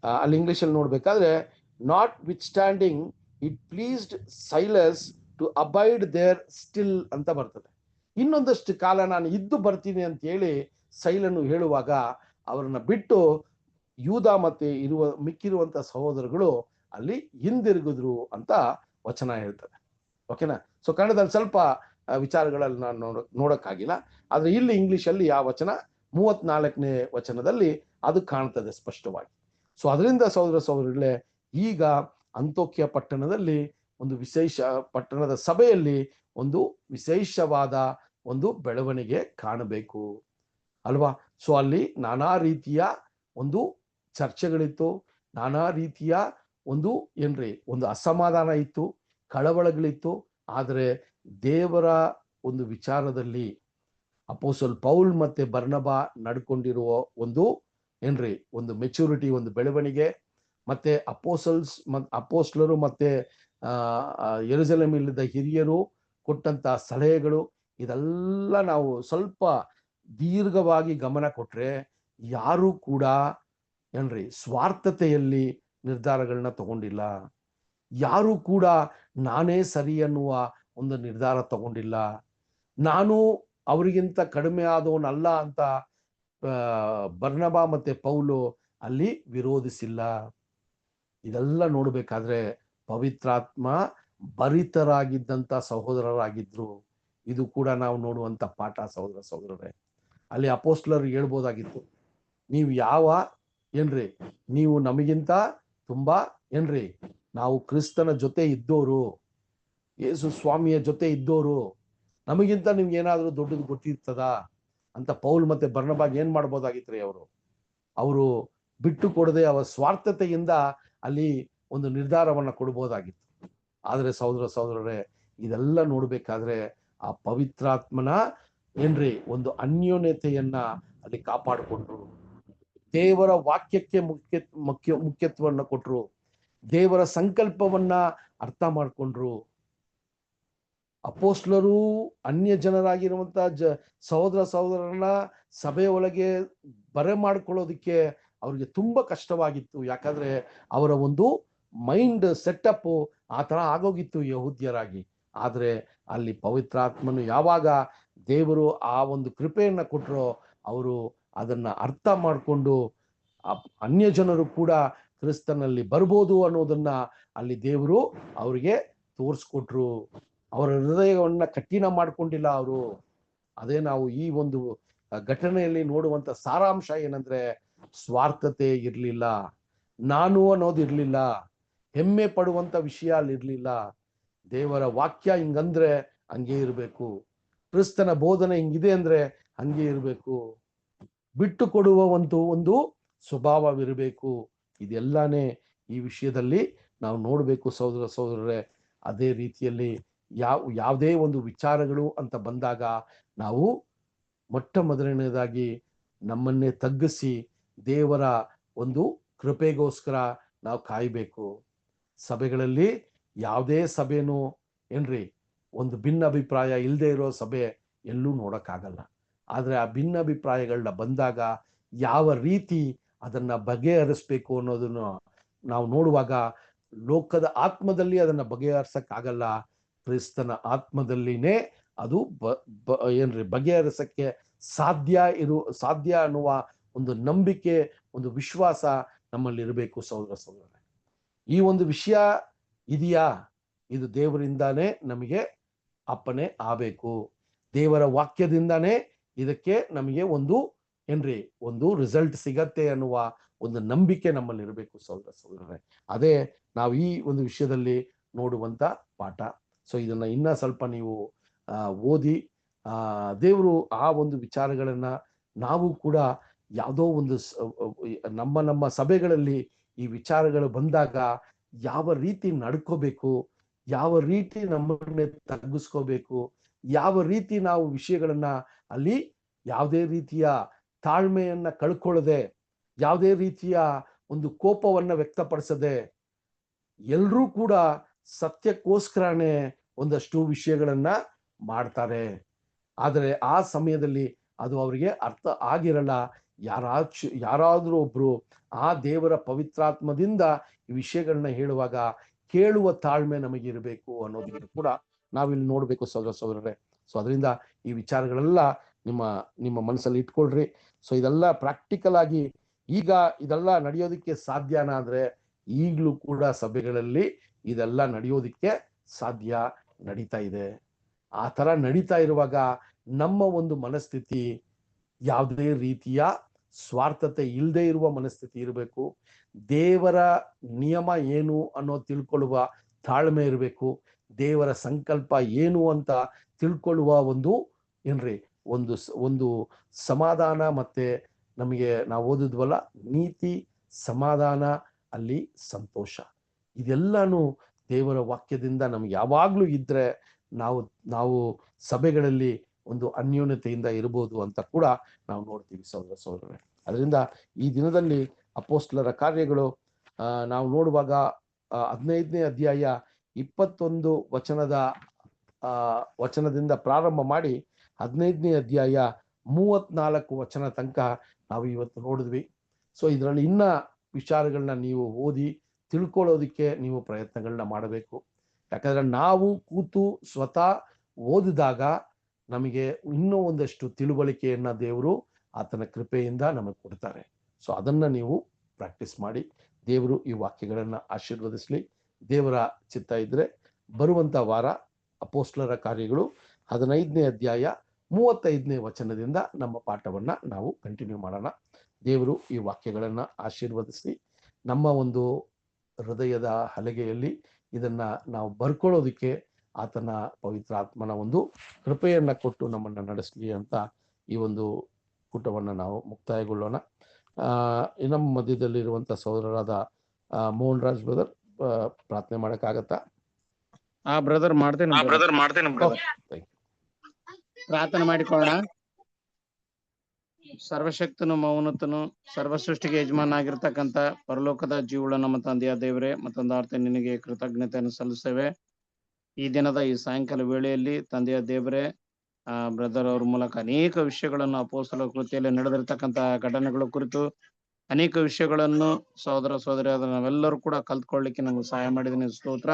ಅಲ್ಲಿ ಇಂಗ್ಲಿಷಲ್ಲಿ ನೋಡ್ಬೇಕಾದ್ರೆ notwithstanding it pleased Silas to abide there still ಅಂತ ಬರ್ತದೆ. ಇನ್ನೊಂದಷ್ಟು ಕಾಲ ನಾನು ಇದ್ದು ಬರ್ತೀನಿ ಅಂತ ಹೇಳಿ ಸೈಲನು ಹೇಳುವಾಗ ಅವರನ್ನ ಬಿಟ್ಟು ಯೂದ ಮತ್ತೆ ಮಿಕ್ಕಿರುವಂತ ಸಹೋದರಗಳು ಅಲ್ಲಿ ಹಿಂದಿರುಗಿದ್ರು ಅಂತ ವಚನ ಹೇಳ್ತದೆ. ಓಕೆನಾ? ಸೊ ಕನ್ನಡದಲ್ಲಿ ಸ್ವಲ್ಪ ವಿಚಾರಗಳಲ್ಲಿ ನಾನು ನೋಡಕ್ಕಾಗಿಲ್ಲ, ಆದ್ರೆ ಇಲ್ಲಿ ಇಂಗ್ಲಿಷಲ್ಲಿ ಆ ವಚನ 34ನೇ ವಚನದಲ್ಲಿ ಅದು ಕಾಣ್ತದೆ ಸ್ಪಷ್ಟವಾಗಿ. ಸೊ ಅದರಿಂದ ಸಹೋದರಗಳೇ, ಈಗ ಅಂತೋಕ್ಯ ಪಟ್ಟಣದಲ್ಲಿ ಒಂದು ಪಟ್ಟಣದ ಸಭೆಯಲ್ಲಿ ಒಂದು ವಿಶೇಷವಾದ ಒಂದು ಬೆಳವಣಿಗೆ ಕಾಣಬೇಕು ಅಲ್ವಾ? ಸೊ ಅಲ್ಲಿ ನಾನಾ ರೀತಿಯ ಒಂದು ಚರ್ಚೆಗಳಿತ್ತು, ನಾನಾ ರೀತಿಯ ಒಂದು ಅಸಮಾಧಾನ ಇತ್ತು, ಕಳವಳಗಳಿತ್ತು. ಆದರೆ ದೇವರ ಒಂದು ವಿಚಾರದಲ್ಲಿ ಅಪೋಸ್ತಲ ಪೌಲ್ ಮತ್ತೆ ಬರ್ನಬಾ ನಡ್ಕೊಂಡಿರುವ ಒಂದು ಮೆಚುರಿಟಿ, ಒಂದು ಬೆಳವಣಿಗೆ, ಮತ್ತೆ ಅಪೋಸ್ಲರು ಮತ್ತೆ ಯೆರೂಸಲೇಮಿನಲ್ಲಿದ್ದ ಹಿರಿಯರು ಕೊಟ್ಟಂತ ಸಲಹೆಗಳು, ಇದೆಲ್ಲ ನಾವು ಸ್ವಲ್ಪ ದೀರ್ಘವಾಗಿ ಗಮನ ಕೊಟ್ರೆ ಯಾರು ಕೂಡ ಸ್ವಾರ್ಥತೆಯಲ್ಲಿ ನಿರ್ಧಾರಗಳನ್ನ ತಗೊಂಡಿಲ್ಲ. ಯಾರು ಕೂಡ ನಾನೇ ಸರಿ ಅನ್ನುವ ಒಂದು ನಿರ್ಧಾರ ತಗೊಂಡಿಲ್ಲ. ನಾನು ಅವರಿಗಿಂತ ಕಡಿಮೆ ಆದವನಲ್ಲ ಅಂತ ಬರ್ನಬಾ ಮತ್ತೆ ಪೌಲು ಅಲ್ಲಿ ವಿರೋಧಿಸಿಲ್ಲ. ಇದೆಲ್ಲ ನೋಡ್ಬೇಕಾದ್ರೆ ಪವಿತ್ರಾತ್ಮ ಭರಿತರಾಗಿದ್ದಂತ ಸಹೋದರರಾಗಿದ್ರು. ಇದು ಕೂಡ ನಾವು ನೋಡುವಂತ ಪಾಠ ಸಹೋದರರೇ. ಅಲ್ಲಿ ಅಪೋಸ್ತಲರು ಹೇಳ್ಬೋದಾಗಿತ್ತು, ನೀವು ನಮಗಿಂತ ತುಂಬಾ ನಾವು ಕ್ರಿಸ್ತನ ಜೊತೆ ಇದ್ದೋರು, ಯೇಸು ಸ್ವಾಮಿಯ ಜೊತೆ ಇದ್ದೋರು, ನಮಗಿಂತ ನಿಮ್ಗೆ ಏನಾದ್ರೂ ದೊಡ್ಡದು ಗೊತ್ತಿರ್ತದ ಅಂತ ಪೌಲ್ ಮತ್ತೆ ಬರ್ನಬಾಗ್ ಏನ್ ಮಾಡ್ಬೋದಾಗಿತ್ರಿ? ಅವರು ಬಿಟ್ಟು ಕೊಡದೆ ಅವರ ಸ್ವಾರ್ಥತೆಯಿಂದ ಅಲ್ಲಿ ಒಂದು ನಿರ್ಧಾರವನ್ನ ಕೊಡ್ಬೋದಾಗಿತ್ತು. ಆದ್ರೆ ಸಹೋದರರೇ, ಇದೆಲ್ಲ ನೋಡ್ಬೇಕಾದ್ರೆ ಆ ಪವಿತ್ರಾತ್ಮನ ಒಂದು ಅನ್ಯೋನ್ಯತೆಯನ್ನ ಅಲ್ಲಿ ಕಾಪಾಡಿಕೊಂಡ್ರು. ದೇವರ ವಾಕ್ಯಕ್ಕೆ ಮುಖ್ಯತ್ವವನ್ನು ಕೊಟ್ರು. ದೇವರ ಸಂಕಲ್ಪವನ್ನ ಅರ್ಥ ಮಾಡ್ಕೊಂಡ್ರು. ಅಪೋಸ್ಲರು ಅನ್ಯ ಜನರಾಗಿರುವಂತ ಸಹೋದರರನ್ನ ಸಭೆಯ ಒಳಗೆ ಬರೆ ಮಾಡ್ಕೊಳ್ಳೋದಿಕ್ಕೆ ಅವ್ರಿಗೆ ತುಂಬಾ ಕಷ್ಟವಾಗಿತ್ತು. ಯಾಕಂದ್ರೆ ಅವರ ಒಂದು ಮೈಂಡ್ ಸೆಟಪ್ ಆ ತರ ಆಗೋಗಿತ್ತು ಯಹೂದ್ಯರಾಗಿ. ಆದ್ರೆ ಅಲ್ಲಿ ಪವಿತ್ರಾತ್ಮನು ಯಾವಾಗ ದೇವರು ಆ ಒಂದು ಕೃಪೆಯನ್ನ ಕೊಟ್ರೋ, ಅವರು ಅದನ್ನ ಅರ್ಥ ಮಾಡಿಕೊಂಡು ಅನ್ಯ ಜನರು ಕೂಡ ಕ್ರಿಸ್ತನಲ್ಲಿ ಬರ್ಬೋದು ಅನ್ನೋದನ್ನ ಅಲ್ಲಿ ದೇವರು ಅವರಿಗೆ ತೋರಿಸ್ಕೊಟ್ರು. ಅವರ ಹೃದಯವನ್ನ ಕಠಿಣ ಮಾಡ್ಕೊಂಡಿಲ್ಲ ಅವರು. ಅದೇ ನಾವು ಈ ಒಂದು ಘಟನೆಯಲ್ಲಿ ನೋಡುವಂತ ಸಾರಾಂಶ ಏನಂದ್ರೆ, ಸ್ವಾರ್ಥತೆ ಇರ್ಲಿಲ್ಲ, ನಾನು ಅನ್ನೋದಿರ್ಲಿಲ್ಲ, ಹೆಮ್ಮೆ ಪಡುವಂತ ವಿಷಯ ಅಲ್ಲಿ ಇರ್ಲಿಲ್ಲ. ದೇವರ ವಾಕ್ಯ ಹಿಂಗಂದ್ರೆ ಹಂಗೆ ಇರ್ಬೇಕು, ಕ್ರಿಸ್ತನ ಬೋಧನೆ ಹಿಂಗಿದೆ ಅಂದ್ರೆ ಹಂಗೆ ಇರ್ಬೇಕು, ಬಿಟ್ಟು ಕೊಡುವ ಒಂದು ಸ್ವಭಾವವಿರಬೇಕು. ಇದೆಲ್ಲಾನೇ ಈ ವಿಷಯದಲ್ಲಿ ನಾವು ನೋಡ್ಬೇಕು ಸಹೋದರರೇ. ಅದೇ ರೀತಿಯಲ್ಲಿ ಯಾವುದೇ ಒಂದು ವಿಚಾರಗಳು ಅಂತ ಬಂದಾಗ ನಾವು ಮೊಟ್ಟ ಮೊದಲನೇದಾಗಿ ನಮ್ಮನ್ನೇ ತಗ್ಗಿಸಿ ದೇವರ ಒಂದು ಕೃಪೆಗೋಸ್ಕರ ನಾವು ಕಾಯಬೇಕು. ಸಭೆಗಳಲ್ಲಿ ಯಾವುದೇ ಸಭೆನೂ ಒಂದು ಭಿನ್ನ ಅಭಿಪ್ರಾಯ ಇಲ್ಲದೆ ಇರೋ ಸಭೆ ಎಲ್ಲೂ ನೋಡಕ್ಕಾಗಲ್ಲ. ಆದ್ರೆ ಆ ಭಿನ್ನ ಅಭಿಪ್ರಾಯಗಳನ್ನ ಬಂದಾಗ ಯಾವ ರೀತಿ ಅದನ್ನ ಬಗೆಹರಿಸ್ಬೇಕು ಅನ್ನೋದನ್ನು ನಾವು ನೋಡುವಾಗ, ಲೋಕದ ಆತ್ಮದಲ್ಲಿ ಅದನ್ನ ಬಗೆಹರಿಸಕ್ಕಾಗಲ್ಲ, ಕ್ರಿಸ್ತನ ಆತ್ಮದಲ್ಲಿನೇ ಅದು ಬಗೆಹರಿಸಕ್ಕೆ ಸಾಧ್ಯ ಅನ್ನುವ ಒಂದು ನಂಬಿಕೆ, ಒಂದು ವಿಶ್ವಾಸ ನಮ್ಮಲ್ಲಿ ಇರಬೇಕು ಸಹೋದರರೇ. ಈ ಒಂದು ವಿಷಯ ಇದೆಯಾ, ಇದು ದೇವರಿಂದಾನೇ ನಮಗೆ ಅಪ್ಪನೆ ಆಗಬೇಕು. ದೇವರ ವಾಕ್ಯದಿಂದಾನೇ ಇದಕ್ಕೆ ನಮಗೆ ಒಂದು ರಿಸಲ್ಟ್ ಸಿಗತ್ತೆ ಅನ್ನುವ ಒಂದು ನಂಬಿಕೆ ನಮ್ಮಲ್ಲಿ ಇರಬೇಕು ಸಹೋದರರೇ. ಅದೇ ನಾವು ಈ ಒಂದು ವಿಷಯದಲ್ಲಿ ನೋಡುವಂತ ಪಾಠ. ಸೊ ಇದನ್ನ ಇನ್ನ ಸ್ವಲ್ಪ ನೀವು ಓದಿ ದೇವರು ಆ ಒಂದು ವಿಚಾರಗಳನ್ನ ನಾವು ಕೂಡ ಯಾವುದೋ ಒಂದು ನಮ್ಮ ಸಭೆಗಳಲ್ಲಿ ಈ ವಿಚಾರಗಳು ಬಂದಾಗ ಯಾವ ರೀತಿ ನಡ್ಕೋಬೇಕು, ಯಾವ ರೀತಿ ನಮ್ಮನ್ನೇ ತಗ್ಗಿಸ್ಕೋಬೇಕು, ಯಾವ ರೀತಿ ನಾವು ವಿಷಯಗಳನ್ನ ಅಲ್ಲಿ ಯಾವುದೇ ರೀತಿಯ ತಾಳ್ಮೆಯನ್ನ ಕಳ್ಕೊಳ್ಳದೆ, ಯಾವುದೇ ರೀತಿಯ ಒಂದು ಕೋಪವನ್ನ ವ್ಯಕ್ತಪಡಿಸದೆ, ಎಲ್ರೂ ಕೂಡ ಸತ್ಯಕ್ಕೋಸ್ಕರನೇ ಒಂದಷ್ಟು ವಿಷಯಗಳನ್ನ ಮಾಡ್ತಾರೆ. ಆದರೆ ಆ ಸಮಯದಲ್ಲಿ ಅದು ಅವರಿಗೆ ಅರ್ಥ ಆಗಿರಲ್ಲ. ಯಾರಾದ್ರೂ ಒಬ್ರು ಆ ದೇವರ ಪವಿತ್ರಾತ್ಮದಿಂದ ಈ ವಿಷಯಗಳನ್ನ ಹೇಳುವಾಗ ಕೇಳುವ ತಾಳ್ಮೆ ನಮಗಿರಬೇಕು ಅನ್ನೋದಕ್ಕೆ ಕೂಡ ನಾವಿಲ್ಲಿ ನೋಡ್ಬೇಕು ಸಹೋದರರೇ. ಸೊ ಅದರಿಂದ ಈ ವಿಚಾರಗಳೆಲ್ಲ ನಿಮ್ಮ ನಿಮ್ಮ ಮನಸ್ಸಲ್ಲಿ ಇಟ್ಕೊಳ್ರಿ. ಸೊ ಇದೆಲ್ಲ ಪ್ರಾಕ್ಟಿಕಲ್ ಆಗಿ ಈಗ ಇದೆಲ್ಲ ನಡೆಯೋದಕ್ಕೆ ಸಾಧ್ಯನಾ ಅಂದ್ರೆ ಈಗಲೂ ಕೂಡ ಸಭೆಗಳಲ್ಲಿ ಇದೆಲ್ಲ ನಡೆಯೋದಕ್ಕೆ ಸಾಧ್ಯ, ನಡೀತಾ ಇದೆ. ಆ ತರ ನಡೀತಾ ಇರುವಾಗ ನಮ್ಮ ಒಂದು ಮನಸ್ಥಿತಿ ಯಾವುದೇ ರೀತಿಯ ಸ್ವಾರ್ಥತೆ ಇಲ್ಲದೆ ಇರುವ ಮನಸ್ಥಿತಿ ಇರಬೇಕು. ದೇವರ ನಿಯಮ ಏನು ಅನ್ನೋ ತಿಳ್ಕೊಳ್ಳುವ ತಾಳ್ಮೆ ಇರಬೇಕು. ದೇವರ ಸಂಕಲ್ಪ ಏನು ಅಂತ ತಿಳ್ಕೊಳ್ಳುವ ಒಂದು ಒಂದು ಸಮಾಧಾನ, ಮತ್ತೆ ನಮಗೆ ನಾವು ಓದಿದ್ವಲ್ಲ ನೀತಿ, ಸಮಾಧಾನ, ಅಲ್ಲಿ ಸಂತೋಷ, ಇದೆಲ್ಲಾನು ದೇವರ ವಾಕ್ಯದಿಂದ ನಮ್ಗೆ ಯಾವಾಗ್ಲೂ ಇದ್ರೆ ನಾವು ಸಭೆಗಳಲ್ಲಿ ಒಂದು ಅನ್ಯೋನ್ಯತೆಯಿಂದ ಇರ್ಬೋದು ಅಂತ ಕೂಡ ನಾವು ನೋಡ್ತೀವಿ ಸಹೋದರರೇ. ಅದರಿಂದ ಈ ದಿನದಲ್ಲಿ ಅಪೊಸ್ತಲರ ಕಾರ್ಯಗಳು ನಾವು ನೋಡುವಾಗ 15ನೇ ಅಧ್ಯಾಯ 21 ವಚನದಿಂದ ಪ್ರಾರಂಭ ಮಾಡಿ 15ನೇ ಅಧ್ಯಾಯ 34 ವಚನ ತನಕ ನಾವು ಇವತ್ತು ನೋಡಿದ್ವಿ. ಸೊ ಇದರಲ್ಲಿ ಇನ್ನ ವಿಚಾರಗಳನ್ನ ನೀವು ಓದಿ ತಿಳ್ಕೊಳ್ಳೋದಿಕ್ಕೆ ನೀವು ಪ್ರಯತ್ನಗಳನ್ನ ಮಾಡಬೇಕು. ಯಾಕಂದ್ರೆ ನಾವು ಕೂತು ಸ್ವತಃ ಓದಿದಾಗ ನಮಗೆ ಇನ್ನೂ ಒಂದಷ್ಟು ತಿಳುವಳಿಕೆಯನ್ನ ದೇವರು ಆತನ ಕೃಪೆಯಿಂದ ನಮಗೆ ಕೊಡ್ತಾರೆ. ಸೊ ಅದನ್ನ ನೀವು ಪ್ರಾಕ್ಟೀಸ್ ಮಾಡಿ. ದೇವರು ಈ ವಾಕ್ಯಗಳನ್ನ ಆಶೀರ್ವದಿಸ್ಲಿ. ದೇವರ ಚಿತ್ತ ಇದ್ರೆ ಬರುವಂತ ವಾರ ಅಪೊಸ್ತಲರ ಕಾರ್ಯಗಳು 15ನೇ ಅಧ್ಯಾಯ 35ನೇ ವಚನದಿಂದ ನಮ್ಮ ಪಾಠವನ್ನ ನಾವು ಕಂಟಿನ್ಯೂ ಮಾಡೋಣ. ದೇವರು ಈ ವಾಕ್ಯಗಳನ್ನ ಆಶೀರ್ವದಿಸಿ ನಮ್ಮ ಒಂದು ಹೃದಯದ ಹಲಗೆಯಲ್ಲಿ ಇದನ್ನ ನಾವು ಬರ್ಕೊಳ್ಳೋದಿಕ್ಕೆ ಆತನ ಪವಿತ್ರ ಆತ್ಮನ ಒಂದು ಕೃಪೆಯನ್ನ ಕೊಟ್ಟು ನಮ್ಮನ್ನ ನಡೆಸಲಿ ಅಂತ ಈ ಒಂದು ಕೂಟವನ್ನ ನಾವು ಮುಕ್ತಾಯಗೊಳ್ಳೋಣ. ನಮ್ಮ ಮಧ್ಯದಲ್ಲಿರುವಂತ ಸಹೋದರರಾದ ಮೋಹನ್ ರಾಜ್ ಬ್ರದರ್ ಪ್ರಾರ್ಥನೆ ಮಾಡಕ್ಕಾಗತ್ತಾ? ಬ್ರದರ್ ಮಾಡ್ತೇನೆ. ಪ್ರಾರ್ಥನೆ ಮಾಡಿಕೊಳ್ಳೋಣ. ಸರ್ವಶಕ್ತನು ಮೌನತನು ಸರ್ವಸೃಷ್ಟಿಗೆ ಯಜಮಾನ ಆಗಿರ್ತಕ್ಕಂಥ ಪರಲೋಕದ ಜೀವುಳ ನಮ್ಮ ತಂದೆಯ ದೇವರೇ, ಮತ್ತೊಂದು ಅರ್ಥ ನಿನಗೆ ಕೃತಜ್ಞತೆಯನ್ನು ಸಲ್ಲಿಸ್ತೇವೆ. ಈ ದಿನದ ಈ ಸಾಯಂಕಾಲ ವೇಳೆಯಲ್ಲಿ ತಂದೆಯ ದೇವರೇ, ಬ್ರದರ್ ಅವ್ರ ಮೂಲಕ ಅನೇಕ ವಿಷಯಗಳನ್ನು ಅಪೊಸ್ತಲರ ಕೃತಿಯಲ್ಲಿ ನಡೆದಿರ್ತಕ್ಕಂಥ ಘಟನೆಗಳ ಕುರಿತು ಅನೇಕ ವಿಷಯಗಳನ್ನು ಸಹೋದರ ಸಹೋದರಿಯಾದ ನಾವೆಲ್ಲರೂ ಕೂಡ ಕಲ್ತ್ಕೊಳ್ಳಿಕ್ಕೆ ನಮ್ಗೆ ಸಹಾಯ ಮಾಡಿದ್ದೀನಿ. ಸ್ತೋತ್ರ.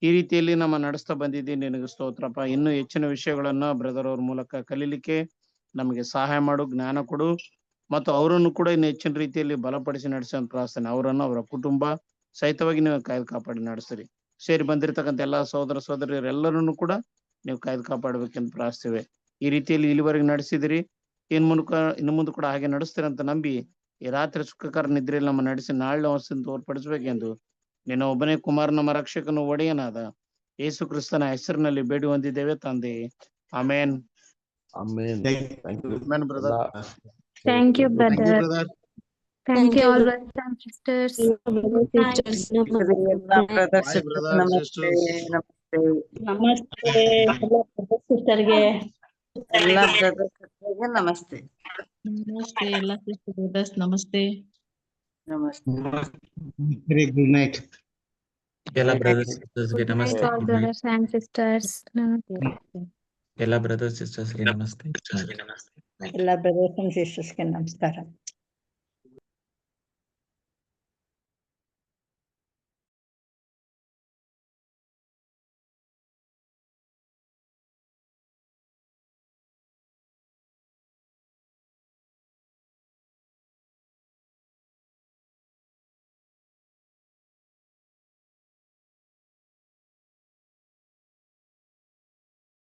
ಈ ರೀತಿಯಲ್ಲಿ ನಮ್ಮ ನಡೆಸ್ತಾ ಬಂದಿದ್ದೀನಿ, ನಿನಗೆ ಸ್ತೋತ್ರಪ್ಪ. ಇನ್ನೂ ಹೆಚ್ಚಿನ ವಿಷಯಗಳನ್ನ ಬ್ರದರ್ ಅವ್ರ ಮೂಲಕ ಕಲೀಲಿಕ್ಕೆ ನಮಗೆ ಸಹಾಯ ಮಾಡು, ಜ್ಞಾನ ಕೊಡು, ಮತ್ತು ಅವರನ್ನು ಕೂಡ ಇನ್ನು ಹೆಚ್ಚಿನ ರೀತಿಯಲ್ಲಿ ಬಲಪಡಿಸಿ ನಡೆಸೋ ಪ್ರಾರ್ಥನೆ. ಅವರನ್ನು ಅವರ ಕುಟುಂಬ ಸಹಿತವಾಗಿ ನೀವು ಕಾಯ್ದು ಕಾಪಾಡಿ ನಡೆಸ್ತೀರಿ. ಸೇರಿ ಬಂದಿರತಕ್ಕಂಥ ಎಲ್ಲಾ ಸಹೋದರ ಸಹೋದರಿಯರೆಲ್ಲರನ್ನು ಕೂಡ ನೀವು ಕಾಯ್ದು ಕಾಪಾಡಬೇಕೆಂದು ಪ್ರಾರ್ಥಿಸ್ತೇವೆ. ಈ ರೀತಿಯಲ್ಲಿ ಇಲ್ಲಿವರೆಗೆ ನಡೆಸಿದಿರಿ, ಇನ್ನು ಮುಂದೆ ಕೂಡ ಹಾಗೆ ನಡೆಸ್ತೀರಂತ ನಂಬಿ ಈ ರಾತ್ರಿ ಸುಖಕರ ನಿದ್ರೆಯಲ್ಲಿ ನಮ್ಮ ನಡೆಸಿ ನಾಳೆ ಅವಸ್ಥೆಯನ್ನು ತೋರ್ಪಡಿಸಬೇಕೆಂದು ನಿನ್ನ ಒಬ್ಬನೇ ಕುಮಾರ ನಮ್ಮ ರಕ್ಷಕನು ಒಡೆಯನಾದ ಯೇಸು ಕ್ರಿಸ್ತನ ಹೆಸರಿನಲ್ಲಿ ಬೇಡಿ ಹೊಂದಿದ್ದೇವೆ ತಂದೆ. Amen. Amen. Amen brother. Thank you, brother. Thank you, all brothers and sisters. Bye brother sisters. ನಮಸ್ತೆ ಸಿಸ್ಟರ್ಗೆ, ಎಲ್ಲ ಬ್ರದರ್ಸ್ಗೆ ನಮಸ್ತೆ. ನಮಸ್ತೆ ಎಲ್ಲ ಸಿಸ್ಟರ್ ಬ್ರದರ್ಸ್, ನಮಸ್ತೆ. Good night. ಎಲ್ಲ ಬ್ರದರ್ಸ್ ಸಿಸ್ಟರ್ಸ್ಗೆ Good night, ನಮಸ್ತೆ. all brothers and sisters. ಎಲ್ಲ ಬ್ರದರ್ಸ್ ಸಿಸ್ಟರ್ಸ್ಗೆ ನಮಸ್ತೆ. ಎಲ್ಲ ಬ್ರದರ್ಸ್ ಅಂಡ್ ಸಿಸ್ಟರ್ಸ್ಗೆ ನಮಸ್ಕಾರ.